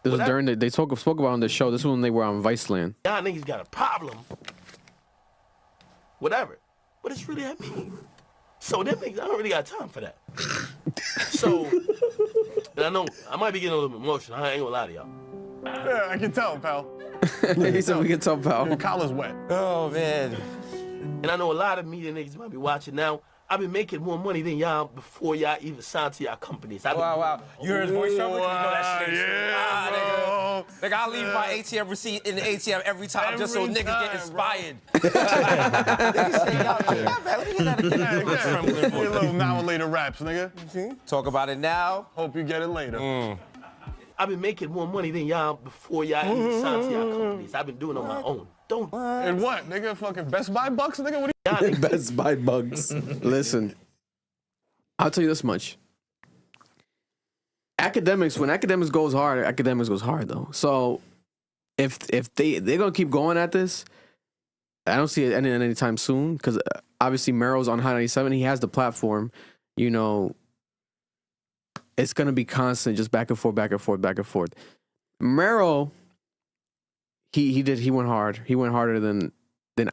This was during they spoke about on the show. This was when they were on Viceland. Y'all niggas got a problem. Whatever. What does really that mean? So that niggas, I don't really got time for that. So, and I know I might be getting a little bit emotional. I ain't gonna lie to y'all. Yeah, I can tell, pal. He said we can tell, pal. Your collar's wet. Oh man. And I know a lot of media niggas might be watching now. I've been making more money than y'all before y'all even signed to y'all companies. Wow. You heard his voice over? You know that shit ain't true. Yeah, nigga, I leave my ATM receipt in the ATM every time just so niggas get inspired. Let me hear that again. Your little now and later raps, nigga. Talk about it now. Hope you get it later. I've been making more money than y'all before y'all even signed to y'all companies. I've been doing it on my own. Don't. And what, nigga? Fucking Best Buy bucks, nigga? What are you Best Buy bugs. Listen, I'll tell you this much. Akademiks, when Akademiks goes hard, Akademiks goes hard though. So if they're gonna keep going at this, I don't see it ending anytime soon because obviously Mero's on High 97. He has the platform. You know, it's gonna be constant, just back and forth, back and forth, back and forth. Mero, he went hard. He went harder than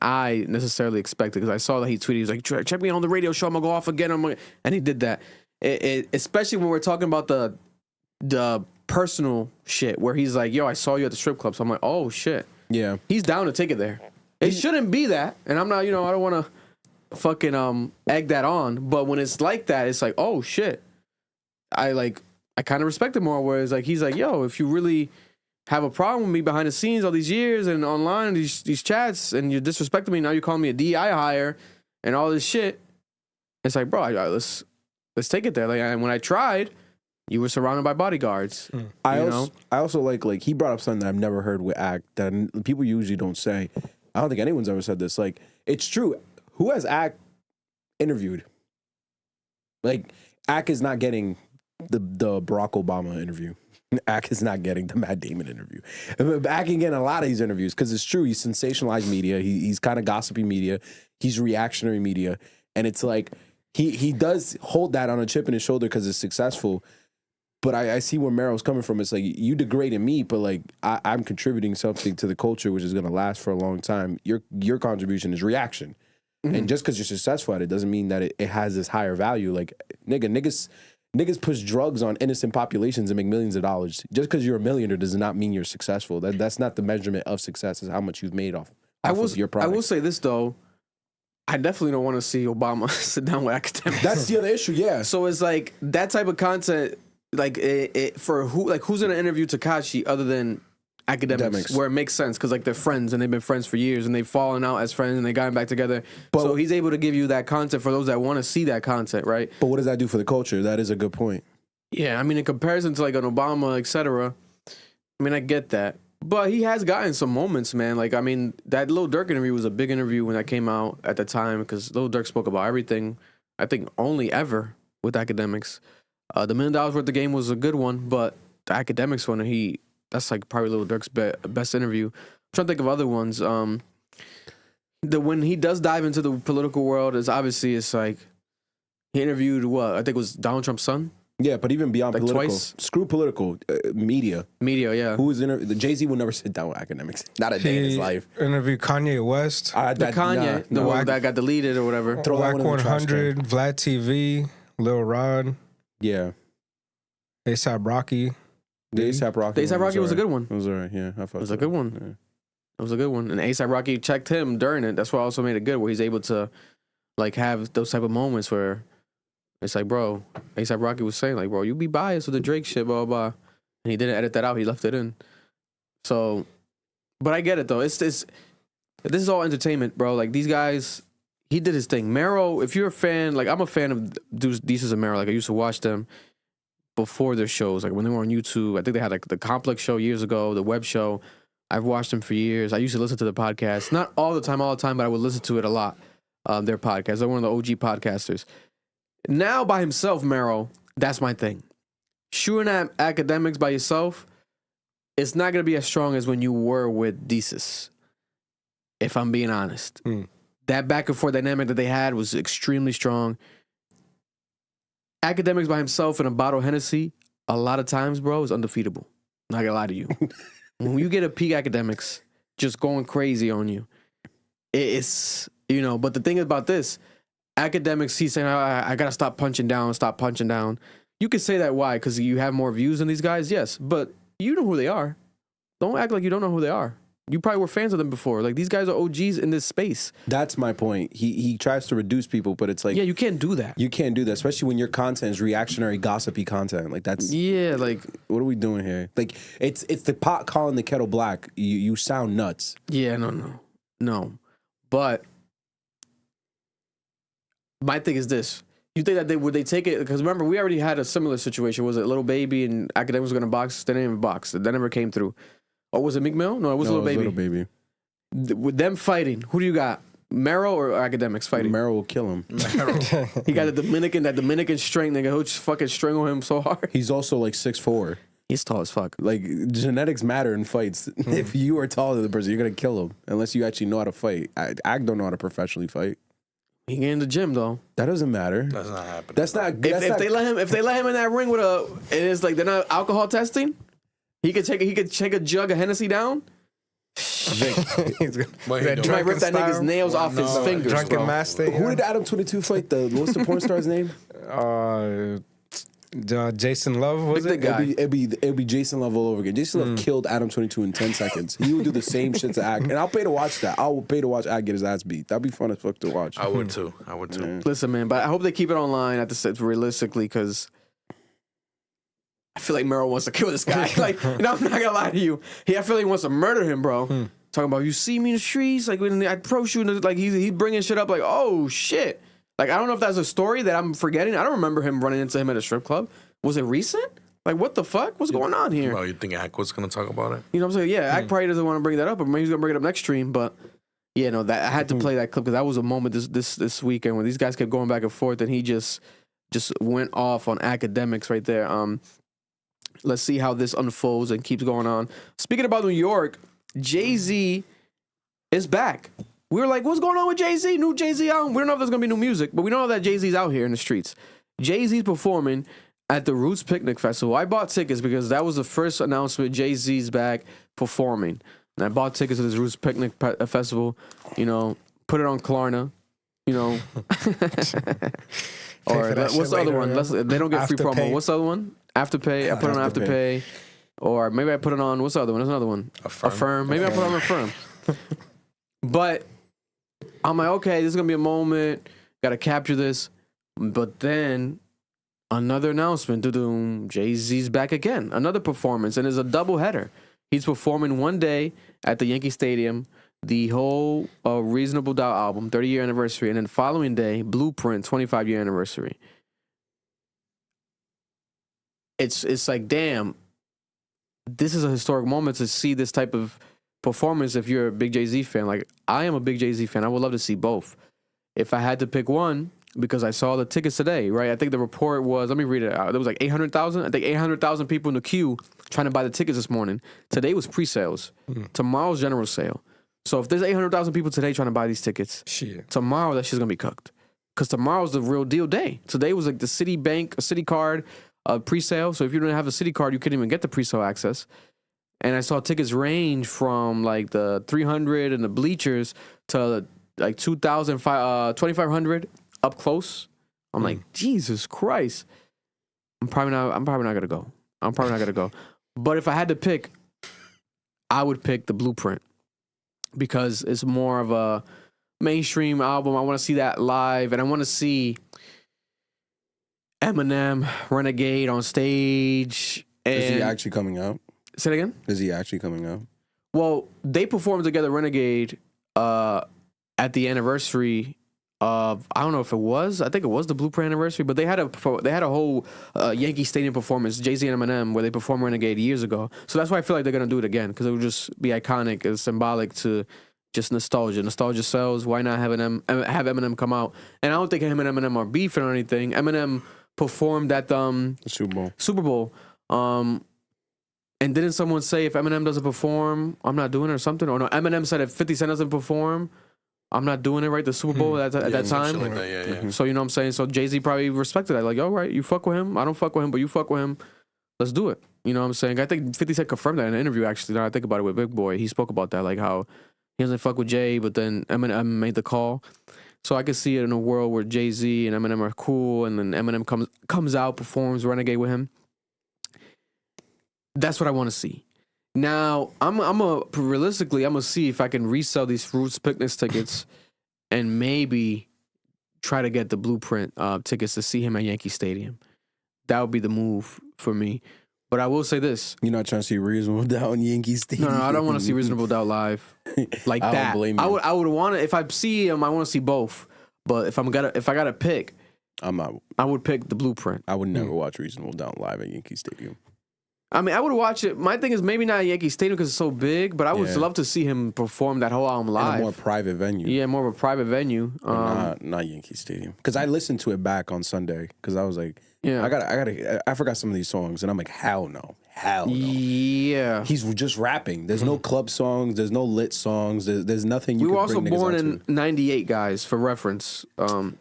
I necessarily expected because I saw that he tweeted. He was like, "Check me on the radio show. I'm gonna go off again." And he did that. Especially when we're talking about the personal shit where he's like, "Yo, I saw you at the strip club." So I'm like, "Oh shit." Yeah. He's down to take it there. It shouldn't be that, and I'm not. You know, I don't want to fucking egg that on. But when it's like that, it's like, "Oh shit." I kind of respect it more. Whereas like he's like, "Yo, if you really have a problem with me behind the scenes all these years and online these chats and you're disrespecting me, now you're calling me a DI hire and all this shit." It's like, bro, let's take it there. Like, and when I tried, you were surrounded by bodyguards. I also like he brought up something that I've never heard with Ak that people usually don't say. I don't think anyone's ever said this. Like, it's true. Who has Ak interviewed? Like, Ak is not getting the Barack Obama interview. Ak is not getting the Matt Damon interview. Ak can get a lot of these interviews because it's true. He's sensationalized media. He's kind of gossipy media. He's reactionary media. And it's like, he does hold that on a chip in his shoulder because it's successful. But I see where Mero's coming from. It's like, you degrading me, but like, I'm contributing something to the culture which is going to last for a long time. Your contribution is reaction. Mm-hmm. And just because you're successful at it doesn't mean that it has this higher value. Like, niggas push drugs on innocent populations and make millions of dollars. Just because you're a millionaire does not mean you're successful. That's not the measurement of success, is how much you've made off of your product. I will say this, though. I definitely don't want to see Obama sit down with Akademiks. That's the other issue, yeah. So it's like, that type of content, like, for who's going to interview Tekashi other than Akademiks, where it makes sense, because like they're friends and they've been friends for years and they've fallen out as friends and they got back together. So he's able to give you that content for those that want to see that content, right? But what does that do for the culture? That is a good point. Yeah, I mean, in comparison to like an Obama, etc. I mean, I get that, but he has gotten some moments, man. Like, I mean, that Lil Durk interview was a big interview when that came out at the time because Lil Durk spoke about everything. I think only ever with Akademiks. The $1 million worth of game was a good one, but the Akademiks one, that's like probably Lil Durk's best interview. I'm trying to think of other ones. When he does dive into the political world, it's like he interviewed I think it was Donald Trump's son. Yeah, but even beyond like political, twice. Screw political, media. Media, yeah. Who was the Jay-Z would never sit down with Akademiks. Not a day in his life. Interviewed Kanye West. The one that got deleted or whatever. Whack 100, Vlad TV, Lil Rod. Yeah. A$AP Rocky. The A$AP Rocky. The A$AP Rocky was a good one. It was all right, yeah. It was a good one. Yeah. It was a good one. And A$AP Rocky checked him during it. That's what also made it good, where he's able to like have those type of moments where it's like, bro, A$AP Rocky was saying like, bro, you be biased with the Drake shit, blah, blah, blah. And he didn't edit that out. He left it in. So, but I get it though. This is all entertainment, bro. Like these guys, he did his thing. Mero, if you're a fan, like I'm a fan of Desus and Mero. Like I used to watch them before their shows, like when they were on YouTube. I think they had like the Complex show years ago, the web show. I've watched them for years. I used to listen to the podcast, not all the time, but I would listen to it a lot. Their podcast. They're one of the OG podcasters. Now by himself, Mero, that's my thing. Shooting at Akademiks by yourself, it's not going to be as strong as when you were with Desus, if I'm being honest. That back and forth dynamic that they had was extremely strong. Akademiks by himself in a bottle of Hennessy, a lot of times, bro, is undefeatable. Not going to lie to you. When you get a peak Akademiks just going crazy on you, it's, you know, but the thing about this, Akademiks, he's saying, I got to stop punching down. You could say that why? Because you have more views than these guys? Yes, but you know who they are. Don't act like you don't know who they are. You probably were fans of them before. Like, these guys are OGs in this space. That's my point. He tries to reduce people, but it's like... Yeah, you can't do that. You can't do that, especially when your content is reactionary, gossipy content. Like, that's... Yeah, like... What are we doing here? Like, it's the pot calling the kettle black. You sound nuts. Yeah, no. But my thing is this. You think that would they take it? Because remember, we already had a similar situation. Was it Little Baby and Akademiks was going to box? They didn't even box. That never came through. Or was it Meek Mill? No, it was Little Baby. Little Baby. With them fighting, who do you got? Mero or Akademiks fighting? Mero will kill him. He got that Dominican strength, nigga. He'll just fucking strangle him so hard. He's also like 6'4". He's tall as fuck. Like, genetics matter in fights. If you are taller than the person, you're going to kill him. Unless you actually know how to fight. I don't know how to professionally fight. He get in the gym though. That doesn't matter. That's not happening. That's not. If they let him in that ring with and it's like they're not alcohol testing, he could take a jug of Hennessy down. He might rip that nigga's nails off his fingers. Drunken master. Who did Adam 22 fight? What's the porn star's name? Jason Love, was it? Guy. It'd be Jason Love all over again. Jason Love killed Adam 22 in 10 seconds. He would do the same shit to Ag. And I'll pay to watch that. I'll pay to watch Ag get his ass beat. That'd be fun as fuck to watch. I would too. Listen, man, but I hope they keep it online at the set realistically, because I feel like Mero wants to kill this guy. Like, you know, I'm not gonna lie to you. I feel like he wants to murder him, bro. Talking about, you see me in the streets, like when I pro shoot, like he's bringing shit up, like, oh shit. Like, I don't know if that's a story that I'm forgetting. I don't remember him running into him at a strip club. Was it recent? Like, what the fuck? What's going on here? Well, you think Ak was going to talk about it? You know what I'm saying? Yeah, Ak probably doesn't want to bring that up, or maybe he's going to bring it up next stream. But, yeah, no, that I had to play that clip because that was a moment this weekend when these guys kept going back and forth, and he just went off on Akademiks right there. Let's see how this unfolds and keeps going on. Speaking about New York, Jay-Z is back. We were like, what's going on with Jay-Z? New Jay-Z out? We don't know if there's going to be new music, but we know that Jay-Z's out here in the streets. Jay-Z's performing at the Roots Picnic Festival. I bought tickets because that was the first announcement Jay-Z's back performing. And I bought tickets to this Roots Picnic Festival, you know, put it on Klarna, you know. Or what's the other one? They don't get free promo. What's the other one? Afterpay. I put it on Afterpay. Or maybe I put it on, what's the other one? There's another one. Affirm. Maybe I put it on Affirm. But I'm like, okay, this is going to be a moment. Got to capture this. But then another announcement. Jay-Z's back again. Another performance. And it's a double header. He's performing one day at the Yankee Stadium, the whole Reasonable Doubt album, 30-year anniversary. And then the following day, Blueprint, 25-year anniversary. It's like, damn, this is a historic moment to see this type of performance if you're a big Jay-Z fan. Like, I am a big Jay-Z fan. I would love to see both. If I had to pick one, because I saw the tickets today, right? I think the report was, let me read it out. There was like 800,000. I think 800,000 people in the queue trying to buy the tickets this morning. Today was pre-sales. Tomorrow's general sale. So if there's 800,000 people today trying to buy these tickets, tomorrow that shit's going to be cooked. Because tomorrow's the real deal day. Today was like the Citibank, a Citi card pre-sale. So if you don't have a Citi card, you couldn't even get the pre-sale access. And I saw tickets range from like the 300 and the bleachers to like 2,000, 2,500 up close. I'm like, Jesus Christ. I'm probably not gonna go. But if I had to pick, I would pick the Blueprint because it's more of a mainstream album. I want to see that live, and I want to see Eminem, Renegade on stage. And is he actually coming out? Say it again? Is he actually coming out? Well, they performed together, Renegade, at the anniversary I don't know if it was. I think it was the Blueprint anniversary, but they had a whole Yankee Stadium performance, Jay-Z and Eminem, where they performed Renegade years ago. So that's why I feel like they're gonna do it again, because it would just be iconic and symbolic to just nostalgia. Nostalgia sells. Why not have Eminem come out? And I don't think him and Eminem are beefing or anything. Eminem performed at the Super Bowl. And didn't someone say if Eminem doesn't perform, I'm not doing it or something? Or no, Eminem said if 50 Cent doesn't perform, I'm not doing it, right? The Super Bowl at that time. Like that, yeah. So you know what I'm saying? So Jay-Z probably respected that. Like, yo, right, you fuck with him. I don't fuck with him, but you fuck with him. Let's do it. You know what I'm saying? I think 50 Cent confirmed that in an interview, actually. Now I think about it with Big Boy. He spoke about that, like how he doesn't fuck with Jay, but then Eminem made the call. So I could see it in a world where Jay-Z and Eminem are cool, and then Eminem comes out, performs Renegade with him. That's what I want to see. Now, realistically, I'm gonna see if I can resell these Roots Picnics tickets and maybe try to get the Blueprint tickets to see him at Yankee Stadium. That would be the move for me. But I will say this: you're not trying to see Reasonable Doubt in Yankee Stadium. No, I don't want to see Reasonable Doubt live like I that. don't blame you. I would want to, if I see him, I want to see both. But if I gotta pick, I would pick the Blueprint. I would never watch Reasonable Doubt live at Yankee Stadium. I mean, I would watch it. My thing is maybe not at Yankee Stadium because it's so big, but I would love to see him perform that whole album live. In a more private venue. Yeah, more of a private venue. Not Yankee Stadium. Because I listened to it back on Sunday because I was like, I forgot some of these songs, and I'm like, hell no. Yeah. He's just rapping. There's no club songs. There's no lit songs. There's nothing you We can were also bring niggas born out in to. 98, guys, for reference.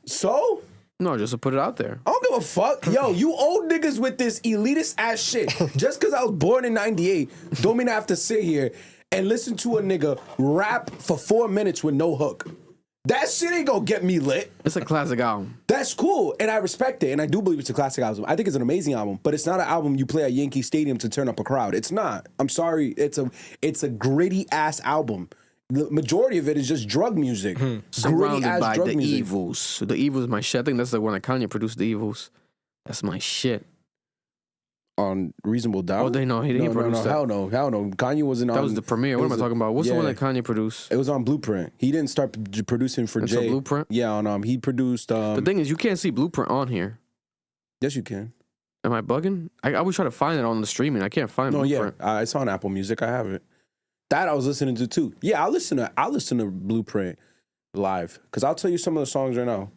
So? No, just to put it out there. I don't give a fuck. Yo, you old niggas with this elitist ass shit. Just because I was born in 98 don't mean I have to sit here and listen to a nigga rap for 4 minutes with no hook. That shit ain't gonna get me lit. It's a classic album. That's cool, and I respect it, and I do believe it's a classic album. I think it's an amazing album, but it's not an album you play at Yankee Stadium to turn up a crowd. It's not. I'm sorry. It's a gritty ass album. The majority of it is just drug music. Surrounded by drug the music. Evils. The Evils is my shit. I think that's the one that Kanye produced, the Evils. That's my shit. On Reasonable Doubt? Oh, they know he didn't produce that. Hell no. Kanye wasn't on. That was the premiere. What am I talking about? What's the one that Kanye produced? It was on Blueprint. He didn't start producing for It's Jay. a Blueprint? Yeah, on he produced. The thing is, you can't see Blueprint on here. Yes, you can. Am I bugging? I always try to find it on the streaming. I can't find Blueprint. Yeah, it's on Apple Music. I have it. That I was listening to too. Yeah, I'll listen to Blueprint live because I'll tell you some of the songs right now.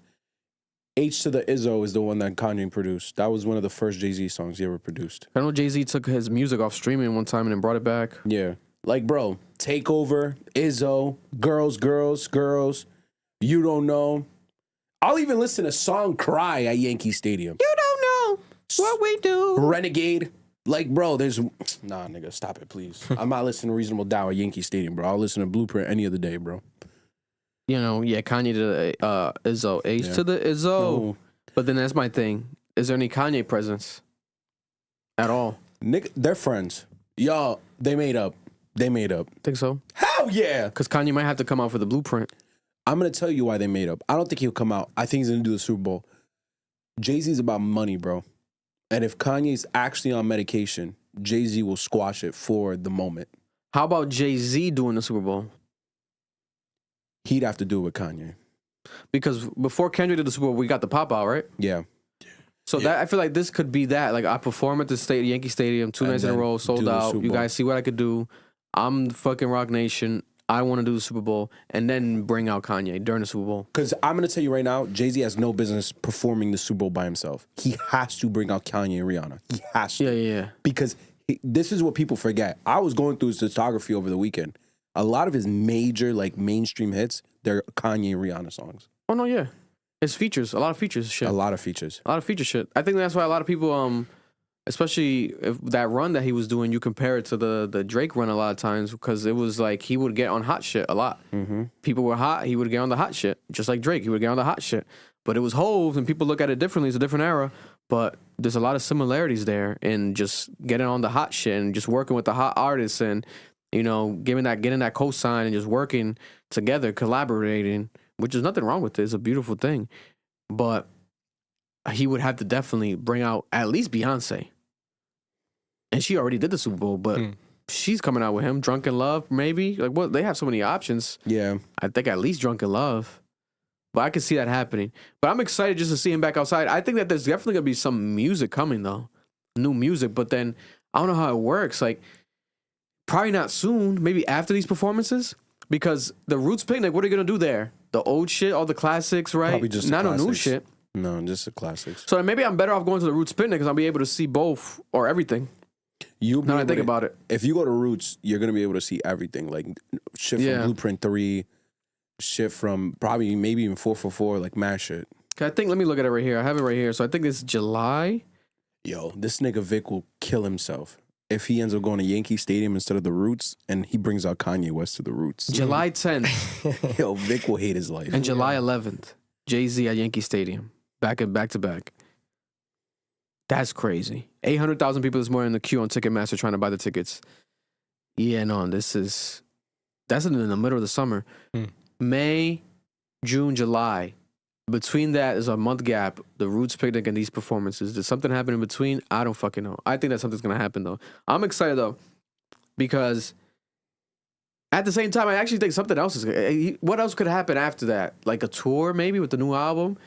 H to the Izzo is the one that Kanye produced. That was one of the first Jay-Z songs he ever produced. I know Jay-Z took his music off streaming one time and then brought it back. Yeah. Like, bro, Takeover, Izzo, Girls, You Don't Know. I'll even listen to Song Cry at Yankee Stadium. You don't know what we do. Renegade. Like, bro, there's... Nah, nigga, stop it, please. I'm not listening to Reasonable Doubt at Yankee Stadium, bro. I'll listen to Blueprint any other day, bro. You know, yeah, Kanye did Izzo. H to the Izzo. No. But then that's my thing. Is there any Kanye presence at all? Nick, they're friends. Y'all, they made up. Think so? Hell yeah! Because Kanye might have to come out for the Blueprint. I'm going to tell you why they made up. I don't think he'll come out. I think he's going to do the Super Bowl. Jay-Z's about money, bro. And if Kanye's actually on medication, Jay-Z will squash it for the moment. How about Jay-Z doing the Super Bowl? He'd have to do it with Kanye. Because before Kendrick did the Super Bowl, we got the pop out, right? Yeah. So that I feel like this could be that. Like, I perform at the Yankee Stadium 2 nights in a row, sold out. You guys see what I could do. I'm the fucking Rock Nation. I want to do the Super Bowl, and then bring out Kanye during the Super Bowl. Because I'm going to tell you right now, Jay-Z has no business performing the Super Bowl by himself. He has to bring out Kanye and Rihanna. He has to. Yeah. Because this is what people forget. I was going through his discography over the weekend. A lot of his major, like, mainstream hits, they're Kanye and Rihanna songs. Oh, no, yeah. It's features. A lot of features shit. A lot of features. I think that's why a lot of people... especially if that run that he was doing, you compare it to the Drake run a lot of times because it was like he would get on hot shit a lot. Mm-hmm. People were hot, he would get on the hot shit. Just like Drake, he would get on the hot shit. But it was Hove, and people look at it differently. It's a different era. But there's a lot of similarities there in just getting on the hot shit and just working with the hot artists and, you know, getting that cosign and just working together, collaborating, which is nothing wrong with it. It's a beautiful thing. But he would have to definitely bring out at least Beyonce. And she already did the Super Bowl, but she's coming out with him. Drunk in Love, maybe. Like, what? They have so many options. Yeah. I think at least Drunk in Love. But I could see that happening. But I'm excited just to see him back outside. I think that there's definitely gonna be some music coming though, new music. But then I don't know how it works. Like probably not soon. Maybe after these performances, because the Roots picnic. What are you gonna do there? The old shit, all the classics, right? Probably just not the no new classics. shit. No, just the classics. So maybe I'm better off going to the Roots picnic because I'll be able to see both or everything. Now that I think about it. If you go to Roots, you're gonna be able to see everything. Like shit from Blueprint 3, shit from probably maybe even 444, like mad shit. I think, let me look at it right here. I have it right here. So I think it's July. Yo, this nigga Vic will kill himself if he ends up going to Yankee Stadium instead of the Roots, and he brings out Kanye West to the Roots. July 10th. Yo, Vic will hate his life. And July 11th, Jay-Z at Yankee Stadium. Back to back. That's crazy. 800,000 people this morning in the queue on Ticketmaster trying to buy the tickets. Yeah, no, that's in the middle of the summer. May, June, July. Between that is a month gap. The Roots picnic and these performances. Did something happen in between? I don't fucking know. I think that something's gonna happen though. I'm excited though because at the same time, I actually think something else is. What else could happen after that? Like a tour maybe with the new album?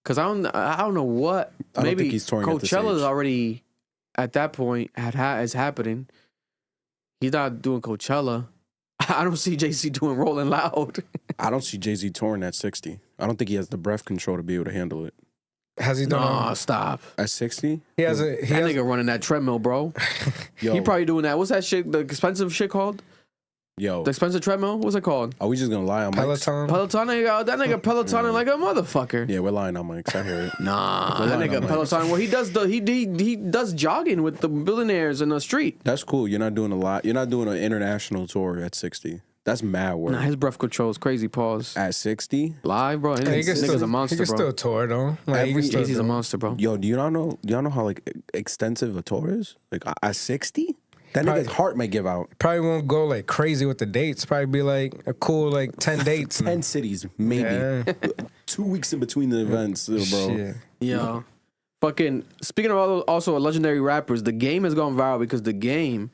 Because I don't know what. I don't Maybe think he's touring at this Coachella's age. already at that point is happening. He's not doing Coachella. I don't see Jay-Z doing Rolling Loud. I don't see Jay-Z touring at 60. I don't think he has the breath control to be able to handle it. Has he done? Nah, stop. At 60? He has That nigga running that treadmill, bro. Yo, He probably doing that. What's that shit? The expensive shit called? yo, The expensive treadmill? What's it called? are we just gonna lie on mics? Peloton. Peloton. That nigga Pelotoning like a motherfucker. Yeah, we're lying on mics. I hear it. Nah, We're that lying nigga on mics. Peloton. Well, he does jogging with the billionaires in the street. That's cool. You're not doing a lot. You're not doing an international tour at 60. That's mad work. Nah, his breath control is crazy. Pause. At 60? Live, bro. He Nigga's can still, a monster, he can bro. still tour though. Like, he can still Jay-Z's do a it. monster, bro. Yo, do you not know how like extensive a tour is? Like at 60? That Probably- nigga's heart might give out. Probably won't go like crazy with the dates. Probably be like a cool like 10 dates. 10 cities, maybe. Yeah. 2 weeks in between the events, bro. Shit. Yo. Fucking, speaking of also legendary rappers, The Game has gone viral because The Game,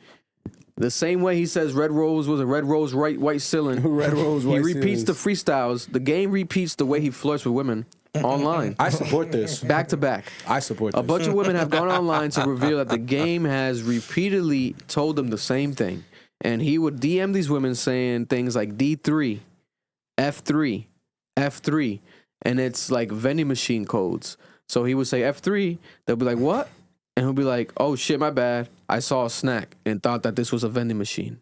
the same way he says Red Rose was a Red Rose white ceiling. Red Rose, he white repeats the ceilings. freestyles. The Game repeats the way he flirts with women online. I support this. Back to back. I support this. A bunch of women have gone online to reveal that The Game has repeatedly told them the same thing. And he would DM these women saying things like D3, F3, F3. And it's like vending machine codes. So he would say F3. They'll be like, what? And he'll be like, oh shit, my bad. I saw a snack and thought that this was a vending machine.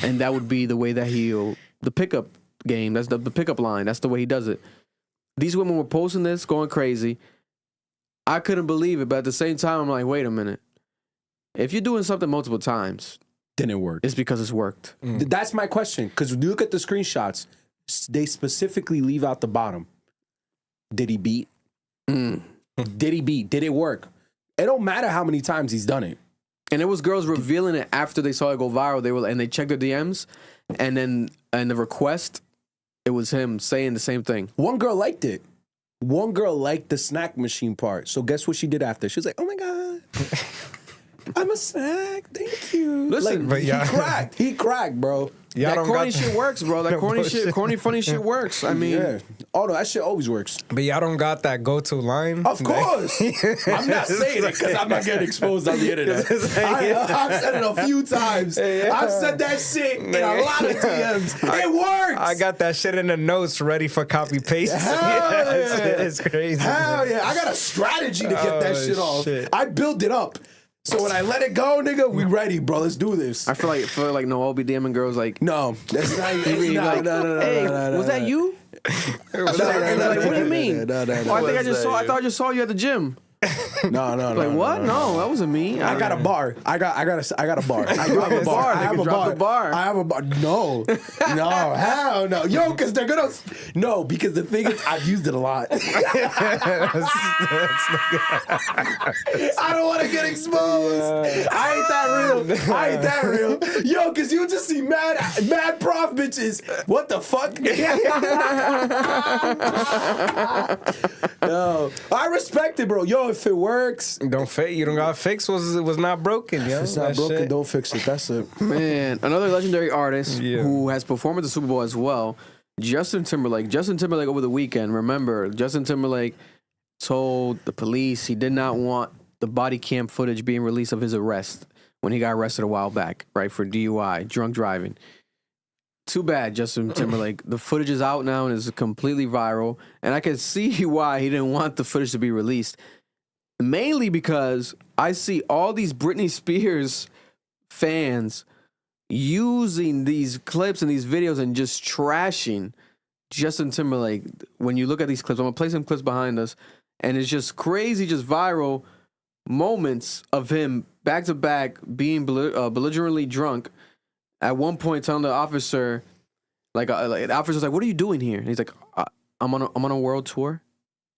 And that would be the way that the pickup game, that's the pickup line. That's the way he does it. These women were posting this, going crazy. I couldn't believe it, but at the same time, I'm like, wait a minute. If you're doing something multiple times, then it worked. It's because it's worked. That's my question. Because when you look at the screenshots, they specifically leave out the bottom. Did he beat? Did he beat? Did it work? It don't matter how many times he's done it. And it was girls revealing it after they saw it go viral. They checked their DMs, and then the request, it was him saying the same thing. One girl liked it. One girl liked the snack machine part. So guess what she did after? She was like, oh my God. I'm a snack. Thank you. Listen, like, he cracked, bro. That corny shit works, bro. That corny, funny shit works. I mean, yeah. Oh no, that shit always works. But y'all don't got that go-to line? Of course. I'm not saying it because I'm not getting exposed on the internet. I've said it a few times. I've said that shit in a lot of DMs. It works. I got that shit in the notes ready for copy paste. Hell yeah. It's crazy. Hell yeah. I got a strategy to get that shit off. Shit. I build it up. So when I let it go, nigga, we ready, bro. Let's do this. I feel like no, I'll be DMing girls like, no, that's not no, hey, was that you? What do you mean? No. I thought I just saw you at the gym. No. Like what? No, that wasn't me. I got a bar. I got a bar. I have a bar. I have a bar. I have a bar. No, hell no. Yo, because they're gonna. No, because the thing is, I've used it a lot. I don't want to get exposed. I ain't that real. Yo, because you just see mad prof bitches. What the fuck? No, I respect it, bro. Yo, if it works, don't fix. You don't got fix. Was not broken, yo. If it's not broken, don't fix it. That's it. Man, another legendary artist who has performed at the Super Bowl as well. Justin Timberlake over the weekend, remember, Justin Timberlake told the police he did not want the body cam footage being released of his arrest when he got arrested a while back, right, for DUI, drunk driving. Too bad, Justin Timberlake. The footage is out now and is completely viral, and I can see why he didn't want the footage to be released. Mainly because I see all these Britney Spears fans using these clips and these videos and just trashing Justin Timberlake. When you look at these clips, I'm going to play some clips behind us, and it's just crazy, just viral moments of him back-to-back being belligerently drunk. At one point telling the officer, the officer's like, "What are you doing here?" And he's like, I'm on a world tour.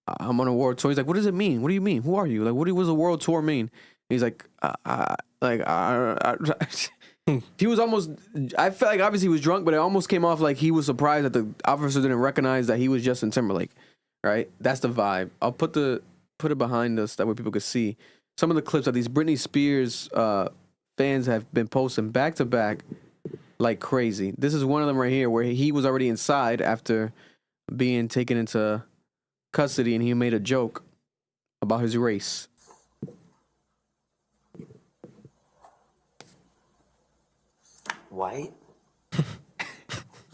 I'm on a world tour. He's like, "What does it mean? What do you mean? Who are you? Like, what does a world tour mean?" And he's like, he was almost, I felt like obviously he was drunk, but it almost came off like he was surprised that the officer didn't recognize that he was Justin Timberlake, right? That's the vibe. I'll put it behind us, that way people could see some of the clips that these Britney Spears fans have been posting back to back like crazy. This is one of them right here where he was already inside after being taken into custody, and he made a joke about his race. White? I'm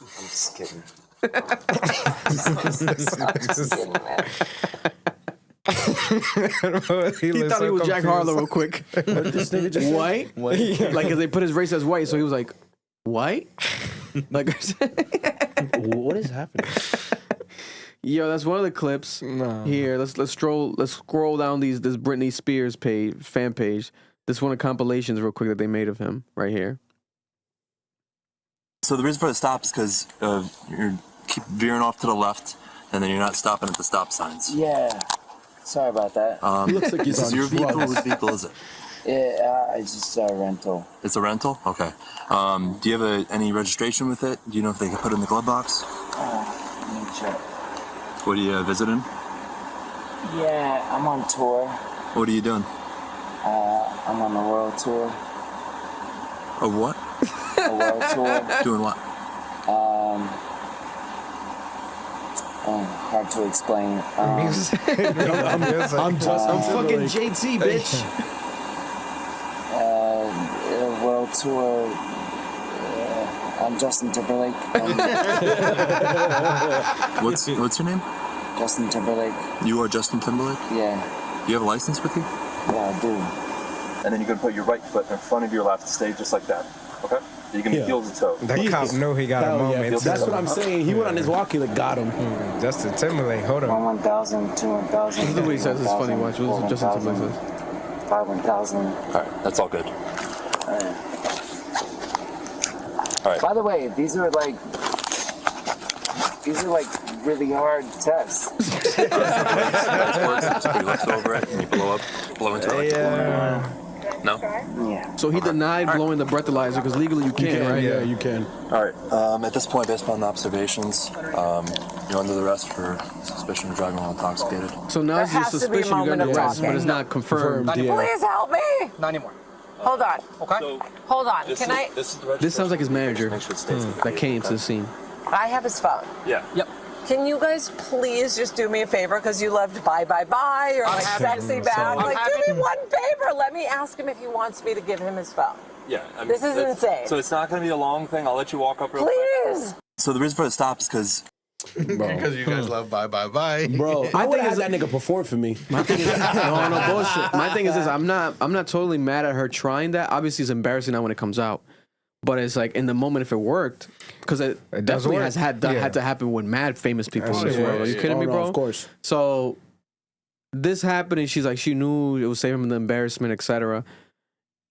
just kidding. He thought he was Jack Harlow real quick. This nigga just White? Like, because they put his race as white, so he was like, white? Like, what is happening? Yo, that's one of the clips here. Let's scroll down this Britney Spears fan page. This one of compilations real quick that they made of him right here. So the reason for the stop is because you keep veering off to the left, and then you're not stopping at the stop signs. Yeah. Sorry about that. He looks like he's on your vehicle. Whose vehicle is it? Yeah, it's just a rental. It's a rental? Okay. Do you have any registration with it? Do you know if they can put it in the glove box? Let me check. What are you visiting? Yeah, I'm on tour. What are you doing? I'm on a world tour. A what? A world tour. Doing what? Hard to explain. I'm fucking JT, bitch. World tour. I'm Justin Timberlake. What's your name? Justin Timberlake. You are Justin Timberlake? Yeah. You have a license with you? Yeah, I do. And then you're gonna put your right foot in front of your left, stay just like that. Okay? You're gonna be heel to toe. That cop knew he got a moment. Yeah. That's what I'm saying. He went on his walkie, like, got him. Justin Timberlake, hold on. 1,000, 2,000. This is the way he says it's funny. Watch. What Justin Timberlake says. 5,000. All right, that's all good. All right. By the way, these are like really hard tests. So you lift over it and you blow into it. No? Yeah. So he denied blowing the breathalyzer because legally you can, right? Yeah, you can. All right. At this point, based upon the observations, you're under the arrest for suspicion of driving while intoxicated. So now it's just suspicion you got an arrest, but it's not confirmed. Please help me. Not anymore. Hold on. Okay. So, hold on. Can I? This sounds like his manager that came to the scene. I have his phone. Yeah. Yep. Can you guys please just do me a favor because you loved Bye Bye Bye or like Sexy Back? Like, do me one favor. Let me ask him if he wants me to give him his phone. Yeah. I mean, This is insane. So it's not gonna be a long thing. I'll let you walk up real quick. Please. So the reason for the stop is because Because you guys love bye bye bye. Bro, I would have had that nigga perform for me. My thing is, no bullshit. My thing is this: I'm not totally mad at her trying that. Obviously, it's embarrassing now when it comes out, but it's like in the moment if it worked, because it definitely work. has had to happen with mad famous people in this world. Are you kidding me, bro? Of course. So this happened, and she's like, she knew it would save him the embarrassment, etc.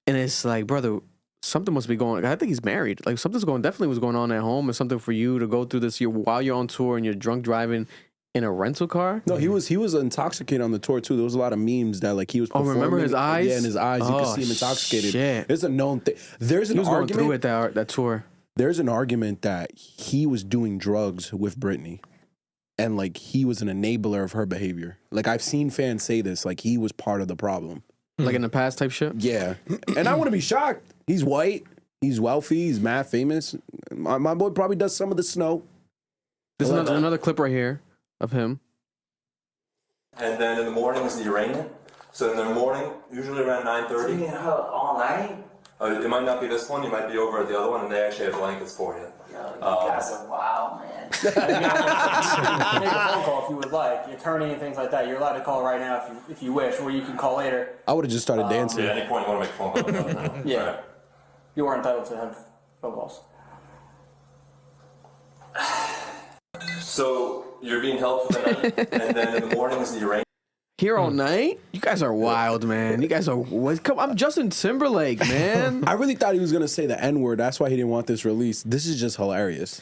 And it's like, brother, something must be going. I think he's married. Like definitely was going on at home, or something for you to go through this while you're on tour and you're drunk driving in a rental car. No, he was intoxicated on the tour too. There was a lot of memes that like he was performing. Remember his eyes? Yeah, in his eyes, you could see him intoxicated. Shit. It's a known thing. There's an He was argument going through it that tour. There's an argument that he was doing drugs with Britney, and like he was an enabler of her behavior. Like I've seen fans say this, like he was part of the problem. Like in the past type shit? Yeah. And I wouldn't be shocked. He's white. He's wealthy. He's mad famous. My boy probably does some of the snow. This is another clip right here of him. And then in the morning is the arraignment. So in the morning, usually around 9:30. All night? It might not be this one. You might be over at the other one, and they actually have blankets for you. Yo, you guys are wild, man. You can make a phone call if you would like. Your attorney and things like that, you're allowed to call right now if you wish, or you can call later. I would have just started dancing. Yeah, at any point you want to make a phone call. Yeah. Right. You are entitled to have phone calls. So you're being held for the night, and then in the morning is the arraignment. Here all night? You guys are wild, man. You guys are what? Come, I'm Justin Timberlake, man. I really thought he was gonna say the N-word. That's why he didn't want this released. This is just hilarious.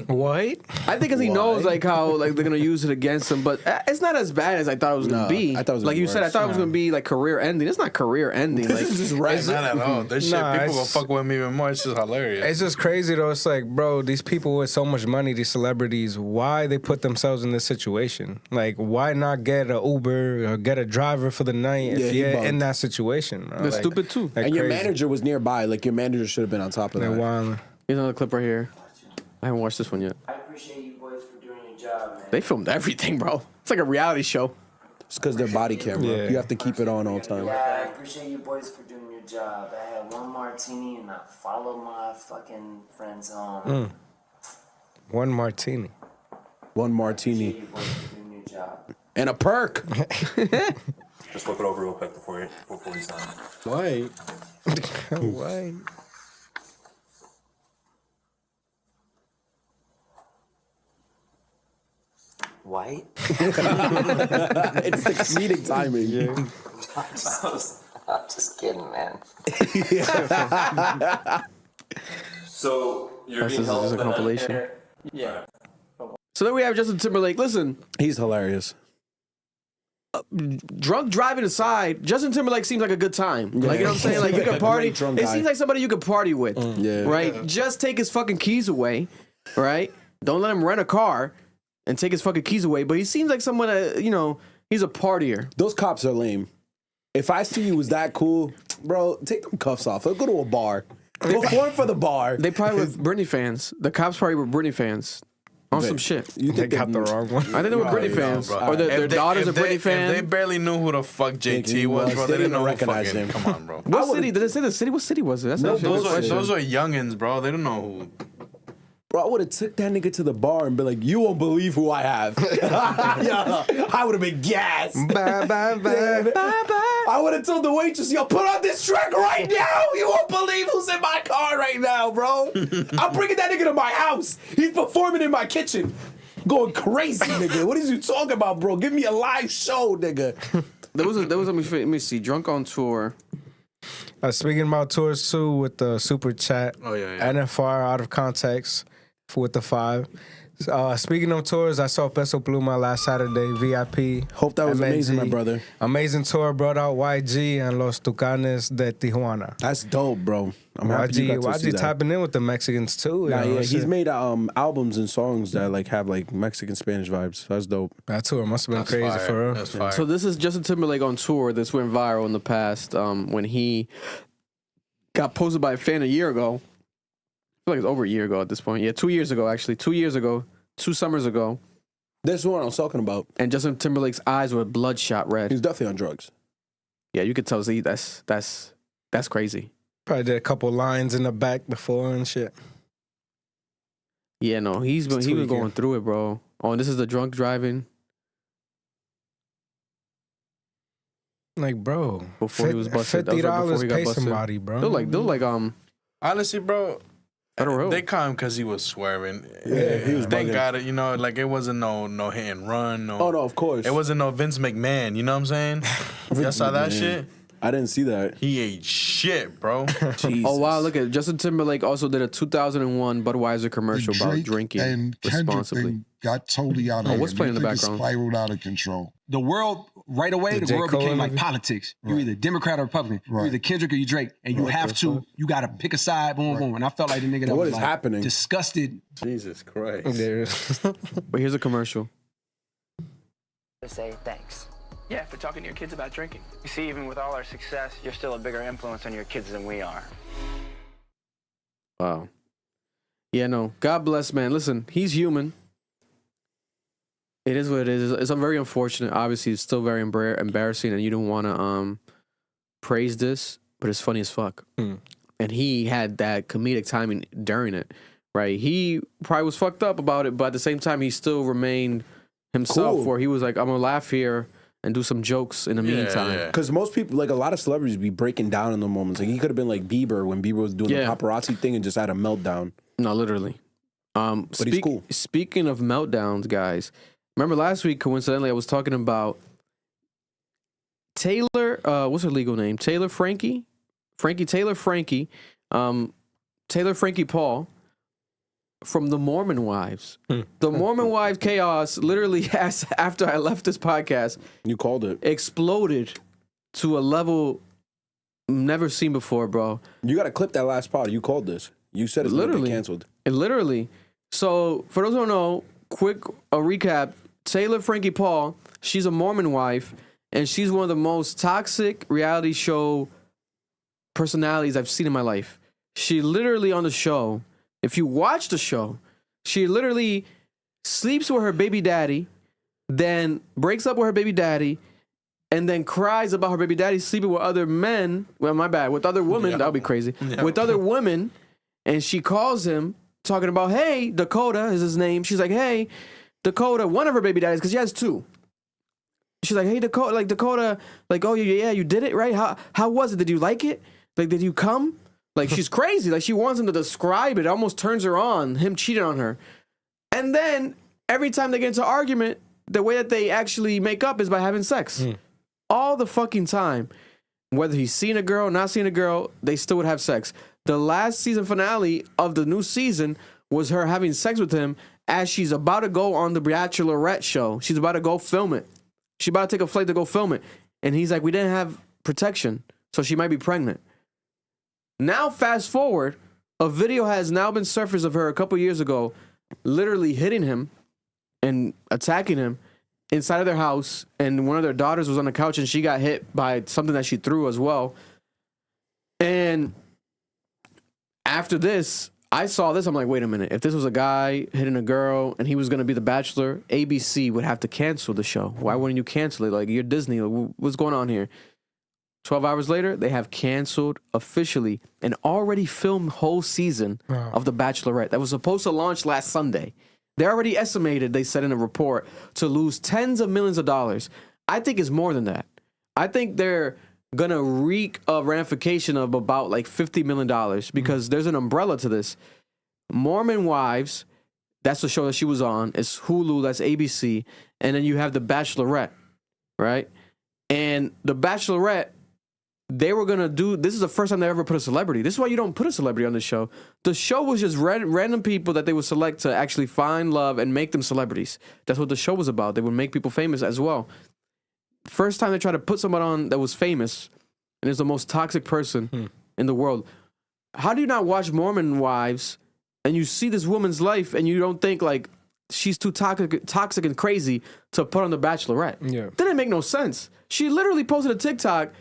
What? I think because he knows like how like they're gonna use it against him, but it's not as bad as I thought it was gonna be. I thought it was like you said. I worse. thought it was gonna be like career ending. It's not career ending. Like This is just right. It's not at all. This shit, people gonna fuck with me even more. It's just hilarious. It's just crazy though. It's like, bro, these people with so much money, these celebrities, why they put themselves in this situation? Like, why not get an Uber or get a driver for the night if he you're bugged. in that situation? Bro? They're Like, stupid too. they're And your crazy. manager was nearby. Like your manager should have been on top of They're that. wild. Here's another clip right here. I haven't watched this one yet. I appreciate you boys for doing your job, man. They filmed everything, bro. It's like a reality show. It's because they're body camera. Yeah. You have to keep it on all the time. Yeah, I appreciate you boys for doing your job. I had one martini and I followed my fucking friends home. One martini. One Appreciate martini you boys for doing your job. and a perk. Just look it over real quick before you sign. Why? Why? White? It's the comedic timing. I'm just kidding, man. So you're This being is held just a for the night. compilation. Yeah. So then we have Justin Timberlake. Listen, He's hilarious. drunk driving aside, Justin Timberlake seems like a good time. Like, you know what I'm saying? Like, you Like can a party. great drunk It guy. seems like somebody you could party with. Yeah. Right? Just take his fucking keys away. Right? Don't let him rent a car and take his fucking keys away. But he seems like someone, he's a partier. Those cops are lame. If I see you was that cool, bro, take them cuffs off. Let's go to a bar. Perform for the bar. They probably were Britney fans. The cops probably were Britney fans. On some shit. You They think got the wrong one. I think they were Britney fans. bro. Or their daughters are Britney If they fans. barely knew who the fuck JT was, bro. They didn't know recognize fucking. him. Come on, bro. What city? Did it say the city? What city was it? That's No, actually a good question. Those are youngins, bro. They don't know who. Bro, I would have took that nigga to the bar and been like, you won't believe who I have. Yeah, I would have been gassed. Bye, bye, bye. I would have told the waitress, yo, put on this track right now. You won't believe who's in my car right now, bro. I'm bringing that nigga to my house. He's performing in my kitchen. Going crazy, nigga. What is you talking about, bro? Give me a live show, nigga. There was let me see, Drunk on Tour. Speaking about tours too, with the super chat. Oh, yeah. NFR out of context with the 5. Speaking of tours, I saw Peso Pluma last Saturday, VIP. Hope that was MNG. amazing, my brother. Amazing tour, brought out YG and Los Tucanes de Tijuana. That's dope, bro. I'm happy you got to see YG that. tapping in with the Mexicans too. Nah, you know, yeah, shit. he's made albums and songs that like have like Mexican Spanish vibes. That's dope. That tour must have been crazy fire. for real. That's fire. So this is Justin Timberlake on tour. This went viral in the past when he got posted by a fan a year ago. I feel like it's over a year ago at this point. Yeah, 2 years ago, actually. 2 years ago. 2 summers ago. That's what I was talking about. And Justin Timberlake's eyes were bloodshot red. He's definitely on drugs. Yeah, you could tell. See, that's crazy. Probably did a couple lines in the back before and shit. Yeah, no, he was tweaking. going through it, bro. Oh, and this is the drunk driving Like, bro, before he was busted. That was right before $50 he got pay busted. somebody, bro. They're like Honestly, bro, Federal Road. they caught him because he was swerving. Yeah, he was Thank bugging. God, like it wasn't no hit and run. No, Oh no, of course. it wasn't no Vince McMahon. You know what I'm saying? Y'all saw that McMahon. shit? I didn't see that. He ate shit, bro. Jesus. Oh wow! Look at Justin Timberlake also did a 2001 Budweiser commercial about Drake drinking and Kendrick responsibly. thing got totally out of Oh, hand. what's playing in the I think background? It spiraled out of control. The world, right away, The the J. world Cole became like interview? politics. You're either Democrat or Republican. You're Right. either Kendrick or you Drake. And you have to, you got to pick a side, boom, boom. And I felt like the nigga that What was is like happening? disgusted. Jesus Christ. But here's a commercial. To say thanks. Yeah, for talking to your kids about drinking. You see, even with all our success, you're still a bigger influence on your kids than we are. Wow. Yeah, no. God bless, man. Listen, he's human. It is what it is. It's very unfortunate. Obviously, it's still very embarrassing, and you don't want to praise this, but it's funny as fuck. And he had that comedic timing during it, right? He probably was fucked up about it, but at the same time, he still remained himself, where he was like, I'm going to laugh here and do some jokes in the meantime. Because most people, like a lot of celebrities, be breaking down in the moments. Like he could have been like Bieber when Bieber was doing the paparazzi thing and just had a meltdown. No, literally. But he's cool. Speaking of meltdowns, guys, remember last week, coincidentally, I was talking about Taylor, what's her legal name? Taylor Frankie? Taylor Frankie Paul from the Mormon Wives. The Mormon Wives chaos literally, after I left this podcast, you called it, exploded to a level never seen before, bro. You got to clip that last part. You called this. You said it's literally canceled. Literally. So, for those who don't know, a recap. Taylor Frankie Paul, she's a Mormon wife, and she's one of the most toxic reality show personalities I've seen in my life. She literally on the show, if you watch the show, she literally sleeps with her baby daddy, then breaks up with her baby daddy, and then cries about her baby daddy sleeping with other men. Well, my bad, with other women. That would be crazy. With other women, and she calls him talking about, hey, Dakota is his name. She's like, hey, Dakota, one of her baby daddies, because she has two. She's like, hey, Dakota, like, oh, yeah, you did it, right? How was it? Did you like it? Like, did you come? Like, she's crazy. Like, she wants him to describe it. It almost turns her on, him cheating on her. And then, every time they get into argument, the way that they actually make up is by having sex. All the fucking time. Whether he's seen a girl, not seen a girl, they still would have sex. The last season finale of the new season was her having sex with him as she's about to go on the Bachelorette show. She's about to go film it. She's about to take a flight to go film it. And he's like, we didn't have protection, so she might be pregnant. Now, fast forward, a video has now been surfaced of her a couple years ago, literally hitting him and attacking him inside of their house. And one of their daughters was on the couch and she got hit by something that she threw as well. And after this, I saw this. I'm like, wait a minute. If this was a guy hitting a girl and he was going to be the Bachelor, ABC would have to cancel the show. Why wouldn't you cancel it? Like, you're Disney. Like, what's going on here? 12 hours later, they have canceled officially an already filmed whole season of The Bachelorette that was supposed to launch last Sunday. They already estimated, they said in a report, to lose tens of millions of dollars. I think it's more than that. I think they're going to wreak a ramification of about like $50 million because there's an umbrella to this. Mormon Wives, that's the show that she was on. It's Hulu, that's ABC. And then you have The Bachelorette, right? And The Bachelorette, they were going to do, this is the first time they ever put a celebrity. This is why you don't put a celebrity on the show. The show was just random people that they would select to actually find love and make them celebrities. That's what the show was about. They would make people famous as well. First time they tried to put someone on that was famous and is the most toxic person in the world. How do you not watch Mormon Wives and you see this woman's life and you don't think like she's too toxic and crazy to put on The Bachelorette? Yeah. Didn't make no sense. She literally posted a TikTok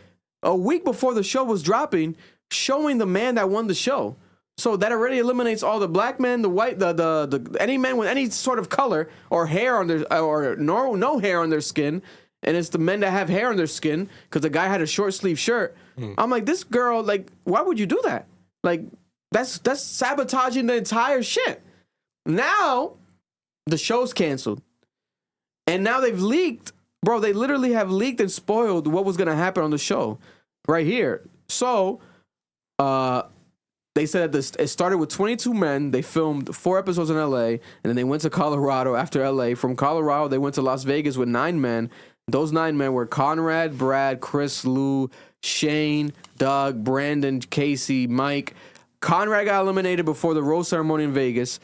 a week before the show was dropping showing the man that won the show. So that already eliminates all the black men, the white, the any men with any sort of color or hair on their, or no hair on their skin. And it's the men that have hair on their skin because the guy had a short sleeve shirt. I'm like, this girl, like, why would you do that? Like, that's sabotaging the entire shit. Now, the show's canceled. And now they've leaked. Bro, they literally have leaked and spoiled what was going to happen on the show right here. So, they said that it started with 22 men. They filmed 4 episodes in LA, and then they went to Colorado after LA. From Colorado, they went to Las Vegas with 9 men. Those 9 men were Conrad, Brad, Chris, Lou, Shane, Doug, Brandon, Casey, Mike. Conrad got eliminated before the rose ceremony in Vegas.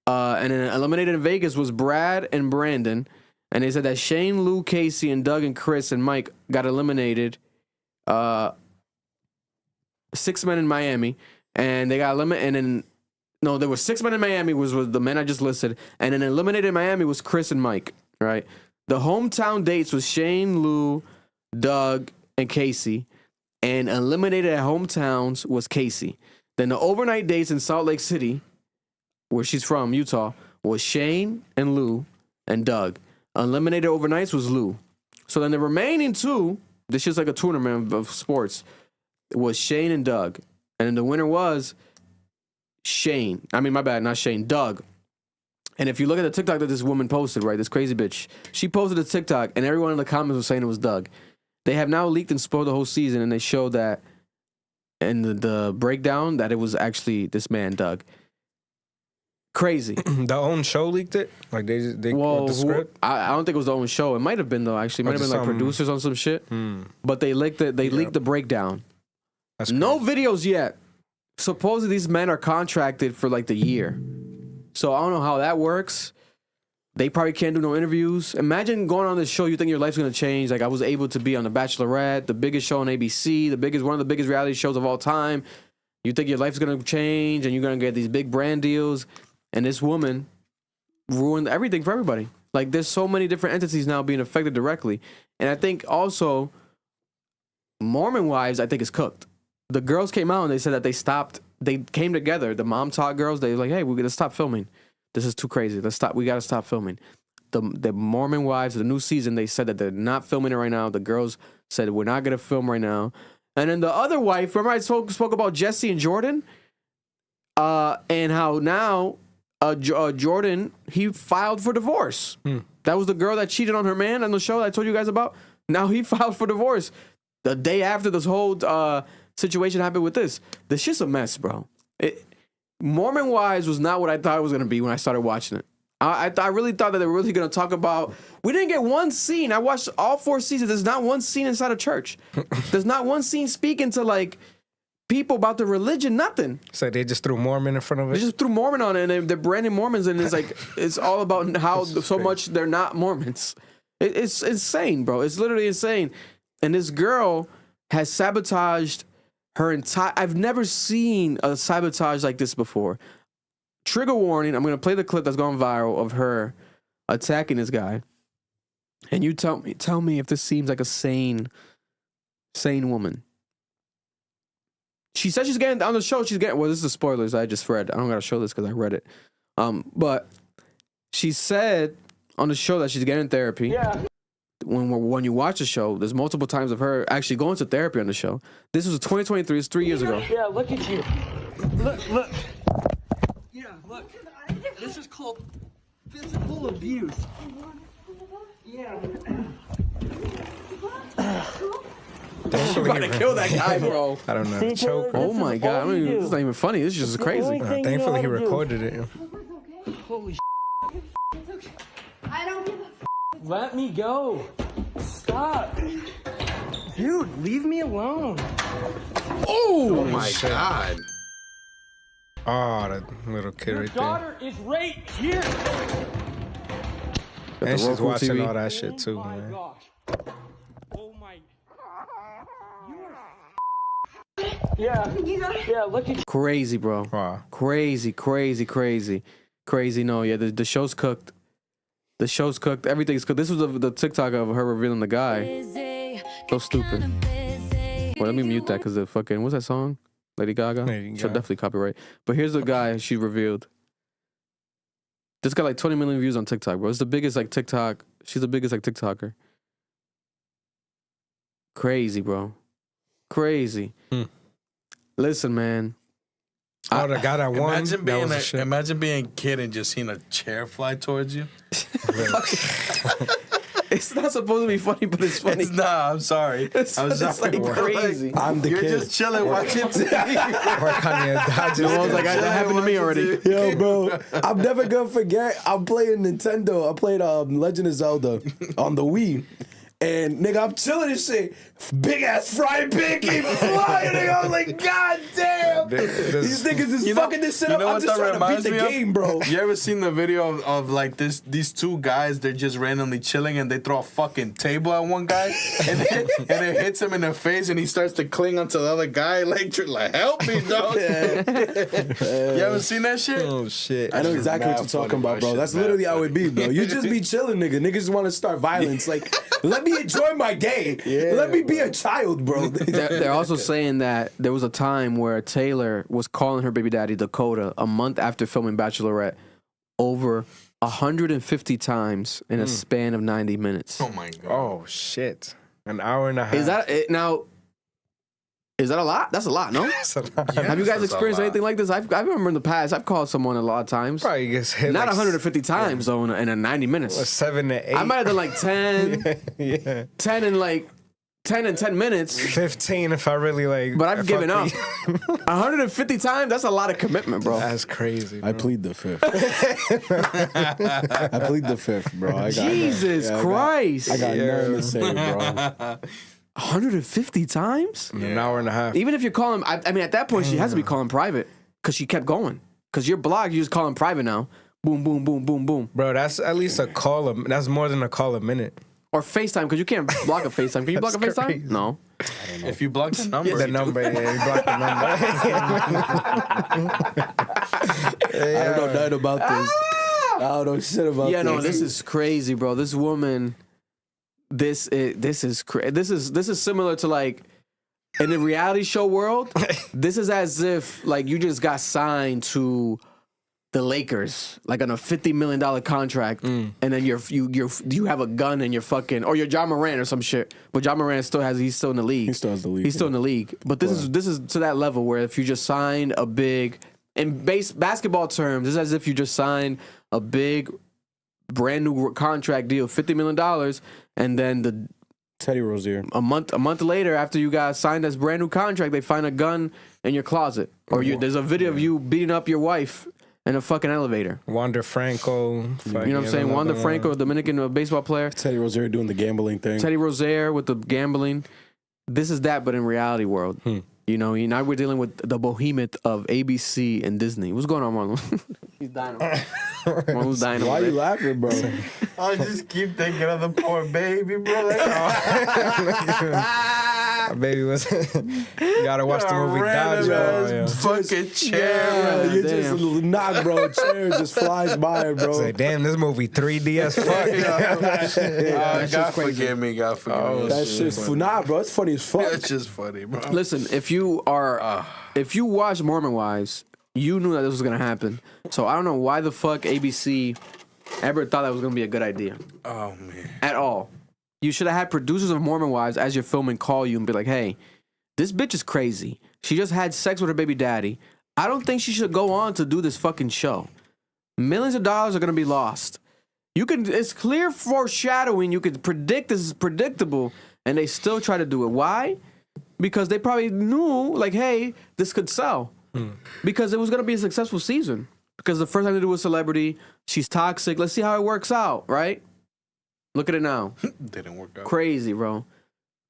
And then eliminated in Vegas was Brad and Brandon. And they said that Shane, Lou, Casey, and Doug and Chris and Mike got eliminated. 6 men in Miami. And they got eliminated. And then, no, there were 6 men in Miami was the men I just listed. And then eliminated in Miami was Chris and Mike, right? The hometown dates was Shane, Lou, Doug, and Casey. And eliminated at hometowns was Casey. Then the overnight dates in Salt Lake City, where she's from, Utah, was Shane and Lou and Doug. Eliminated overnights was Lou. So then the remaining two, this is like a tournament of sports, was Shane and Doug. And then the winner was Shane. I mean, my bad, not Shane, Doug. And if you look at the TikTok that this woman posted, right, this crazy bitch, she posted a TikTok and everyone in the comments was saying it was Doug. They have now leaked and spoiled the whole season, and they showed that in the breakdown that it was actually this man, Doug. Crazy. The own show leaked it? Like they well, the script? I don't think it was the own show. It might have been though. Actually, it might have been like producers on some shit. But they leaked it. They leaked the breakdown. That's no videos yet. Supposedly these men are contracted for like the year. So I don't know how that works. They probably can't do no interviews. Imagine going on this show. You think your life's gonna change. Like I was able to be on The Bachelorette, the biggest show on ABC, one of the biggest reality shows of all time. You think your life's gonna change and you're gonna get these big brand deals. And this woman ruined everything for everybody. Like, there's so many different entities now being affected directly. And I think also, Mormon wives, I think, is cooked. The girls came out and they said that they came together. The Mom Talk girls, they were like, hey, we're going to stop filming. This is too crazy. We got to stop filming. The Mormon wives, the new season, they said that they're not filming it right now. The girls said, we're not going to film right now. And then the other wife, remember I spoke about Jesse and Jordan? And how now... Jordan, he filed for divorce. That was the girl that cheated on her man on the show that I told you guys about. Now he filed for divorce the day after this whole situation happened with this. This shit's a mess, bro. Mormon Wives was not what I thought it was going to be when I started watching it. I really thought that they were really going to talk about... We didn't get one scene. I watched all 4 seasons. There's not one scene inside a church. There's not one scene speaking to, like... people about the religion, nothing. So they just threw Mormon in front of it? They just threw Mormon on it, and they're branding Mormons, and it's like, it's all about how so much they're not Mormons. It's insane, bro. It's literally insane. And this girl has sabotaged her entire... I've never seen a sabotage like this before. Trigger warning, I'm going to play the clip that's gone viral of her attacking this guy. And you tell me if this seems like a sane woman. She said she's getting on the show. Well, this is the spoilers I just read. I don't gotta show this because I read it. But she said on the show that she's getting therapy. Yeah. When you watch the show, there's multiple times of her actually going to therapy on the show. This was 2023. It's 3 years ago. Yeah, look at you. Look. Yeah, look. This is called physical abuse. Yeah. You're about to kill that guy, bro. I don't know. Choke. Oh my god. I mean, this is not even funny. This is just crazy. Thankfully, he recorded it. Holy shit. I don't give a f. Let me go. Stop. Dude, leave me alone. Oh my god. Oh, that little kid right there. Daughter is right here. And she's watching TV. all that shit too, Oh my man. gosh. Oh my. Yeah, look at you. Crazy, bro. Wow. Crazy. No, yeah, the show's cooked. The show's cooked. Everything's cooked. This was the TikTok of her revealing the guy. So stupid. Well, let me mute that because the fucking... What's that song? Lady Gaga? She'll definitely copyright. But here's the guy she revealed. This got like 20 million views on TikTok, bro. It's the biggest like TikTok. She's the biggest like TikToker. Crazy, bro. Crazy. Listen, man. Oh, the guy that won. Imagine being a kid and just seeing a chair fly towards you. It's not supposed to be funny, but it's funny. Nah, I'm sorry. It's like crazy. I'm the You're kid. just chilling watching TV. I was like, that happened to me already. Yo, bro, I'm never gonna forget. I'm playing Nintendo. I played Legend of Zelda on the Wii. And nigga, I'm chilling and shit. Big ass frying pan came flying. Nigga, I was like, God damn. These niggas is fucking this shit up. I'm just trying to beat the game, bro. You ever seen the video of like these two guys? They're just randomly chilling and they throw a fucking table at one guy and it hits him in the face and he starts to cling onto the other guy like help me, dog. You ever seen that shit? Oh shit. I know exactly what you're talking about, bro. That's literally how it be, bro. You just be chilling, nigga. Niggas want to start violence. Like, let me enjoy my day. Yeah, let me be a child, bro. They're also saying that there was a time where Taylor was calling her baby daddy Dakota a month after filming Bachelorette over 150 times in a span of 90 minutes. Oh my god. Oh shit. An hour and a half. Is that it now? Is that a lot? That's a lot, no? That's a lot. Have you guys experienced anything like this? I remember in the past, I've called someone a lot of times. Probably gets hit Not like 150 times though in a 90 minutes. 7 to 8. I might have done like 10, yeah. 10 in like 10 in 10 minutes. 15 if I really like. But I've given up. 150 times? That's a lot of commitment, bro. That's crazy. Bro. I plead the fifth. I plead the fifth, bro. I got Jesus Christ. I got nothing to say, bro. 150 times? An hour and a half. Even if you're calling, I mean, at that point, she has to be calling private because she kept going. Because you're blocked, you just calling private now. Boom, boom, boom, boom, boom. Bro, that's at least a call. That's more than a call a minute. Or FaceTime, because you can't block a FaceTime. Can you block a FaceTime? Crazy. No. If you block the number, The number, yeah, you block the number. I don't know nothing about this. I don't know shit about this. Yeah, no, this is crazy, bro. This woman, this is similar to like in the reality show world. This is as if like you just got signed to the Lakers, like on a $50 million contract, and then you have a gun and you're fucking, or you're John Morant or some shit. But John Morant he's still in the league. He still has the league. He's still in the league. But this is to that level where if you just signed a big, in basketball terms, it's as if you just signed a big, brand new contract deal, $50 million, and then Teddy Rozier. A month later, after you guys signed this brand new contract, they find a gun in your closet, or there's a video of you beating up your wife in a fucking elevator. Wander Franco. You know what I'm saying? Wander Franco, a Dominican baseball player. Teddy Rozier doing the gambling thing. Teddy Rozier with the gambling. This is that, but in reality world. You know, now we're dealing with the behemoth of ABC and Disney. What's going on, Marloon? He's dying. Marloon's dying. Why are you laughing, bro? I just keep thinking of the poor baby, bro. Baby was. You gotta watch the movie Dodgeball. Fucking chair. You just knock, bro. A chair just flies by, bro. Say, damn, this movie 3D as fuck. God forgive me. God forgive me. That shit's nah, bro. It's funny as fuck. That's just funny, bro. Listen, if you watch Mormon Wives, you knew that this was gonna happen. So I don't know why the fuck ABC ever thought that was gonna be a good idea. Oh man. At all. You should have had producers of Mormon Wives as you're filming call you and be like, hey, this bitch is crazy. She just had sex with her baby daddy. I don't think she should go on to do this fucking show. Millions of dollars are gonna be lost. It's clear foreshadowing. You could predict this is predictable, and they still try to do it. Why? Because they probably knew, like, hey, this could sell. Because it was going to be a successful season. Because the first time they do a celebrity, she's toxic. Let's see how it works out, right? Look at it now. Didn't work out. Crazy, bro.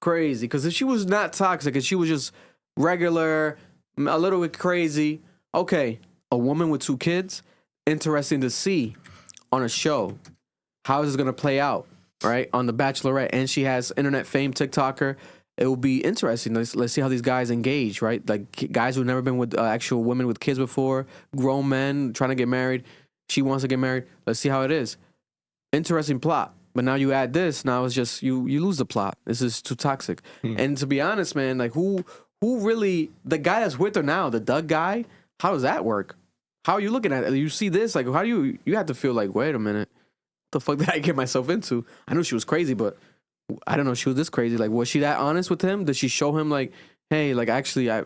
Crazy. Because if she was not toxic and she was just regular, a little bit crazy, okay, a woman with 2 kids, interesting to see on a show. How is this going to play out, right? On The Bachelorette. And she has internet fame, TikToker. It will be interesting. Let's see how these guys engage, right? Like guys who've never been with actual women with kids before, grown men trying to get married. She wants to get married. Let's see how it is. Interesting plot. But now you add this. Now it's just you lose the plot. This is too toxic. And to be honest, man, like who really, the guy that's with her now, the Doug guy, how does that work? How are you looking at it? You see this, like how do you have to feel like, wait a minute, what the fuck did I get myself into? I knew she was crazy, but I don't know if she was this crazy. Like, was she that honest with him? Did she show him like, hey, like actually I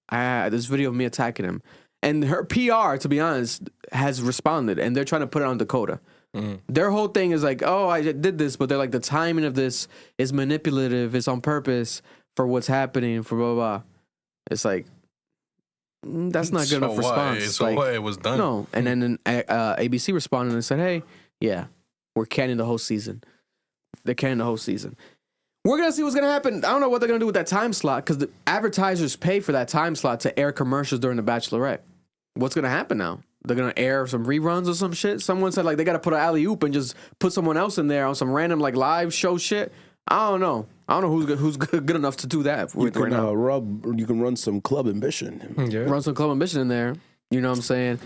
had this video of me attacking him? And her PR, to be honest, has responded, and they're trying to put it on Dakota. Their whole thing is like, oh, I did this, but they're like, the timing of this is manipulative. It's on purpose for what's happening, for blah, blah, blah. It's like, that's not good enough response. So like, what? It was done. No. And then ABC responded and said, hey, yeah, we're canning the whole season. They're canning the whole season. We're going to see what's going to happen. I don't know what they're going to do with that time slot because the advertisers pay for that time slot to air commercials during The Bachelorette. What's going to happen now? They're going to air some reruns or some shit? Someone said like they got to put an alley-oop and just put someone else in there on some random like live show shit. I don't know. I don't know who's good enough to do that You can right now. you can run some Club Ambition. Yeah. Run some Club Ambition in there. You know what I'm saying?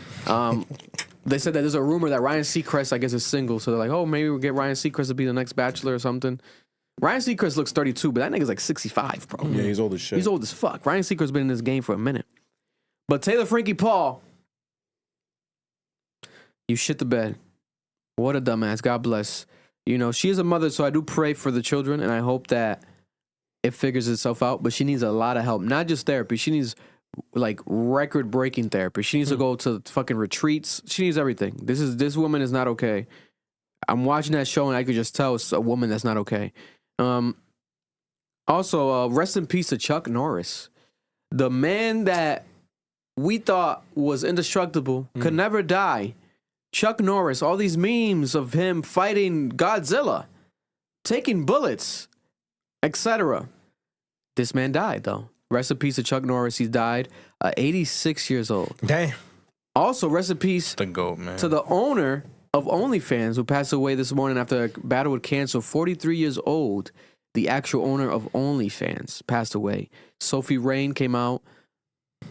They said that there's a rumor that Ryan Seacrest, I guess, is single. So they're like, oh, maybe we'll get Ryan Seacrest to be the next Bachelor or something. Ryan Seacrest looks 32, but that nigga's like 65, bro. Yeah, he's old as shit. He's old as fuck. Ryan Seacrest's been in this game for a minute. But Taylor Frankie Paul, you shit the bed. What a dumbass. God bless. You know, she is a mother, so I do pray for the children, and I hope that it figures itself out. But she needs a lot of help, not just therapy. She needs like record-breaking therapy. She needs to go to fucking retreats. She needs everything. This woman is not okay. I'm watching that show, and I could just tell it's a woman that's not okay. Also, rest in peace to Chuck Norris, the man that we thought was indestructible, could never die. Chuck Norris, all these memes of him fighting Godzilla, taking bullets, etc. This man died, though. Rest in peace to Chuck Norris. He's died, 86 years old. Damn. Also, rest in peace The GOAT, man. to the owner of OnlyFans, who passed away this morning after a battle with cancer. 43 years old. The actual owner of OnlyFans passed away. Sophie Rain came out.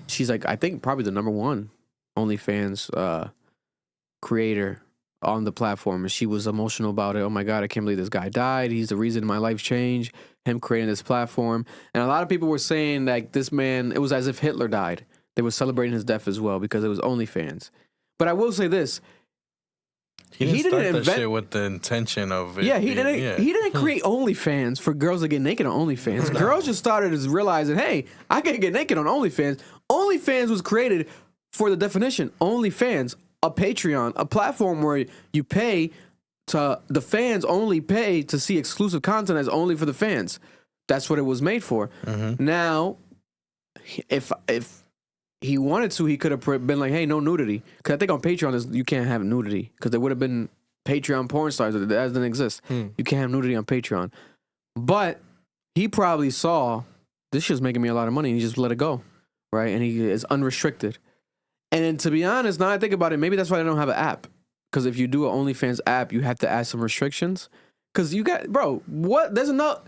She's like, I think probably the number one OnlyFans creator on the platform. And she was emotional about it. Oh my God, I can't believe this guy died. He's the reason my life changed. Him creating this platform. And a lot of people were saying like this man, it was as if Hitler died. They were celebrating his death as well because it was OnlyFans. But I will say this. He didn't start that invent shit with the intention of it. Yeah, he didn't create OnlyFans for girls to get naked on OnlyFans. Girls just started as realizing, hey, I can get naked on OnlyFans. OnlyFans was created for the definition. OnlyFans, a Patreon, a platform where you pay to the fans only pay to see exclusive content that's only for the fans. That's what it was made for. Now, if he wanted to, he could have been like, hey, no nudity. Because I think on Patreon, you can't have nudity. Because there would have been Patreon porn stars that doesn't exist. You can't have nudity on Patreon. But he probably saw, this shit's making me a lot of money, and he just let it go. Right? And he is unrestricted. And then, to be honest, now I think about it, maybe that's why I don't have an app. Because if you do an OnlyFans app, you have to add some restrictions. Because you got, bro, what? There's enough.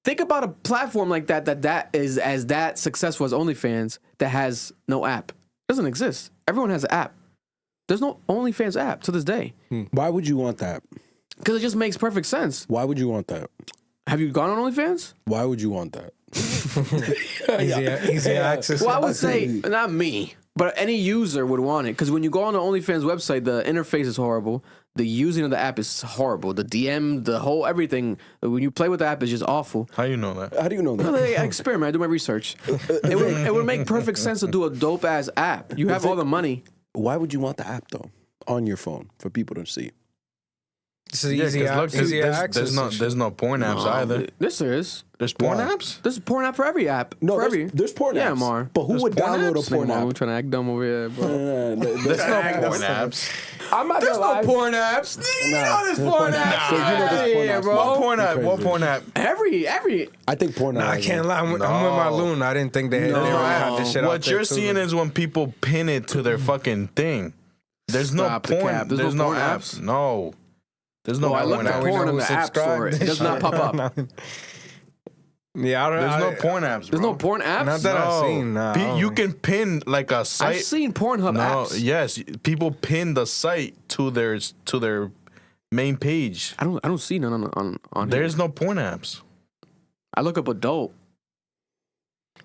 Think about a platform like that is as that successful as OnlyFans that has no app. It doesn't exist. Everyone has an app. There's no OnlyFans app to this day. Why would you want that? Because it just makes perfect sense. Why would you want that? Have you gone on OnlyFans? Why would you want that? Easy access. Well, I would say, not me, but any user would want it. Because when you go on the OnlyFans website, the interface is horrible. The using of the app is horrible. The DM, the whole everything. When you play with the app, is just awful. How you know that? How do you know that? Well, I experiment. I do my research. It would make perfect sense to do a dope ass app. You have all the money. Why would you want the app though on your phone for people to see? This is easy access. There's no porn apps either. This is. There's porn apps? There's a porn app for every app. No, for there's porn apps. Yeah, Mar. But who would download a porn app? We're trying to act dumb over here, bro. There's no porn apps. I'm not There's no porn apps. You know there's porn apps. So you know there's porn apps. Bro. What porn app? What porn app? Every. I think porn apps. I can't lie. I'm with Marloon. I didn't think they had this shit out What there you're too. seeing is when people pin it to their fucking thing. There's no Stop the porn. cap. There's no porn apps. No. There's no I porn looked at apps. porn in the app store. It does not pop up. Yeah, There's no porn apps, bro. There's no porn apps? Not that I've seen. Nah, You can pin like a site. I've seen Pornhub apps. Yes, people pin the site to their main page. I don't see none on There's here. no porn apps. I look up adult.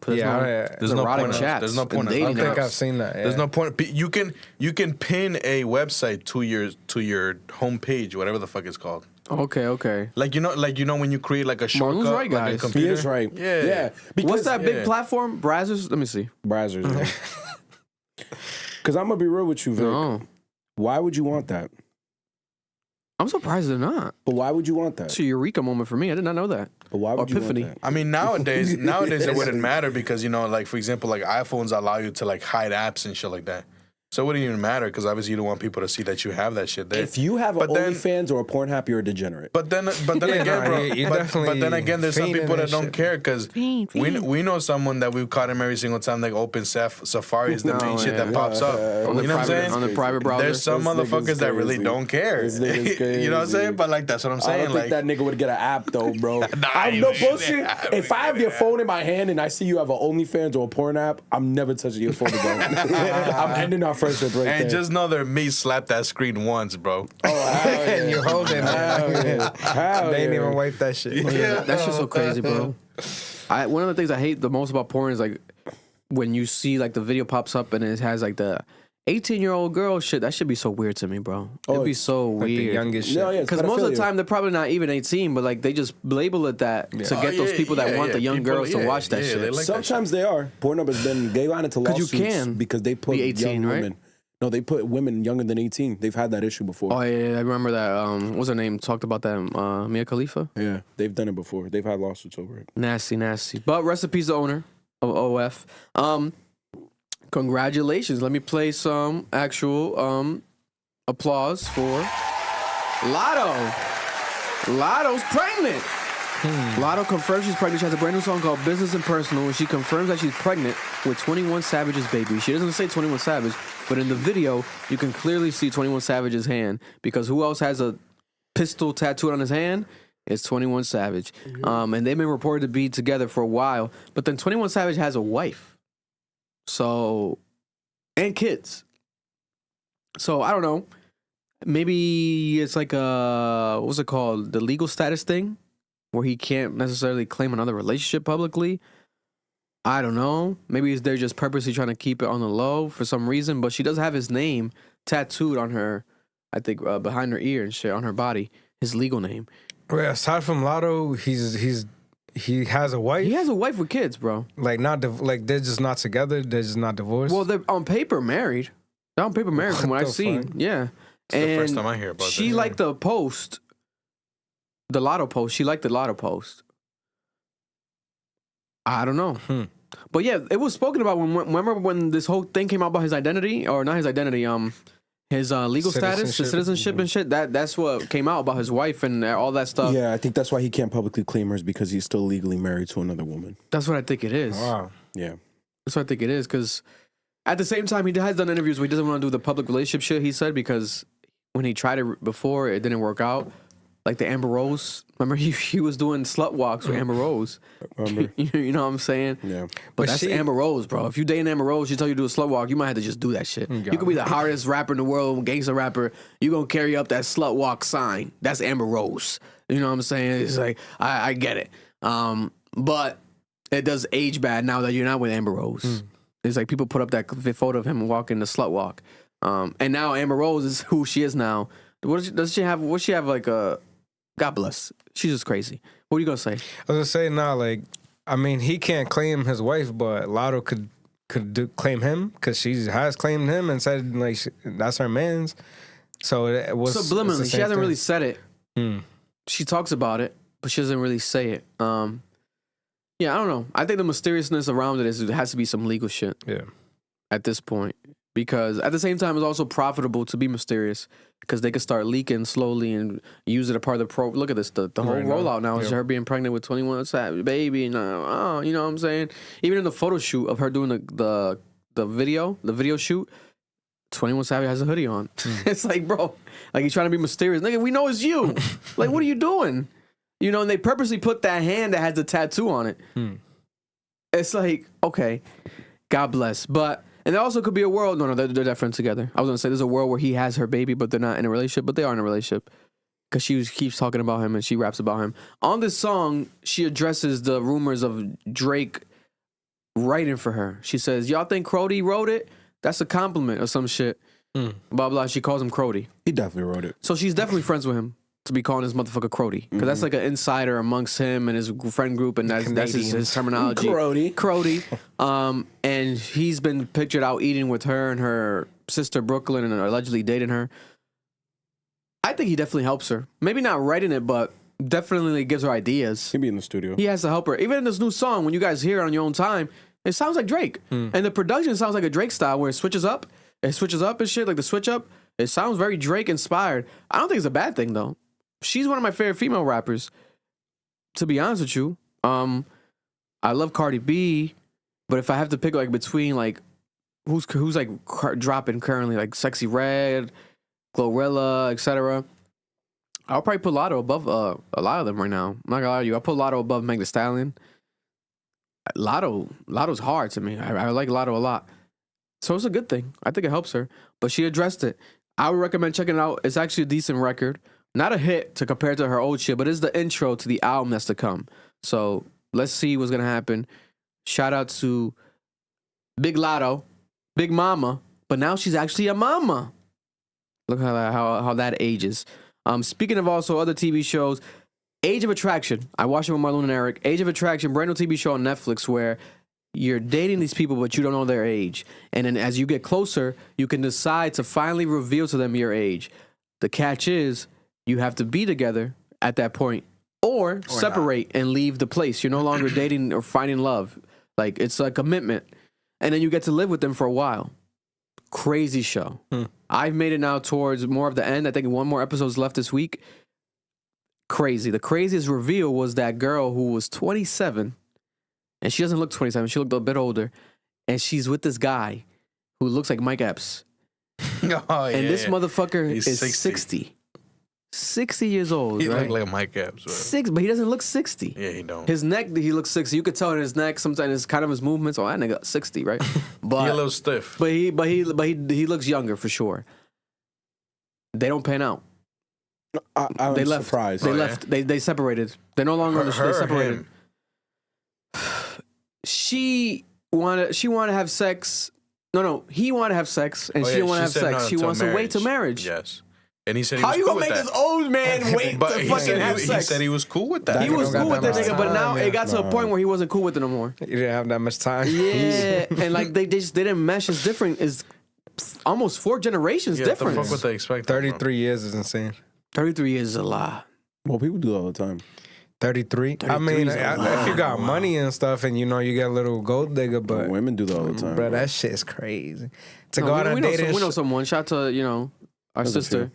There's no porn apps. There's no porn apps. I don't think I've seen that. There's no porn. You can pin a website to your homepage, whatever the fuck it's called. Okay. Like you know when you create like a shortcut, Marloon's right, like a guys. computer. He is right. Yeah. What's that big platform? Brazzers? Let me see. Brazzers. Because I'm gonna be real with you, Vic. No. Why would you want that? I'm surprised they're not. But why would you want that? It's a eureka moment for me. I did not know that. But why would Epiphany. you want that? I mean, nowadays it wouldn't matter because like for example, like iPhones allow you to like hide apps and shit like that. So it wouldn't even matter because obviously you don't want people to see that you have that shit there. If you have an OnlyFans or a Pornhub, you're a degenerate. But then again, bro. But then again, there's some people that don't care because we know someone that we've caught him every single time they open Safari is the main shit that pops up. You know what I'm saying? On the private browser. There's some motherfuckers that really don't care. You know what I'm saying? But like that's what I'm saying. I don't think that nigga would get an app though, bro. I'm no bullshit. If I have your phone in my hand and I see you have an OnlyFans or a porn app, I'm never touching your phone again. I'm ending our friendship right and there. just know that me slapped that screen once, bro. Oh, and you're holding it. They ain't even wipe that shit. Yeah, that's just so crazy, bro. One of the things I hate the most about porn is like when you see like the video pops up and it has like the 18-year-old girl shit, that should be so weird to me, bro. It'd be so like the weird. youngest shit. No, yeah, it's Because most of the pedophilia. time they're probably not even 18, but like they just label it that to get those people that want the young girls to watch that shit. Sometimes they are. Pornhub has been, they got into 'Cause you lawsuits can because they put be 18, young right? women. No, they put women younger than 18. They've had that issue before. Oh yeah, I remember that. What's her name? Talked about that. Mia Khalifa. Yeah, they've done it before. They've had lawsuits over it. Nasty. But rest in peace, the owner of OF. Congratulations. Let me play some actual applause for Latto. Latto's pregnant. Latto confirms she's pregnant. She has a brand new song called Business and Personal, and she confirms that she's pregnant with 21 Savage's baby. She doesn't say 21 Savage, but in the video, you can clearly see 21 Savage's hand, because who else has a pistol tattooed on his hand? It's 21 Savage. And they've been reported to be together for a while, but then 21 Savage has a wife. So, and kids. So, I don't know. Maybe it's like what's it called? The legal status thing? Where he can't necessarily claim another relationship publicly. I don't know. Maybe they're just purposely trying to keep it on the low for some reason. But she does have his name tattooed on her, I think, behind her ear and shit, on her body. His legal name. Wait, aside from Latto, he has a wife. He has a wife with kids, bro. Like like they're just not together. They're just not divorced. Well, they're on paper married. They're on paper married from what I've seen. fuck? Yeah. It's the first time I hear about she this. liked the post. The Latto post. She liked the Latto post. I don't know. But yeah, it was spoken about remember when this whole thing came out about his identity, or not his identity, his legal status, his citizenship and shit. That's what came out about his wife and all that stuff. Yeah, I think that's why he can't publicly claim hers, because he's still legally married to another woman. That's what I think it is. Wow. Yeah. That's what I think it is, because at the same time, he has done interviews where he doesn't want to do the public relationship shit, he said, because when he tried it before, it didn't work out. Like the Amber Rose. Remember, he was doing slut walks with Amber Rose. Remember? You know what I'm saying? Yeah. But that's Amber Rose, bro. If you dating Amber Rose, she tell you to do a slut walk, you might have to just do that shit. You could be the hardest rapper in the world, gangster rapper. You gonna carry up that slut walk sign. That's Amber Rose. You know what I'm saying? It's like, I get it. But it does age bad now that you're not with Amber Rose. It's like people put up that photo of him walking the slut walk. And now Amber Rose is who she is now. Does she have like a... God bless. She's just crazy. What are you gonna say? I was gonna say now, like, I mean, he can't claim his wife, but Latto could claim him, because she has claimed him and said like that's her man's. So it was subliminally. She hasn't really said it. Hmm. She talks about it, but she doesn't really say it. Yeah, I don't know. I think the mysteriousness around it is it has to be some legal shit. Yeah. At this point, because at the same time, it's also profitable to be mysterious, because they could start leaking slowly and use it a part of the Look at this, the whole rollout now is her being pregnant with 21 Savage baby, and you know what I'm saying. Even in the photo shoot of her doing the video shoot, 21 Savage has a hoodie on. It's like, bro, like he's trying to be mysterious. Nigga, we know it's you. Like, what are you doing? You know, and they purposely put that hand that has the tattoo on it. It's like, okay, God bless, but. And there also could be a world. No, they're definitely together. I was gonna say there's a world where he has her baby, but they're not in a relationship. But they are in a relationship, because she keeps talking about him and she raps about him. On this song, she addresses the rumors of Drake writing for her. She says, "Y'all think Crody wrote it? That's a compliment or some shit." Blah blah. She calls him Crody. He definitely wrote it. So she's definitely friends with him to be calling this motherfucker Crody, because that's like an insider amongst him and his friend group, and that's his terminology. Crody. And he's been pictured out eating with her and her sister Brooklyn, and allegedly dating her. I think he definitely helps her. Maybe not writing it, but definitely gives her ideas. He'd be in the studio. He has to help her. Even in this new song, when you guys hear it on your own time, it sounds like Drake. And the production sounds like a Drake style, where it switches up. It switches up and shit, like the switch up. It sounds very Drake inspired. I don't think it's a bad thing, though. She's one of my favorite female rappers, to be honest with you. I love Cardi B, but if I have to pick like between like who's like dropping currently, like Sexy Red, Glorilla, etc., I'll probably put Latto above a lot of them right now. I'm not gonna lie to you. I'll put Latto above Meg Thee Stallion. Latto's hard to me. I like Latto a lot, so it's a good thing. I think it helps her, but she addressed it. I would recommend checking it out. It's actually a decent record. Not a hit to compare to her old shit, but it's the intro to the album that's to come. So let's see what's gonna happen. Shout out to Big Latto, Big Mama, But now she's actually a mama. Look how that ages. Speaking of also other TV shows, Age of Attraction. I watched it with Marloon and Eric. Age of Attraction, brand new TV show on Netflix where you're dating these people, but you don't know their age. And then as you get closer, you can decide to finally reveal to them your age. The catch is you have to be together at that point or separate and leave the place. You're no longer dating or finding love. Like, it's a commitment. And then you get to live with them for a while. Crazy show. I've made it now towards more of the end. I think one more episode's left this week. Crazy. The craziest reveal was that girl who was 27, and she doesn't look 27. She looked a bit older, and she's with this guy who looks like Mike Epps. And this motherfucker is 60. 60 years old, He right? look like Mike Epps. Right? 6, but he doesn't look 60. Yeah, he don't. His neck, he looks 60. You could tell in his neck sometimes it's kind of his movements. Oh, that nigga 60, right? But He a little stiff. But he looks younger for sure. They don't pan out. I'm They left. surprised. They left. They separated. They're no longer on the show. They separated. She wanted to have sex. No, he wanted to have sex, and she didn't want to have sex. She wants to wait till marriage. Yes. And he said he How was you cool gonna with make that. this old man wait But to he fucking said have he sex? said he was cool with that. He was cool with that nigga, but now it got to a No. point where he wasn't cool with it no more. You didn't have that much time. Yeah, and like they didn't mesh. It's different. It's almost 4 generations different. The fuck would they expect? 33 years is insane. 33 years is a lot. Well, people do it all the time. 33? I mean, if you got money and stuff and you know you get a little gold digger, but women do that all the time. Bro, that shit is crazy. To No, go on a we dating know someone. Shout out to our There's a sister. few.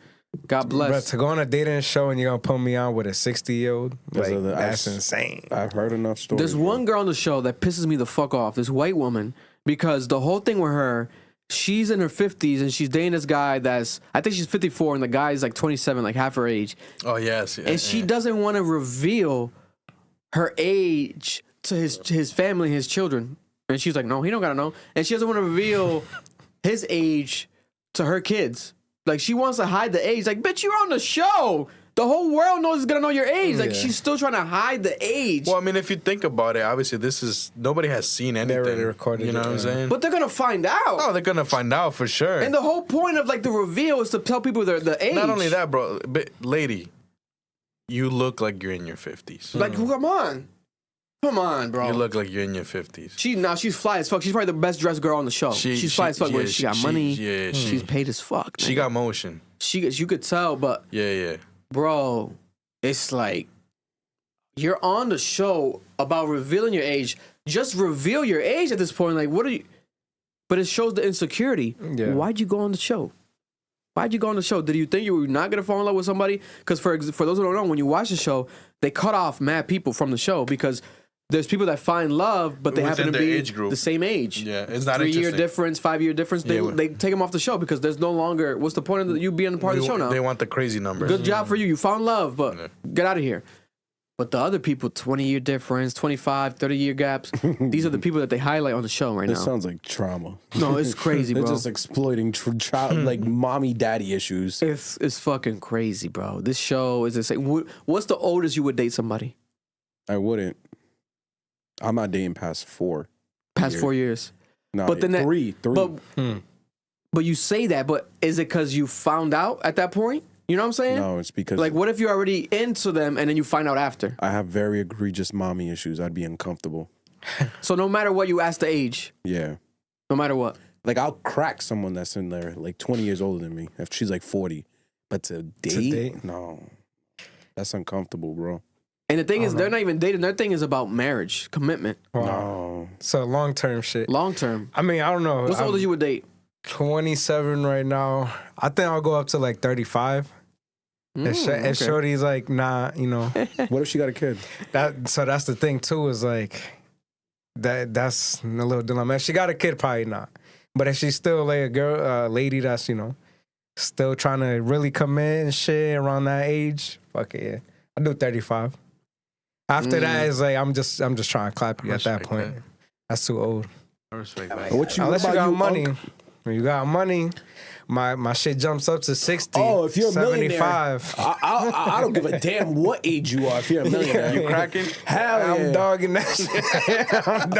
God bless. Bro, to go on a dating show and you're gonna put me on with a 60-year-old, like, that's insane. I've heard enough stories. There's one girl on the show that pisses me the fuck off. This white woman, because the whole thing with her, she's in her 50s and she's dating this guy that's, I think she's 54 and the guy's like 27, like half her age. Oh, yes. And she doesn't want to reveal her age to his family, his children. And she's like, no, he don't gotta know. And she doesn't want to reveal his age to her kids. Like, she wants to hide the age. Like, bitch, you're on the show. The whole world knows is gonna know your age. Like, she's still trying to hide the age. Well, I mean, if you think about it, obviously nobody has seen anything. already recorded You know what I'm saying? But they're gonna find out. Oh, they're gonna find out for sure. And the whole point of like the reveal is to tell people the age. Not only that, bro, but lady, you look like you're in your 50s. Like, come on, bro. You look like you're in your 50s. She's fly as fuck. She's probably the best dressed girl on the show. She's fly as fuck. yeah, She got money. Yeah, She's paid as fuck. She got motion. You could tell, but Yeah. bro, it's like you're on the show about revealing your age. Just reveal your age at this point. Like, what are you? But it shows the insecurity. Yeah. Why'd you go on the show? Why'd you go on the show? Did you think you were not gonna fall in love with somebody? Because for those who don't know, when you watch the show, they cut off mad people from the show because there's people that find love, but they Within happen to their be age group. the same age. Yeah, it's not 3-year interesting. difference, 5-year difference. They take them off the show because there's no longer. What's the point of you being a part of the show now? They want the crazy numbers. Good job for you. You found love, but get out of here. But the other people, 20-year difference, 25, 30-year gaps, these are the people that they highlight on the show right This now. sounds like trauma. No, it's crazy, They're bro. just exploiting like mommy daddy issues. It's fucking crazy, bro. This show is insane. What's the oldest you would date somebody? I wouldn't. I'm not dating past 4. Past 4 years. No, but then that, 3. But you say that, but is it because you found out at that point? You know what I'm saying? No, it's because Like, what if you're already into them and then you find out after? I have very egregious mommy issues. I'd be uncomfortable. So no matter what, you ask the age. Yeah. No matter what. Like, I'll crack someone that's in there like 20 years older than me if she's like 40. But to date? No. That's uncomfortable, bro. And the thing is, they're not even dating. Their thing is about marriage, commitment. Wow. No. So long-term shit. Long-term. I mean, I don't know. What's the oldest you would date? 27 right now. I think I'll go up to like 35. And Shorty's like, nah, you know. What if she got a kid? So that's the thing too, is like that's a little dilemma. If she got a kid, probably not. But if she's still like a lady that's, you know, still trying to really commit and shit around that age, fuck it, yeah. I'll do 35. After that, it's like I'm just trying to clap you at that point. That's too old. I respect that. What Unless you about got money. Unc? When you got money, my shit jumps up to 60. Oh, if you're a 75. millionaire, I don't give a damn what age you are. If you're a millionaire, You cracking? Hell yeah. I'm dogging that shit.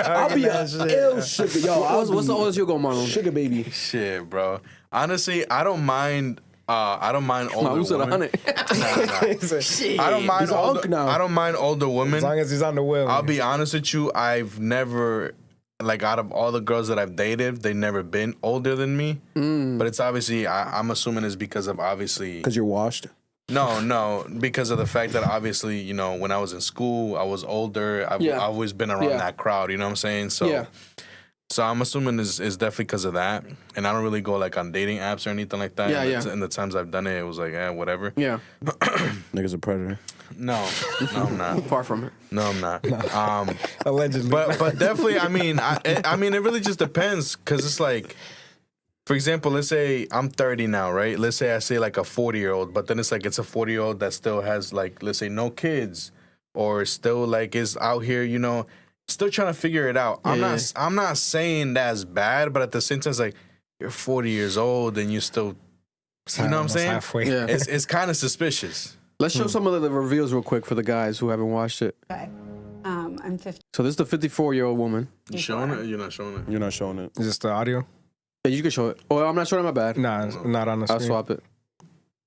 I'll be a ill sugar. Yo, What's the oldest you go, Marloon? Sugar baby. Shit, bro. Honestly, I don't mind. I don't mind older Who's at women. 100? Shit. I don't mind He's an older. unk now. I don't mind older women. As long as he's on the wheel. I'll be honest with you. I've never, like, out of all the girls that I've dated, they've never been older than me. But it's obviously, I'm assuming it's because of obviously. Because you're washed. No, because of the fact that obviously, you know, when I was in school, I was older. I've always been around that crowd. You know what I'm saying? So. So I'm assuming it's definitely because of that, and I don't really go like on dating apps or anything like that. And the times I've done it, it was like, whatever. Yeah. Nigga's a predator. No, I'm not. Far from it. No, I'm not. Allegedly. But definitely, I mean, it really just depends, because it's like, for example, let's say I'm 30 now, right? Let's say I say like a 40-year-old, but then it's like it's a 40-year-old that still has like, let's say, no kids, or still like is out here, you know. Still trying to figure it out. I'm not saying that's bad, but at the same time, it's like you're 40 years old and you still, you know what I'm saying? Halfway. Yeah. It's kind of suspicious. Let's show some of the reveals real quick for the guys who haven't watched it. Okay. I'm 50. So this is the 54-year-old woman. You showing it? Or you're not showing it. You're not showing it. Is this the audio? Yeah, you can show it. Oh, I'm not showing it. My bad. Nah, it's not on the screen. I'll swap it.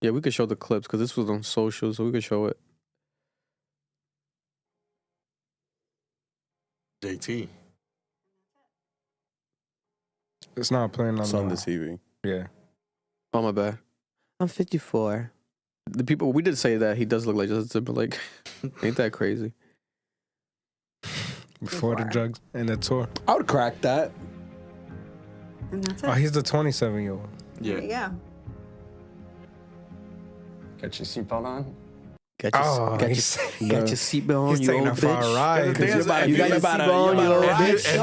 Yeah, we could show the clips because this was on social, so we could show it. JT. It's not playing on It's on the TV. Yeah. Oh, my bad. I'm 54. The people, we did say that he does look like Justin Timberlake. Ain't that crazy? Before the drugs and the tour. I would crack that. And that's it. Oh, he's the 27-year-old. There you go. Get your seatbelt on. Got your seatbelt on, He's you taking old a far bitch. ride. If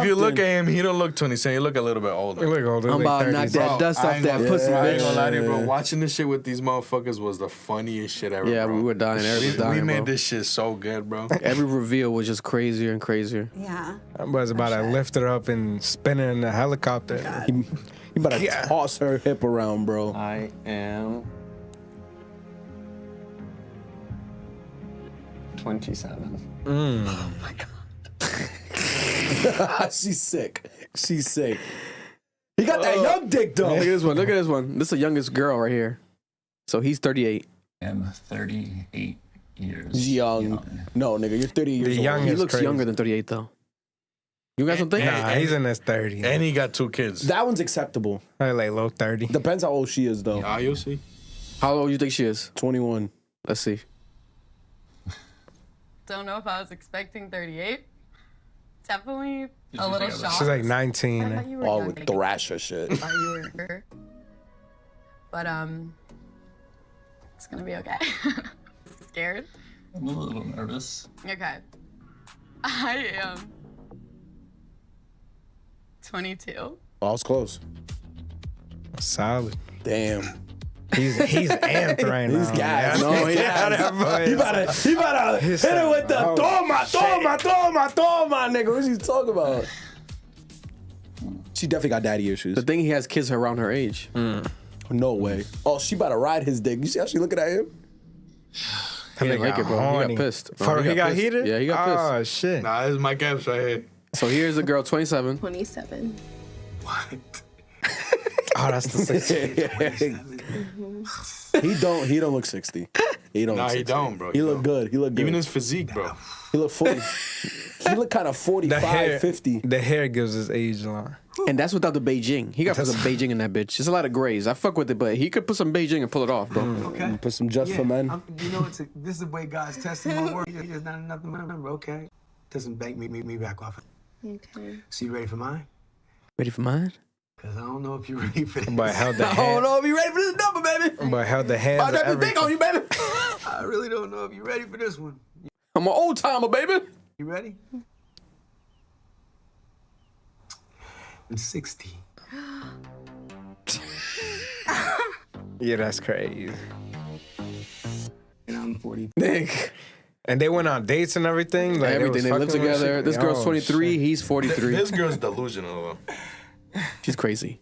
you look at him, he don't look 27. He look a little bit older. He look older. I'm about to knock that dust off that pussy, I ain't gonna lie to you, bitch. bro. Watching this shit with these motherfuckers was the funniest shit ever. Yeah, bro. we were dying. Everybody was dying, We made bro. this shit so good, bro. Every reveal was just crazier and crazier. Yeah. I was about to lift her up and spin her in the helicopter. He about to toss her hip around, bro. I am 27. Oh my god. She's sick. She's sick. He got that young dick though. Look at this one. Look at this one. This is the youngest girl right here. So he's 38. I'm 38 years young. No, nigga, you're 30 years old. He looks younger than 38 though. You got something? Nah, he's in his 30s. And he got 2 kids. That one's acceptable. Like low 30. Depends how old she is though. Ah, you'll see. How old do you think she is? 21. Let's see. Don't know if I was expecting 38. Definitely a little shocked. She's like 19. I thought you were All young. with Thrasher shit. I thought you were. But it's gonna be okay. Scared? I'm a little nervous. Okay. I am 22. Oh, I was close. Solid. Damn. He's amped right now. He's gassed. Yeah. No, he about to hit her with the toma, nigga. What's he talking about? She definitely got daddy issues. The thing, he has kids around her age. No way. Oh, she about to ride his dick. You see how she looking at him? He didn't like it, bro. horny. He got pissed. He got pissed. heated? Yeah, he got pissed. Oh, shit. Nah, this is my caps right here. So here's the girl, 27. 27. Oh, that's the 60. He don't look 60. He don't. Nah, look he 60. don't, bro. He look good. He look good. Even his physique, bro. He look 40. He look kind of 45, 50. The hair gives his age line. And that's without the Beijing. He got to put some Beijing in that bitch. There's a lot of grays. I fuck with it, but he could put some Beijing and pull it off, bro. Okay. Put some just for men. You know, this is the way God's testing my work. There's not enough to remember, okay? Doesn't bank me back off it. Okay. So you ready for mine? Ready for mine? Because I don't know if you're ready for this. But held the I hand. don't know if you ready for this number, baby. But held the hands. I'll drop this dick on you, baby. I really don't know if you're ready for this one. I'm an old timer, baby. You ready? I'm 60. Yeah, that's crazy. And I'm 40. Nick. And they went on dates and everything. Like Everything. They live together. This girl's 23. Shit. He's 43. This girl's delusional, though. She's crazy.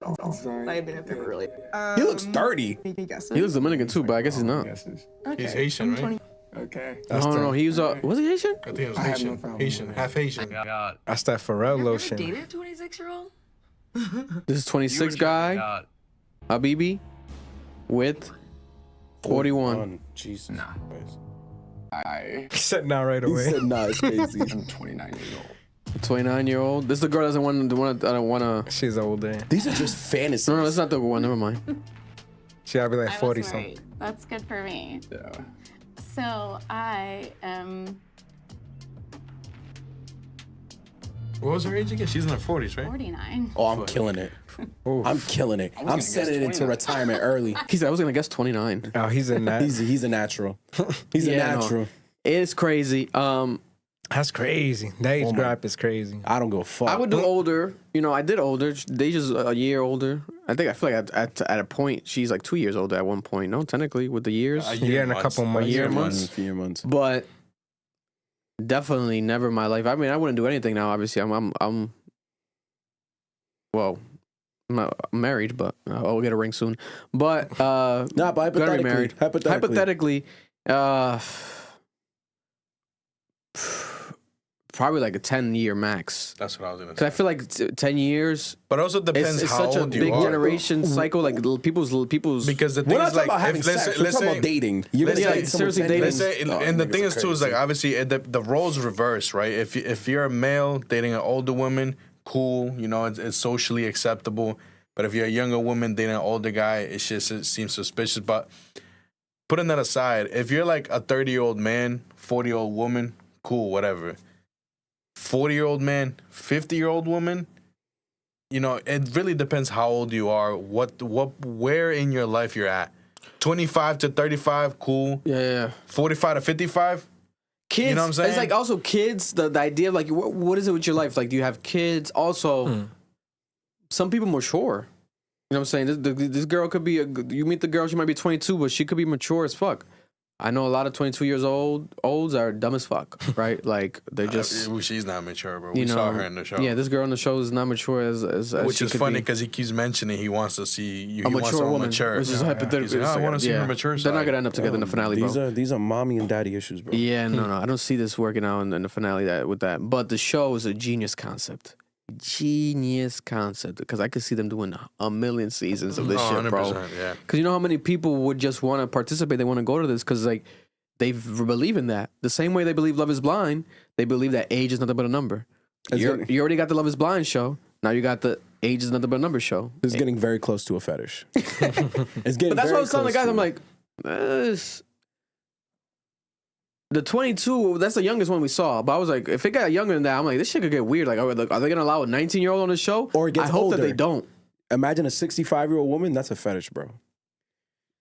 I've been a paper early. He looks 30. He looks Dominican too, but I guess he's not. He's Haitian, right? Okay. No, he was was he Haitian? I think he was Haitian, half Haitian. That's that Pharrell lotion. Dated a 26-year-old? This is 26 guy, Habibi, with 41. Jesus. Nah. He said nah right away. He said nah, it's crazy. I'm 29 years old. 29-year-old. This is the girl doesn't want to. I don't want to. She's older. These are just fantasies. No, that's not the one. Never mind. She gotta be like I was 40 right. something. That's good for me. Yeah. So I am What was her age again? She's in her 40s, right? 49. Oh, I'm killing it. I'm killing it. I'm sending it into retirement early. He said I was gonna guess 29. Oh, he's in that. He's a natural. He's a natural. No. It's crazy. That's crazy. The age gap is crazy. I don't go fuck. I would do older. You know, I did older. They just a year older. I feel like at a point she's like 2 years older at one point. No, technically with the years. A year and a couple months. A year months. But definitely never in my life. I mean, I wouldn't do anything now. Obviously, I'm married, but I'll get a ring soon. But but hypothetically, gonna be married. Hypothetically, probably like a 10-year max. That's what I was gonna say. Because I feel like 10 years. But also depends it's how such a old you big are. generation cycle. Like people's. Because the thing We're not is like, talking about having sex. We're talking about dating. You're let's gonna say- date someone seriously 10 dating. Let's say, Oh, and the niggas thing are is too is crazy. like obviously the roles reverse, right? If you're a male dating an older woman, cool, you know, it's socially acceptable. But if you're a younger woman dating an older guy, it seems suspicious. But putting that aside, if you're like a 30-year-old man, 40-year-old woman, cool, whatever. 40-year-old man, 50-year-old woman, you know, it really depends how old you are, where in your life you're at. 25 to 35, cool. Yeah. 45 to 55, Kids. You know what I'm saying? It's like also kids. The idea of like what is it with your life? Like, do you have kids? Also, some people mature. You know what I'm saying? This girl could be you meet the girl, she might be 22, but she could be mature as fuck. I know a lot of 22 years olds are dumb as fuck, right? Like they're just. She's not mature, bro. You We know, saw her in the show. Yeah, this girl in the show is not mature as Which she is could funny be. because he keeps mentioning he wants to see you. A He wants mature someone woman, mature. which is hypothetical. He's like, I want to see her mature They're not side. gonna end up together in the finale, bro. These are mommy and daddy issues, bro. Yeah, no, I don't see this working out in the finale with that. But the show is a genius concept. Because I could see them doing a million seasons of this shit, bro. 100%, yeah. Because you know how many people would just want to participate? They want to go to this because like they believe in that. The same way they believe Love Is Blind, they believe that age is nothing but a number. You already got the Love Is Blind show. Now you got the age is nothing but a number show. It's getting very close to a fetish. It's getting. But that's very what I was telling the close guys. to I'm it. like, the 22, that's the youngest one we saw. But I was like, if it got younger than that, I'm like, this shit could get weird. Like, are they going to allow a 19-year-old on the show? Or it gets I hope older. that they don't. Imagine a 65-year-old woman. That's a fetish, bro.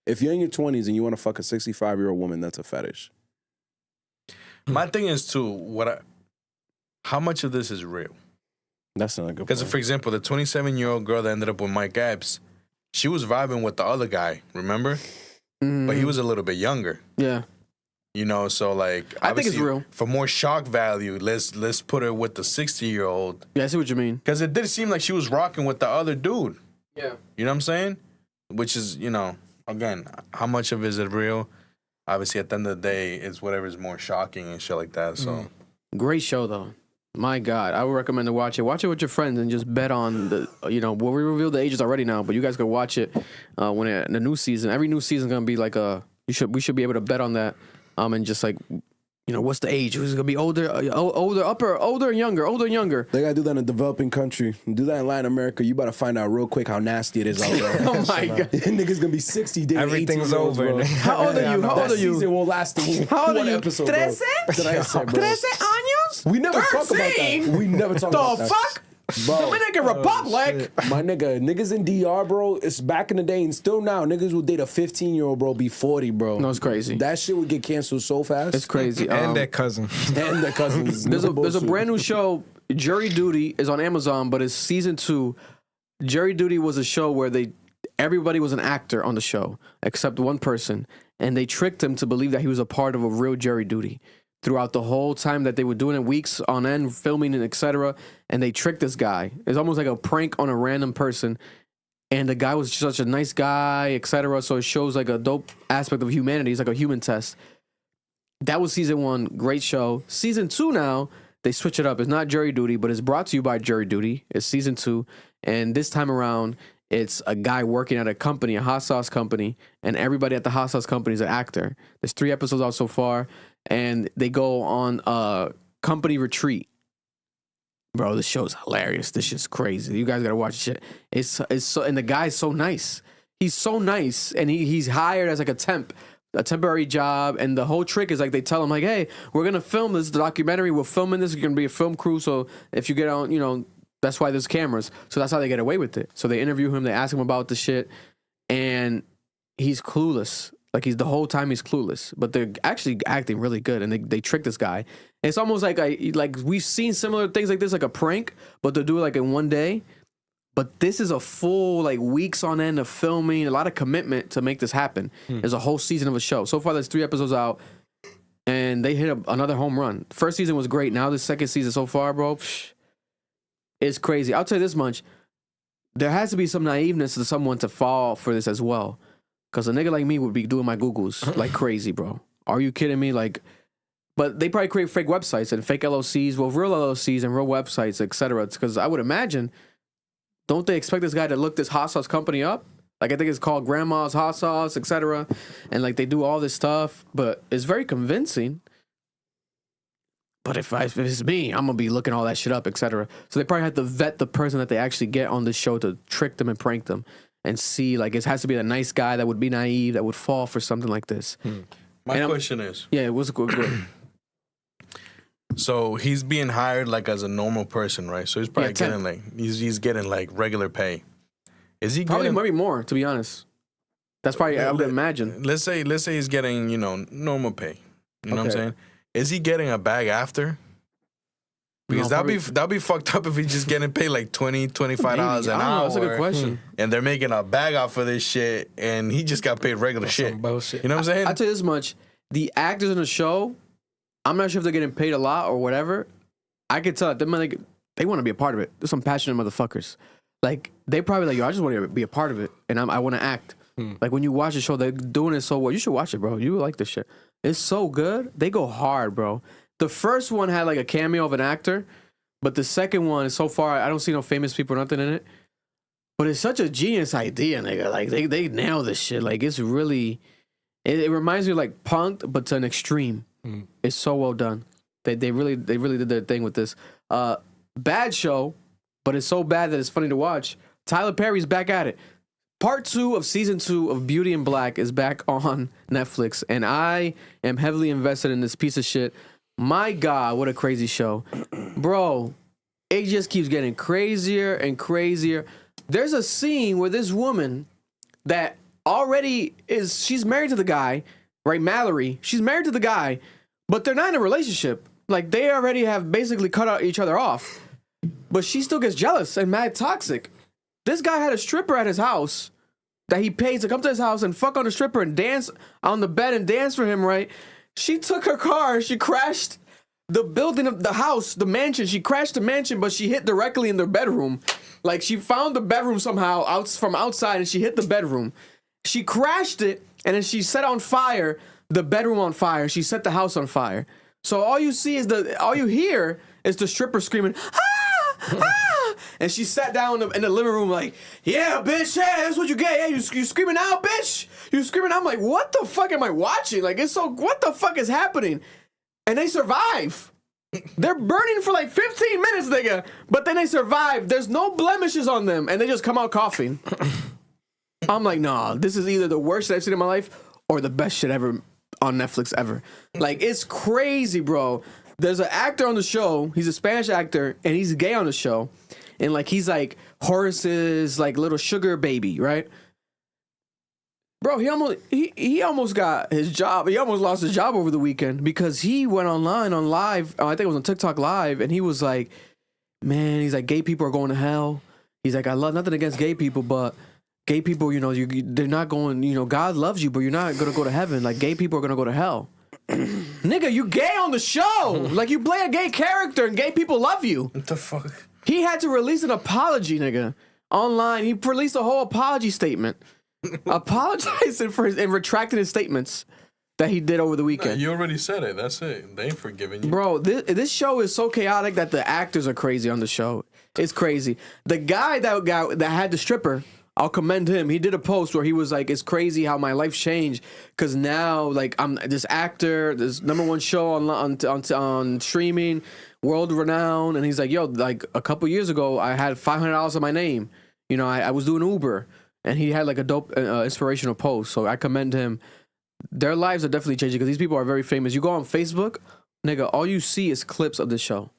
If you're in your 20s and you want to fuck a 65-year-old woman, that's a fetish. My thing is too, how much of this is real? That's not a good Because, point. for example, the 27-year-old girl that ended up with Mike Epps, she was vibing with the other guy, remember? But he was a little bit younger. Yeah. You know, so like I think it's obviously, real. For more shock value, let's put her with the 60-year-old. Yeah, I see what you mean. Because it did seem like she was rocking with the other dude. Yeah. You know what I'm saying? Which is, you know, again, how much of it is it real? Obviously, at the end of the day, it's whatever's more shocking and shit like that. So Great show, though. My God, I would recommend to watch it. Watch it with your friends and just bet on the, you know, well, we revealed the ages already now, but you guys could watch it when the new season. Every new season is going to be like we should be able to bet on that. And just like, you know, what's the age? Who's going to be older, older and younger. They got to do that in a developing country. Do that in Latin America. You better find out real quick how nasty it is out there. Oh, my God. Niggas going to be 60 days. Everything's over. How old are you? That season will last How old are one you? episode, bro. 13 años? We never talk about that. We never talk about that. The fuck? Bro. Dominican Republic. My niggas in DR, bro, it's back in the day and still now, niggas will date a 15-year-old, bro, be 40, bro. No, it's crazy. That shit would get canceled so fast. It's crazy. And their cousin. And their cousins. There's a brand new show, Jury Duty, is on Amazon, but it's season 2. Jury Duty was a show where everybody was an actor on the show except one person, and they tricked him to believe that he was a part of a real jury duty throughout the whole time that they were doing it, weeks on end, filming and etc. And they tricked this guy. It's almost like a prank on a random person. And the guy was such a nice guy, etc. So it shows like a dope aspect of humanity. It's like a human test. That was season 1. Great show. Season 2 now, they switch it up. It's not Jury Duty, but it's brought to you by Jury Duty. It's season 2. And this time around, it's a guy working at a company, a hot sauce company. And everybody at the hot sauce company is an actor. There's 3 episodes out so far. And they go on a company retreat. Bro, this show's hilarious. This shit's crazy. You guys gotta watch this shit. It's so, and the guy's so nice. He's so nice, and he's hired as like a temporary job. And the whole trick is like they tell him like, hey, we're gonna film this documentary. We're filming this. You're gonna be a film crew. So if you get on, you know, that's why there's cameras. So that's how they get away with it. So they interview him. They ask him about the shit, and he's clueless. Like the whole time he's clueless, but they're actually acting really good, and they trick this guy. And it's almost like we've seen similar things like this, like a prank, but they'll do it like in one day. But this is a full like weeks on end of filming, a lot of commitment to make this happen. There's a whole season of a show. So far, there's 3 episodes out, and they hit another home run. First season was great. Now the second season so far, bro, it's crazy. I'll tell you this much: there has to be some naiveness to someone to fall for this as well. Because a nigga like me would be doing my Googles like crazy, bro. Are you kidding me? Like, but they probably create fake websites and fake LLCs, well, real LLCs and real websites, etc. Because I would imagine, don't they expect this guy to look this hot sauce company up? Like, I think it's called Grandma's Hot Sauce, etc. And like they do all this stuff, but it's very convincing. But if it's me, I'm gonna be looking all that shit up, etc. So they probably have to vet the person that they actually get on this show to trick them and prank them. And see, like, it has to be a nice guy that would be naive, that would fall for something like this. My question is... Yeah, it was good. So he's being hired, like, as a normal person, right? So he's probably getting, like... He's getting, like, regular pay. Is he probably getting... maybe more, to be honest. That's probably, I would imagine. Let's say he's getting, you know, normal pay. You know what I'm saying? Is he getting a bag after? Because that'd be fucked up if he's just getting paid like $20, $25 an hour. That's a good question. And they're making a bag off for this shit, and he just got paid regular shit. Bullshit. You know what I'm saying? I'll tell you this much: the actors in the show, I'm not sure if they're getting paid a lot or whatever. I could tell that they want to be a part of it. They're some passionate motherfuckers. Like they probably like, yo, I just want to be a part of it, and I want to act. Like when you watch the show, they're doing it so well. You should watch it, bro. You like this shit. It's so good. They go hard, bro. The first one had like a cameo of an actor. But the second one, so far, I don't see no famous people or nothing in it. But it's such a genius idea, nigga. Like, they nail this shit. Like, it's really... It reminds me of, like, Punk'd, but to an extreme. It's so well done. They really did their thing with this. Bad show, but it's so bad that it's funny to watch. Tyler Perry's back at it. Part 2 of Season 2 of Beauty and Black is back on Netflix. And I am heavily invested in this piece of shit. My God, what a crazy show. Bro, it just keeps getting crazier and crazier. There's a scene where this woman that already she's married to the guy, right? Mallory, she's married to the guy, but they're not in a relationship. Like, they already have basically cut out each other off. But she still gets jealous and mad toxic. This guy had a stripper at his house that he pays to come to his house and fuck on the stripper and dance on the bed and dance for him, right? She took her car, she crashed the building of the house, the mansion. She crashed the mansion, but she hit directly in their bedroom. Like, she found the bedroom somehow from outside, and she hit the bedroom. She crashed it, and then she set on fire the bedroom on fire. She set the house on fire. So all you hear is the stripper screaming, ah, ah! And she sat down in the living room like, yeah, bitch, hey, that's what you get. Yeah, you screaming out, bitch. You screaming out. I'm like, what the fuck am I watching? Like, what the fuck is happening? And they survive. They're burning for like 15 minutes, nigga. But then they survive. There's no blemishes on them. And they just come out coughing. I'm like, nah, this is either the worst shit I've seen in my life or the best shit ever on Netflix ever. Like, it's crazy, bro. There's an actor on the show. He's a Spanish actor, and he's gay on the show. And like, he's like Horace's like little sugar baby, right? Bro, he almost got his job. He almost lost his job over the weekend because he went on live. I think it was on TikTok Live, and he was like, man, he's like, gay people are going to hell. He's like, I love nothing against gay people, but gay people, you know, they're not going, you know, God loves you, but you're not going to go to heaven. Like, gay people are going to go to hell. Nigga, you gay on the show. Like, you play a gay character and gay people love you. What the fuck? He had to release an apology, nigga, online. He released a whole apology statement, apologizing for and retracting his statements that he did over the weekend. You already said it. That's it. They ain't forgiving you. Bro, this show is so chaotic that the actors are crazy on the show. It's crazy. The guy that had the stripper, I'll commend him. He did a post where he was like, "It's crazy how my life's changed because now like I'm this actor, this #1 show on streaming, world renowned." And he's like, "Yo, like a couple years ago, I had $500 on my name. You know, I was doing Uber." And he had like a dope inspirational post. So I commend him. Their lives are definitely changing because these people are very famous. You go on Facebook, nigga, all you see is clips of the show.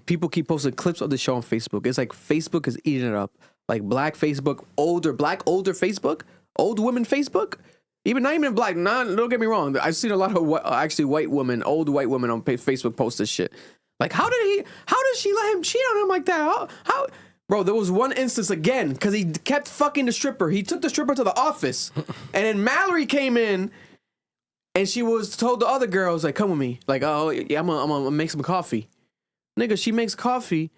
People keep posting clips of the show on Facebook. It's like Facebook is eating it up. Like black Facebook, older Facebook, old women Facebook. Even not even black. Don't get me wrong. I've seen a lot of white women, old white women on Facebook post this shit. Like, how did she let him cheat on him like that? How? Bro, there was one instance again because he kept fucking the stripper. He took the stripper to the office, and then Mallory came in, and she was told the other girls like, "Come with me." Like, "Oh yeah, I'm gonna make some coffee." Nigga, she makes coffee,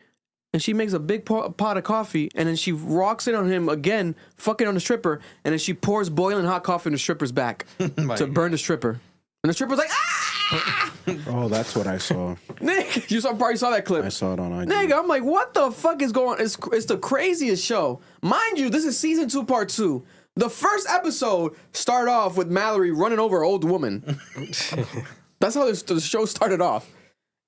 and she makes a big pot of coffee, and then she rocks in on him again, fucking on the stripper, and then she pours boiling hot coffee in the stripper's back to burn the stripper. And the stripper's like, "Ah!" Oh, that's what I saw. Nigga, you probably saw that clip. I saw it on IG. Nigga, I'm like, what the fuck is going on? It's the craziest show. Mind you, this is season 2, part 2. The first episode started off with Mallory running over an old woman. That's how the show started off.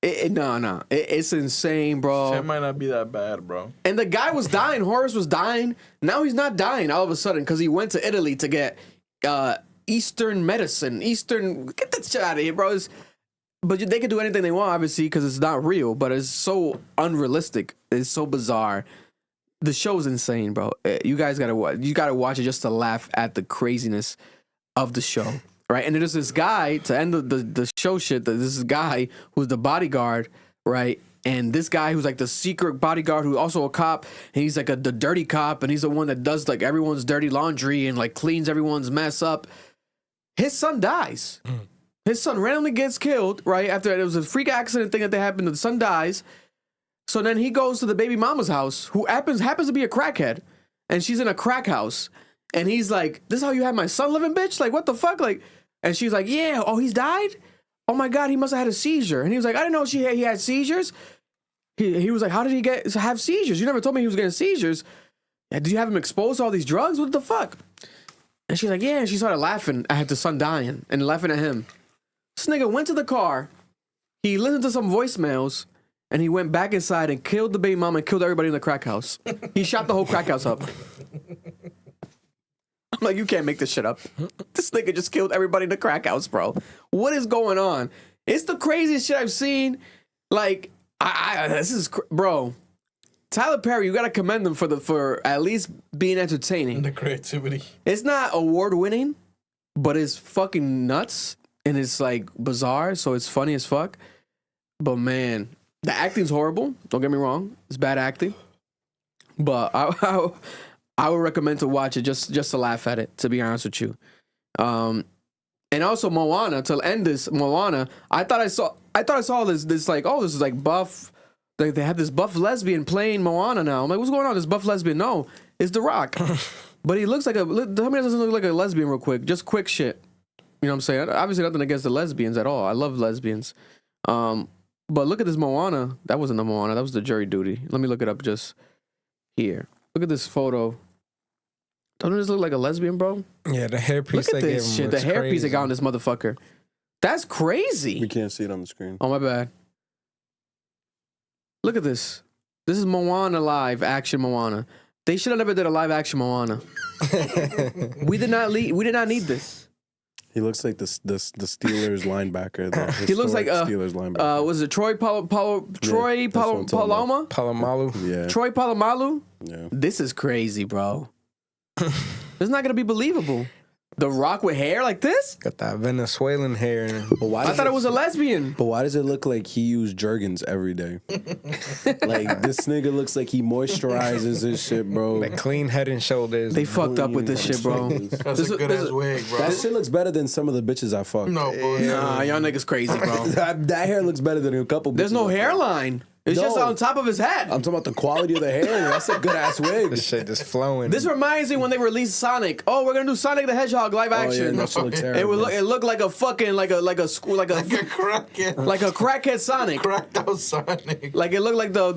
It's insane, bro. It might not be that bad, bro. And the guy was dying. Horace was dying. Now he's not dying all of a sudden because he went to Italy to get Eastern medicine. Get that shit out of here, bro. But they can do anything they want, obviously, because it's not real. But it's so unrealistic. It's so bizarre. The show's insane, bro. You guys gotta watch it just to laugh at the craziness of the show. Right, and there's this guy to end the show shit. This is a guy who's the bodyguard, right? And this guy who's like the secret bodyguard who's also a cop, and he's like the dirty cop, and he's the one that does like everyone's dirty laundry and like cleans everyone's mess up. His son dies. His son randomly gets killed, right? After it was a freak accident thing that happened, the son dies. So then he goes to the baby mama's house, who happens to be a crackhead, and she's in a crack house. And he's like, "This is how you have my son living, bitch? Like, what the fuck?" Like, and she's like, "Yeah, oh, he's died? Oh my God, he must have had a seizure." And he was like, "I didn't know he had seizures." He was like, "How did he have seizures? You never told me he was getting seizures. Did you have him exposed to all these drugs? What the fuck?" And she's like, "Yeah." And she started laughing at the son dying and laughing at him. This nigga went to the car. He listened to some voicemails. And he went back inside and killed the baby mama and killed everybody in the crack house. He shot the whole crack house up. I'm like, you can't make this shit up. This nigga just killed everybody in the crack house, bro. What is going on? It's the craziest shit I've seen. Like, bro. Tyler Perry, you gotta commend them for at least being entertaining. The creativity. It's not award winning, but it's fucking nuts and it's like bizarre, so it's funny as fuck. But man, the acting's horrible. Don't get me wrong; it's bad acting. But I would recommend to watch it just to laugh at it. To be honest with you, and also Moana. To end this, Moana. I thought I saw this like, oh, this is like buff. They have this buff lesbian playing Moana now. I'm like, what's going on? This buff lesbian? No, it's The Rock. But he looks like tell me it doesn't look like a lesbian real quick. Just quick shit. You know what I'm saying? Obviously nothing against the lesbians at all. I love lesbians. But look at this Moana. That wasn't the Moana. That was the jury duty. Let me look it up just here. Look at this photo. Don't this look like a lesbian, bro? Yeah, the hairpiece. Look at this shit. The hairpiece they got on this motherfucker. That's crazy. We can't see it on the screen. Oh, my bad. Look at this. This is Moana live action Moana. They should have never did a live action Moana. We did not need this. He looks like the Steelers linebacker. He looks like Steelers linebacker. Was it Troy Polamalu? Yeah. Troy Polamalu? Yeah. This is crazy, bro. This is not gonna be believable. The Rock with hair like this? Got that Venezuelan hair. I thought it was a lesbian. But why does it look like he used Jergens every day? Like, this nigga looks like he moisturizes his shit, bro. Like clean head and shoulders. They fucked up with this shit, bro. That's a good ass wig, bro. That shit looks better than some of the bitches I fucked. No, bro. Nah, y'all niggas crazy, bro. that hair looks better than a couple bitches. There's no hairline. It's No. just on top of his head. I'm talking about the quality of the hair. That's a good ass wig. This shit just flowing. This reminds me when they released Sonic. Oh, we're gonna do Sonic the Hedgehog live action. that shit looks terrible. It looked like a fucking like a crackhead. like a crackhead Sonic. Cracked out Sonic. Like it looked like the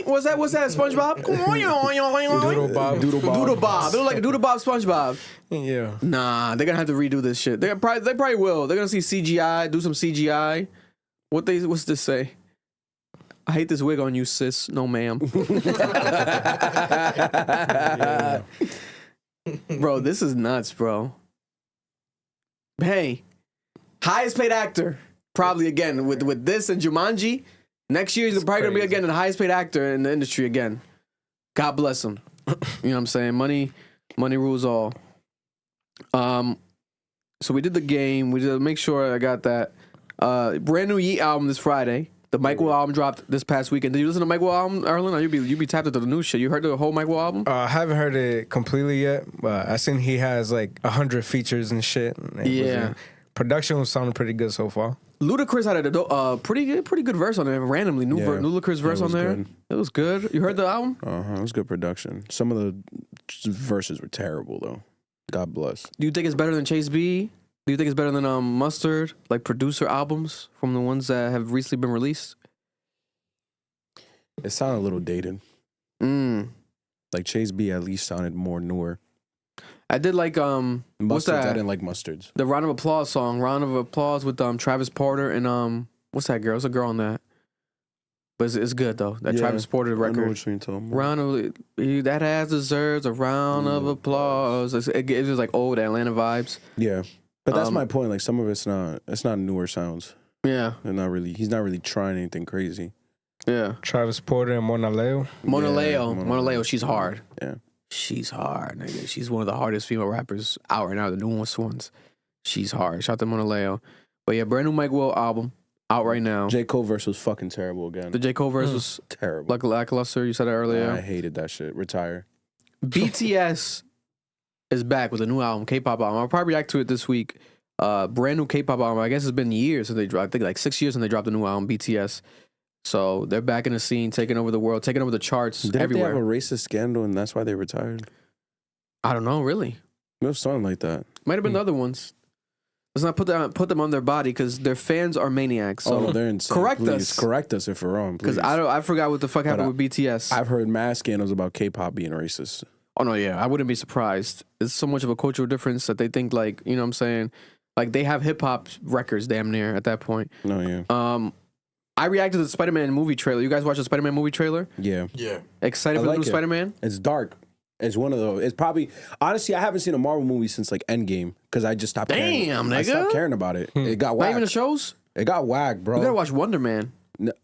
what's that SpongeBob? Doodle Bob. Doodle Bob. It looked like a Doodle Bob SpongeBob. Yeah. Nah, they're gonna have to redo this shit. They probably will. They're gonna see CGI, do some CGI. What's this say? I hate this wig on you, sis. No, ma'am. Bro, this is nuts, bro. Hey, highest paid actor. Probably again with this and Jumanji. Next year, he's probably going to be again the highest paid actor in the industry again. God bless him. You know what I'm saying? Money rules all. So we did the game. We did make sure I got that. Brand new Yeat album this Friday. The Mike Will album dropped this past weekend. Did you listen to Mike Will album, Erlen? Or you be tapped into the new shit. You heard the whole Mike Will album? I haven't heard it completely yet, but I seen he has like 100 features and shit. And production was sounding pretty good so far. Ludacris had a pretty good verse on there. Randomly, new Ludacris verse on there. Good. It was good. You heard the album? It was good production. Some of the verses were terrible though. God bless. Do you think it's better than Chase B? Do you think it's better than Mustard, like producer albums from the ones that have recently been released? It sounded a little dated. Like Chase B at least sounded more newer. I did like what's that? I didn't like Mustards. The Round of Applause song, Round of Applause with Travis Porter and what's that girl? It's a girl on that. But it's good though. That Travis Porter record. I know what you're talking about. Round of that has deserves a round of applause. It gives like old Atlanta vibes. Yeah. But that's my point. Like some of it's not newer sounds. Yeah. They're not really. He's not really trying anything crazy. Yeah. Travis Porter and Mona Leo. Mona Leo, she's hard. Yeah. She's hard, nigga. She's one of the hardest female rappers out right now, the newest ones. She's hard. Shout out to Mona Leo. But yeah, brand new Mike Will album out right now. J. Cole verse was fucking terrible again. The J. Cole verse was terrible. Like lackluster. You said it earlier. I hated that shit. Retire. BTS is back with a new album, K-pop album. I'll probably react to it this week. Brand new K-pop album. I guess it's been years since they dropped. I think like 6 years since they dropped a new album, BTS. So they're back in the scene, taking over the world, taking over the charts everywhere. Didn't they have a racist scandal and that's why they retired? I don't know, really. It was something like that. Might have been the other ones. Let's not put them on their body because their fans are maniacs. So they're insane. Correct us if we're wrong, please. Because I forgot what the fuck happened with BTS. I've heard mass scandals about K-pop being racist. Oh no, yeah, I wouldn't be surprised. It's so much of a cultural difference that they think like, you know what I'm saying? Like they have hip hop records damn near at that point. No, yeah. I reacted to the Spider-Man movie trailer. You guys watched the Spider-Man movie trailer? Yeah. Yeah. Excited for the new Spider-Man? It's dark. It's one of those. It's probably honestly I haven't seen a Marvel movie since like Endgame because I just stopped. Damn, nigga. I stopped caring about it. It got whacked. Not even the shows? It got whacked, bro. You gotta watch Wonder Man.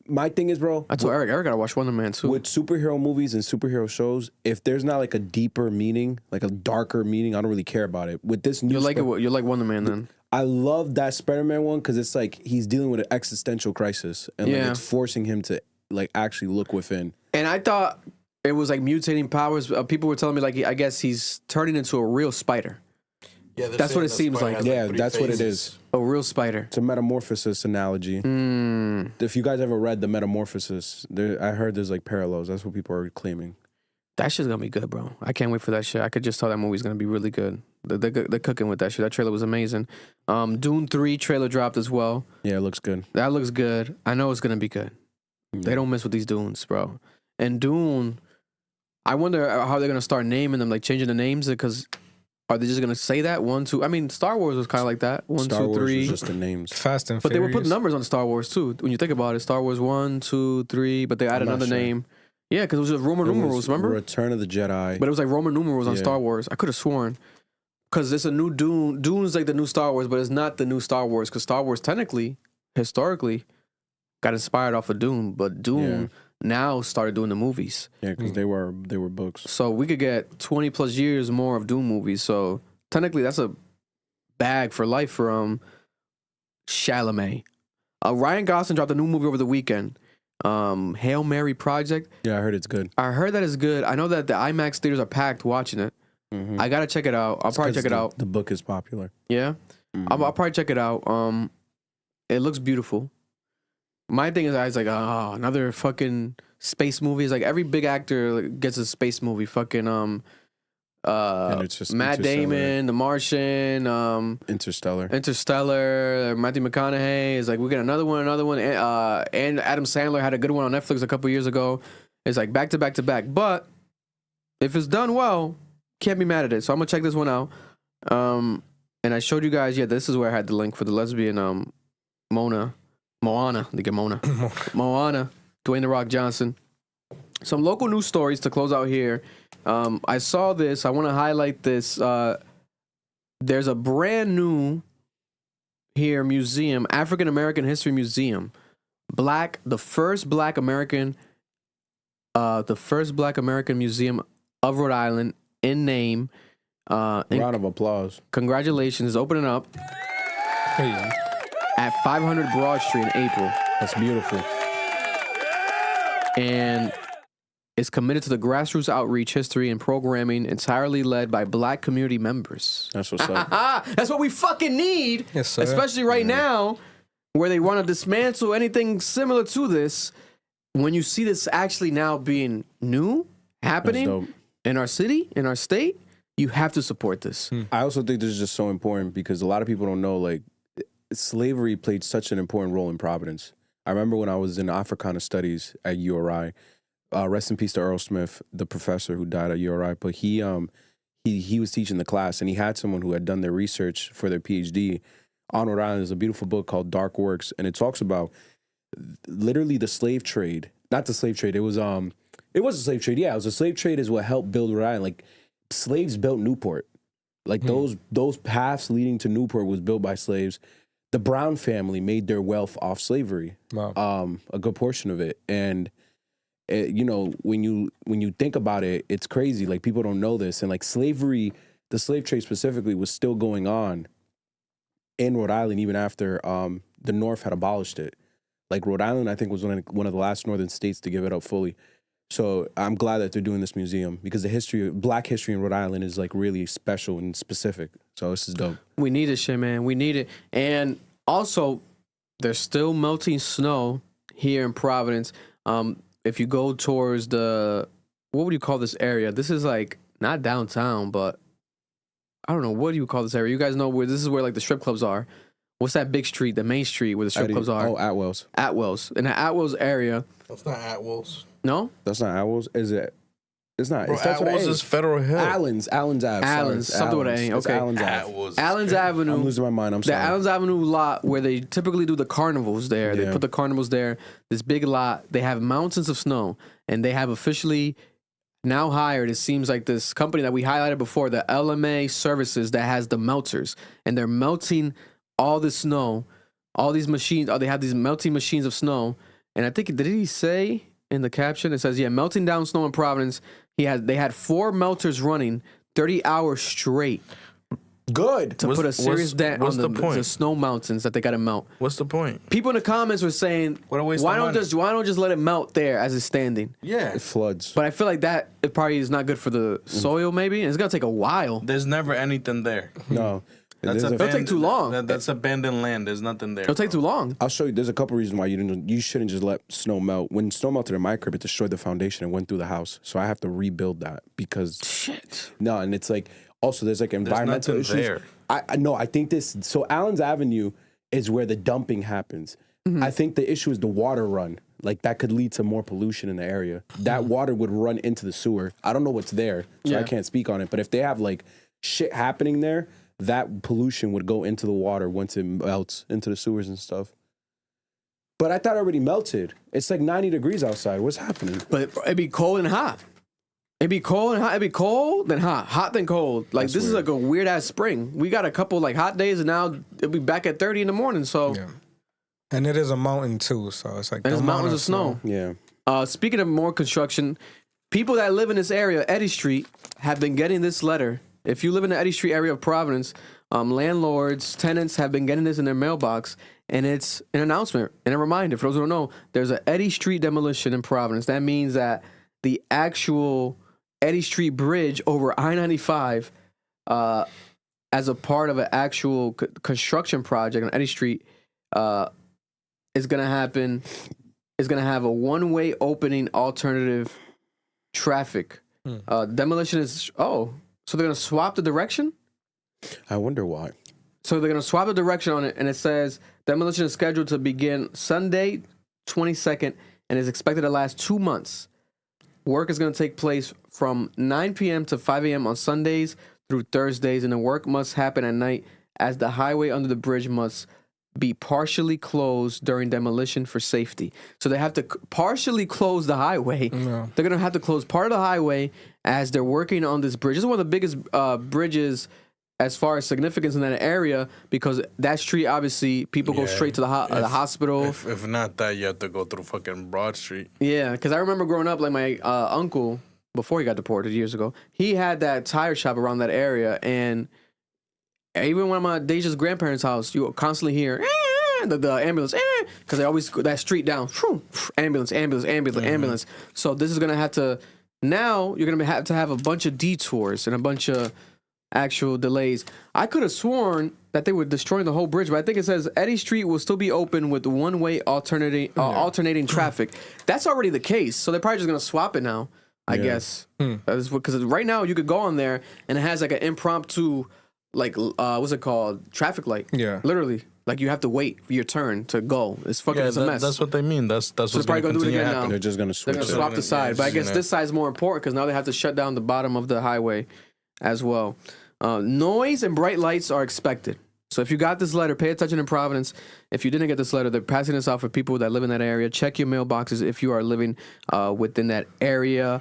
My thing is, bro. I told Eric gotta watch Wonder Man too. With superhero movies and superhero shows, if there's not like a deeper meaning, like a darker meaning, I don't really care about it. With this new, you like Wonder Man then? I love that Spider-Man one because it's like he's dealing with an existential crisis and like it's forcing him to like actually look within. And I thought it was like mutating powers. People were telling me like I guess he's turning into a real spider. Yeah, that's what it seems like. Yeah, that's what it is. A real spider. It's a metamorphosis analogy. If you guys ever read the Metamorphosis, I heard there's like parallels. That's what people are claiming. That shit's gonna be good, bro. I can't wait for that shit. I could just tell that movie's gonna be really good. They're cooking with that shit. That trailer was amazing. Dune 3 trailer dropped as well. Yeah, it looks good. That looks good. I know it's gonna be good. They don't mess with these Dunes, bro. And Dune, I wonder how they're gonna start naming them, like changing the names, because are they just gonna say that 1, 2? I mean, Star Wars was kind of like that. 1, 2, 3. Just the names. Fast and but Furious. They were putting numbers on Star Wars too. When you think about it, Star Wars 1, 2, 3, but they added another name. Yeah, because it was just Roman numerals. Remember? Return of the Jedi. But it was like Roman numerals on Star Wars. I could have sworn. Because it's a new Dune. Dune's like the new Star Wars, but it's not the new Star Wars. Because Star Wars technically, historically, got inspired off of Dune. But Dune now started doing the movies. Yeah, because they were books. So we could get 20 plus years more of Dune movies. So technically, that's a bag for life for Chalamet. Ryan Gosling dropped a new movie over the weekend. Hail Mary Project. Yeah, I heard it's good. I heard that it's good. I know that the IMAX theaters are packed watching it. I gotta check it out. I'll probably check it out. The book is popular. Yeah, I'll probably check it out. It looks beautiful. my thing is I was like, oh, another fucking space movie. It's like every big actor gets a space movie. Fucking And it's just Matt Interstellar. Damon, The Martian, Interstellar. Matthew McConaughey is like, we get another one, and Adam Sandler had a good one on Netflix a couple years ago. It's like back to back to back. But if it's done well, can't be mad at it. So I'm gonna check this one out. And I showed you guys, this is where I had the link for the lesbian Moana, they get Mona. Moana, Dwayne The Rock Johnson. Some local news stories to close out here. I saw this. I want to highlight this. There's a brand new here museum, African American History Museum. The first Black American museum of Rhode Island in name. Round of applause. Congratulations. It's opening up at 500 Broad Street in April. That's beautiful. And it's committed to the grassroots outreach, history, and programming entirely led by Black community members. That's what's up. That's what we fucking need. Yes, sir. Especially right now, where they want to dismantle anything similar to this. When you see this actually now being new, happening in our city, in our state, you have to support this. I also think this is just so important because a lot of people don't know, like, slavery played such an important role in Providence. I remember when I was in Africana Studies at URI, rest in peace to Earl Smith, the professor who died at URI, but he was teaching the class and he had someone who had done their research for their PhD on Rhode Island. There's a beautiful book called Dark Works, and it talks about literally the slave trade. Not the slave trade, it was a slave trade. Yeah, it was a slave trade is what helped build Rhode Island. Like, slaves built Newport. Like those paths leading to Newport was built by slaves. The Brown family made their wealth off slavery. Wow. A good portion of it. And when you think about it, it's crazy. Like, people don't know this. And like slavery, the slave trade specifically was still going on in Rhode Island even after the North had abolished it. Like, Rhode Island, I think, was one of the last northern states to give it up fully. So I'm glad that they're doing this museum because Black history in Rhode Island is like really special and specific. So this is dope. We need this shit, man. We need it. And also, there's still melting snow here in Providence. If you go towards what would you call this area? This is like not downtown, but I don't know. What do you call this area? You guys know where this is where like the strip clubs are. What's that big street, the main street where the strip clubs are? Oh, Atwell's. Atwell's. In the Atwell's area. That's not Atwell's. No? That's not Atwell's. Is it? It's not. Bro, It starts with Atwell's A. is Federal Hill. Allen's Ave. Allen's, something with an A. It's Okay. Allen's Ave. Allen's Avenue. I'm losing my mind. I'm sorry. The Allen's Avenue lot where they typically do the carnivals there. They Yeah. put the carnivals there. This big lot. They have mountains of snow. And they have officially now hired, it seems like this company that we highlighted before, the LMA Services, that has the melters. And they're melting all the snow. All these machines, they have these melting machines of snow. And I think, did he say in the caption, it says, melting down snow in Providence. They had 4 melters running 30 hours straight. Good. To put a serious dent on the snow mountains that they got to melt. What's the point? People in the comments were saying, what a waste why of don't money. just let it melt there as it's standing? Yeah. It floods. But I feel like that it probably is not good for the soil, maybe. And it's going to take a while. There's never anything there. No. It'll take too long. That's abandoned land. There's nothing there. It'll take too long. I'll show you. There's a couple reasons why you shouldn't just let snow melt. When snow melted in my crib, it destroyed the foundation and went through the house. So I have to rebuild that because shit. No, and it's like also there's like environmental nothing issues. there. I think this. So Allen's Avenue is where the dumping happens. Mm-hmm. I think the issue is the water run. Like that could lead to more pollution in the area. That water would run into the sewer. I don't know what's there, so I can't speak on it. But if they have like shit happening there, that pollution would go into the water once it melts into the sewers and stuff. But I thought it already melted. It's like 90 degrees outside. What's happening? But it'd be cold and hot. It'd be cold and hot. It'd be cold then hot. Hot then cold. Like That's this is weird. like a weird ass spring. We got a couple like hot days and now it'll be back at 30 in the morning. So And it is a mountain too, so it's like and it's the mountains amount of snow. Yeah. Speaking of more construction, people that live in this area, Eddy Street, have been getting this letter. If you live in the Eddy Street area of Providence, landlords, tenants have been getting this in their mailbox, and it's an announcement and a reminder. For those who don't know, there's an Eddy Street demolition in Providence. That means that the actual Eddy Street Bridge over I-95, as a part of an actual construction project on Eddy Street, is going to happen is going to have a one-way opening alternative traffic. Demolition is, so they're going to swap the direction? I wonder why. So they're going to swap the direction on it, and it says demolition is scheduled to begin Sunday, 22nd, and is expected to last 2 months. Work is going to take place from 9 p.m. to 5 a.m. on Sundays through Thursdays, and the work must happen at night as the highway under the bridge must be partially closed during demolition for safety. So they have to partially close the highway. They're going to have to close part of the highway as they're working on this bridge. This is one of the biggest bridges as far as significance in that area, because that street, obviously, people go straight to the hospital. If not that, you have to go through fucking Broad Street. Yeah, because I remember growing up, like my uncle, before he got deported years ago, he had that tire shop around that area, and even when I'm at Deja's grandparents' house, you constantly hear the ambulance, because they always go that street down, ambulance. So this is gonna have to, now you're gonna have to have a bunch of detours and a bunch of actual delays. I could have sworn that they were destroying the whole bridge, but I think it says Eddy Street will still be open with one-way alternating traffic. That's already the case, so they're probably just gonna swap it now, I guess. Because right now you could go on there and it has like an impromptu, like what's it called, traffic light. Yeah, literally, like you have to wait for your turn to go. It's fucking it's a mess. That's what they mean. That's so what's probably gonna do it again now. They're just gonna switch. They're gonna swap the side, but I guess this side's more important because now they have to shut down the bottom of the highway as well. Noise and bright lights are expected. So if you got this letter, pay attention in Providence. If you didn't get this letter, they're passing this out for people that live in that area. Check your mailboxes if you are living within that area.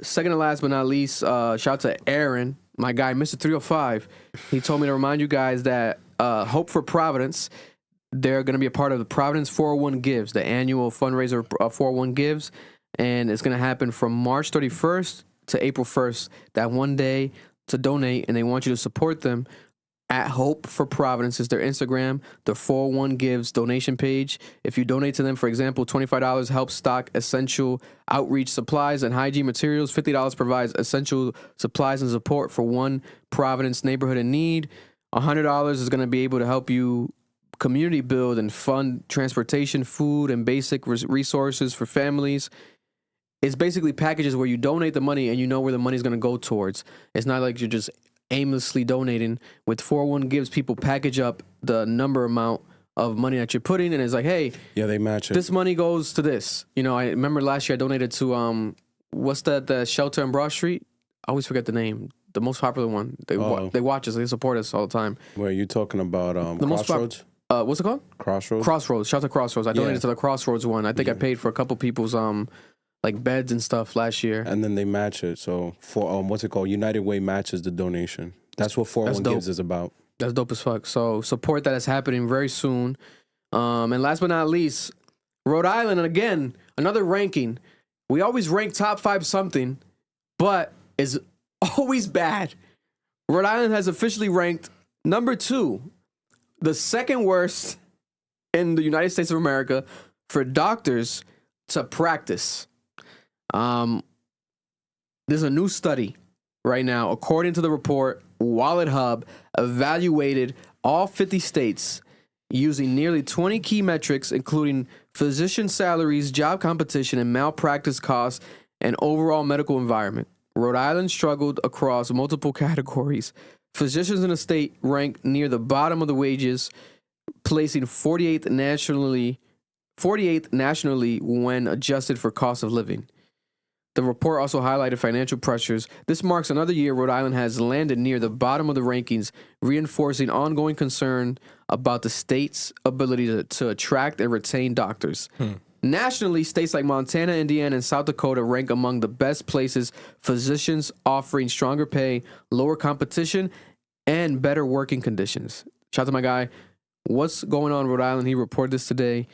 Second to last but not least, shout out to Aaron, my guy, Mr. 305. He told me to remind you guys that Hope for Providence, they're going to be a part of the Providence 401 Gives, the annual fundraiser 401 Gives. And it's going to happen from March 31st to April 1st, that one day to donate. And they want you to support them at Hope for Providence is their Instagram, the 401 Gives donation page. If you donate to them, for example, $25 helps stock essential outreach supplies and hygiene materials. $50 provides essential supplies and support for one Providence neighborhood in need. $100 is going to be able to help you community build and fund transportation, food, and basic resources for families. It's basically packages where you donate the money and you know where the money is going to go towards. It's not like you're just aimlessly donating. With 401 Gives, people package up the number amount of money that you're putting, and it's like, hey, they match it. This money goes to this. You know, I remember last year I donated to what's that, the shelter on Broad Street? I always forget the name. The most popular one. They watch us. They support us all the time. Where are you talking about? The Crossroads? What's it called? Crossroads. Shout out to Crossroads. I donated to the Crossroads one. I think I paid for a couple people's like beds and stuff last year. And then they match it. So for what's it called? United Way matches the donation. That's what 401 Gives is about. That's dope as fuck. So support that is happening very soon. And last but not least, Rhode Island, and again, another ranking. We always rank top 5 something, but it's always bad. Rhode Island has officially ranked number 2, the second worst in the United States of America for doctors to practice. There's a new study right now. According to the report, Wallet Hub evaluated all 50 states using nearly 20 key metrics, including physician salaries, job competition, and malpractice costs, and overall medical environment. Rhode Island struggled across multiple categories. Physicians in the state ranked near the bottom of the wages, placing 48th nationally when adjusted for cost of living. The report also highlighted financial pressures. This marks another year Rhode Island has landed near the bottom of the rankings, reinforcing ongoing concern about the state's ability to attract and retain doctors. Nationally, states like Montana, Indiana, and South Dakota rank among the best places, physicians offering stronger pay, lower competition, and better working conditions. Shout out to my guy. What's going on in Rhode Island? He reported this today.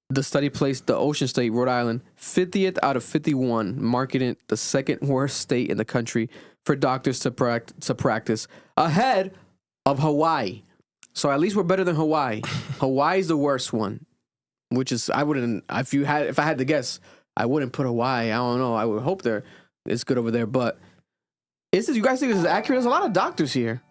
The study placed the Ocean State, Rhode Island, 50th out of 51, marking it the second worst state in the country for doctors to practice, ahead of Hawaii. So at least we're better than Hawaii. Hawaii's the worst one, which is, I wouldn't, if I had to guess, I wouldn't put Hawaii. I don't know. I would hope it's good over there. But you guys think this is accurate? There's a lot of doctors here.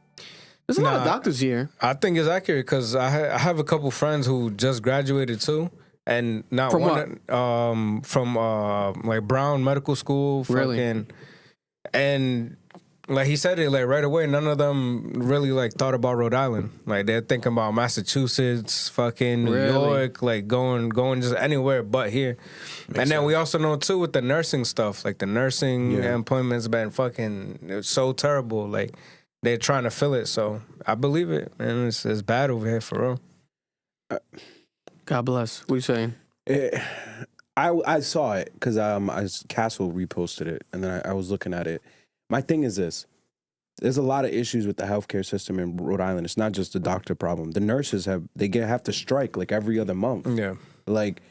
There's a lot of doctors here. I think it's accurate because I have a couple friends who just graduated too. And not from one from like Brown Medical School, really? And like he said it like right away. None of them really like thought about Rhode Island. Like they're thinking about Massachusetts, fucking New York, like going just anywhere but here. And then we also know too with the nursing stuff, like the nursing employment's been fucking so terrible. Like they're trying to fill it. So I believe it, and it's bad over here for real. God bless. What are you saying? I saw it because Castle reposted it, and then I was looking at it. My thing is this. There's a lot of issues with the healthcare system in Rhode Island. It's not just the doctor problem. The nurses have to strike like every other month. Yeah. Like,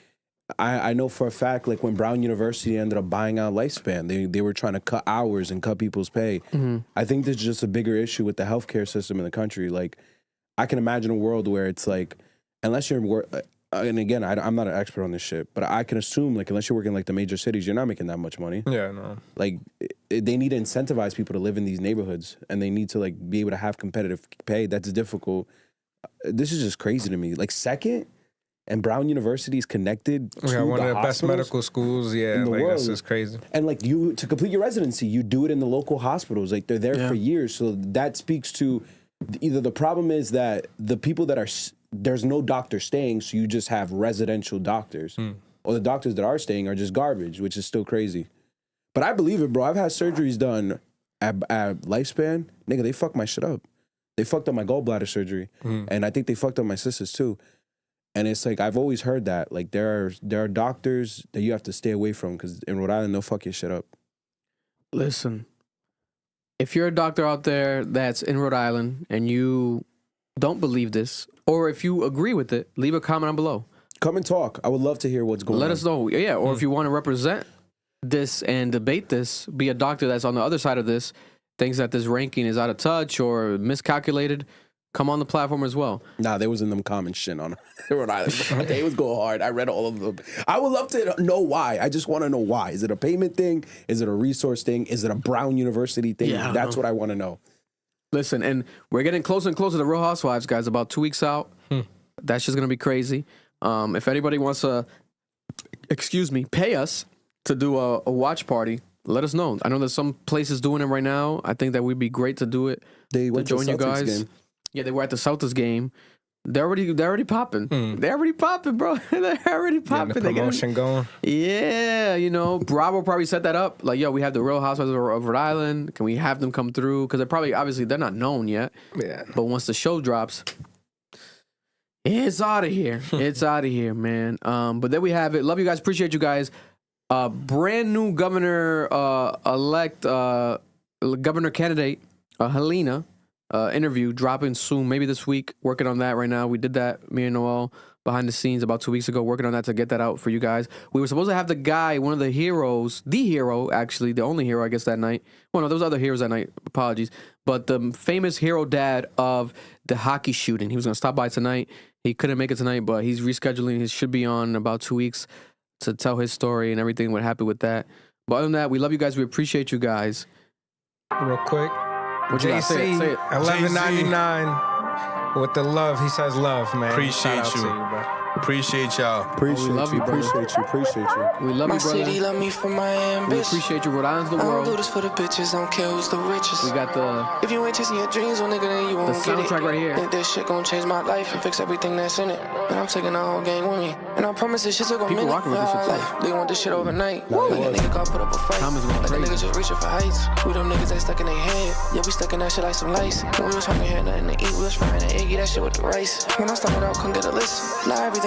I know for a fact, like when Brown University ended up buying out Lifespan, they were trying to cut hours and cut people's pay. Mm-hmm. I think there's just a bigger issue with the healthcare system in the country. Like, I can imagine a world where it's like, unless you're, and again, I'm not an expert on this shit, but I can assume, like, unless you're working like the major cities, you're not making that much money. Yeah, no. Like, they need to incentivize people to live in these neighborhoods, and they need to, like, be able to have competitive pay. That's difficult. This is just crazy to me. Like, second, and Brown University is connected to one the of the best medical schools, in the world. That's just crazy. And, like, you, to complete your residency, you do it in the local hospitals. Like, they're there for years. So that speaks to either the problem is that the people that are, there's no doctor staying, so you just have residential doctors. Or the doctors that are staying are just garbage, which is still crazy. But I believe it, bro. I've had surgeries done at Lifespan. Nigga, they fucked my shit up. They fucked up my gallbladder surgery. And I think they fucked up my sisters too. And it's like, I've always heard that. Like, there are doctors that you have to stay away from because in Rhode Island, they'll fuck your shit up. Listen, if you're a doctor out there that's in Rhode Island and you don't believe this, or if you agree with it, leave a comment down below. Come and talk. I would love to hear what's going on. Let us know. Yeah, or if you want to represent this and debate this, be a doctor that's on the other side of this, thinks that this ranking is out of touch or miscalculated, come on the platform as well. Nah, they was in them comments shit on Rhode Island. They was go hard. I read all of them. I would love to know why. I just want to know why. Is it a payment thing? Is it a resource thing? Is it a Brown University thing? Yeah, that's what I want to know. Listen, and we're getting closer and closer to Real Housewives, guys. About 2 weeks out. That's just going to be crazy. If anybody wants to, pay us to do a watch party, let us know. I know there's some places doing it right now. I think that would be great to do it. They went to join you guys. Game. Yeah, they were at the Celtics game. They're already popping. They're already popping, bro. They're already popping. The promotion going. Yeah, Bravo probably set that up. Like, yo, we have the Real Housewives of Rhode Island. Can we have them come through? Because they're not known yet. Yeah. But once the show drops, it's out of here. It's out of here, man. But there we have it. Love you guys. Appreciate you guys. Brand new governor elect, governor candidate, Helena. Interview dropping soon, maybe this week. Working on that right now. We did that, me and Noel, behind the scenes about 2 weeks ago, working on that to get that out for you guys. We were supposed to have the guy, one of the heroes, the hero, actually, the only hero, I guess, that night. Well, no, there was other heroes that night. Apologies. But the famous hero dad of the hockey shooting. He was going to stop by tonight. He couldn't make it tonight, but he's rescheduling. He should be on in about 2 weeks to tell his story and everything, what happened with that. But other than that, we love you guys. We appreciate you guys. Real quick. What you got? Say it. $11.99 with the love. He says love, man. Appreciate you. Appreciate y'all. Appreciate we love you, brother. Appreciate you. We love you, brother. My city love me for my ambition. We appreciate you. Rhode Island's the world. I don't do this for the bitches. I don't care who's the richest. We got if you ain't chasing your dreams, well, nigga, then you won't get it. The soundtrack right here. Think this shit gon' change my life and fix everything that's in it. And I'm taking the whole gang with me. And I promise this shit's gonna people rocking with this shit too. They want this shit overnight. Like a nigga gon' put up a fight. Like a nigga just reaching for heights. We them niggas that stuck in their head. Yeah, we stuck in that shit like some lice. When we was hungry, had nothing to eat. We was frying an eggy, that shit with the rice. When I started out, couldn't get a list. Now everything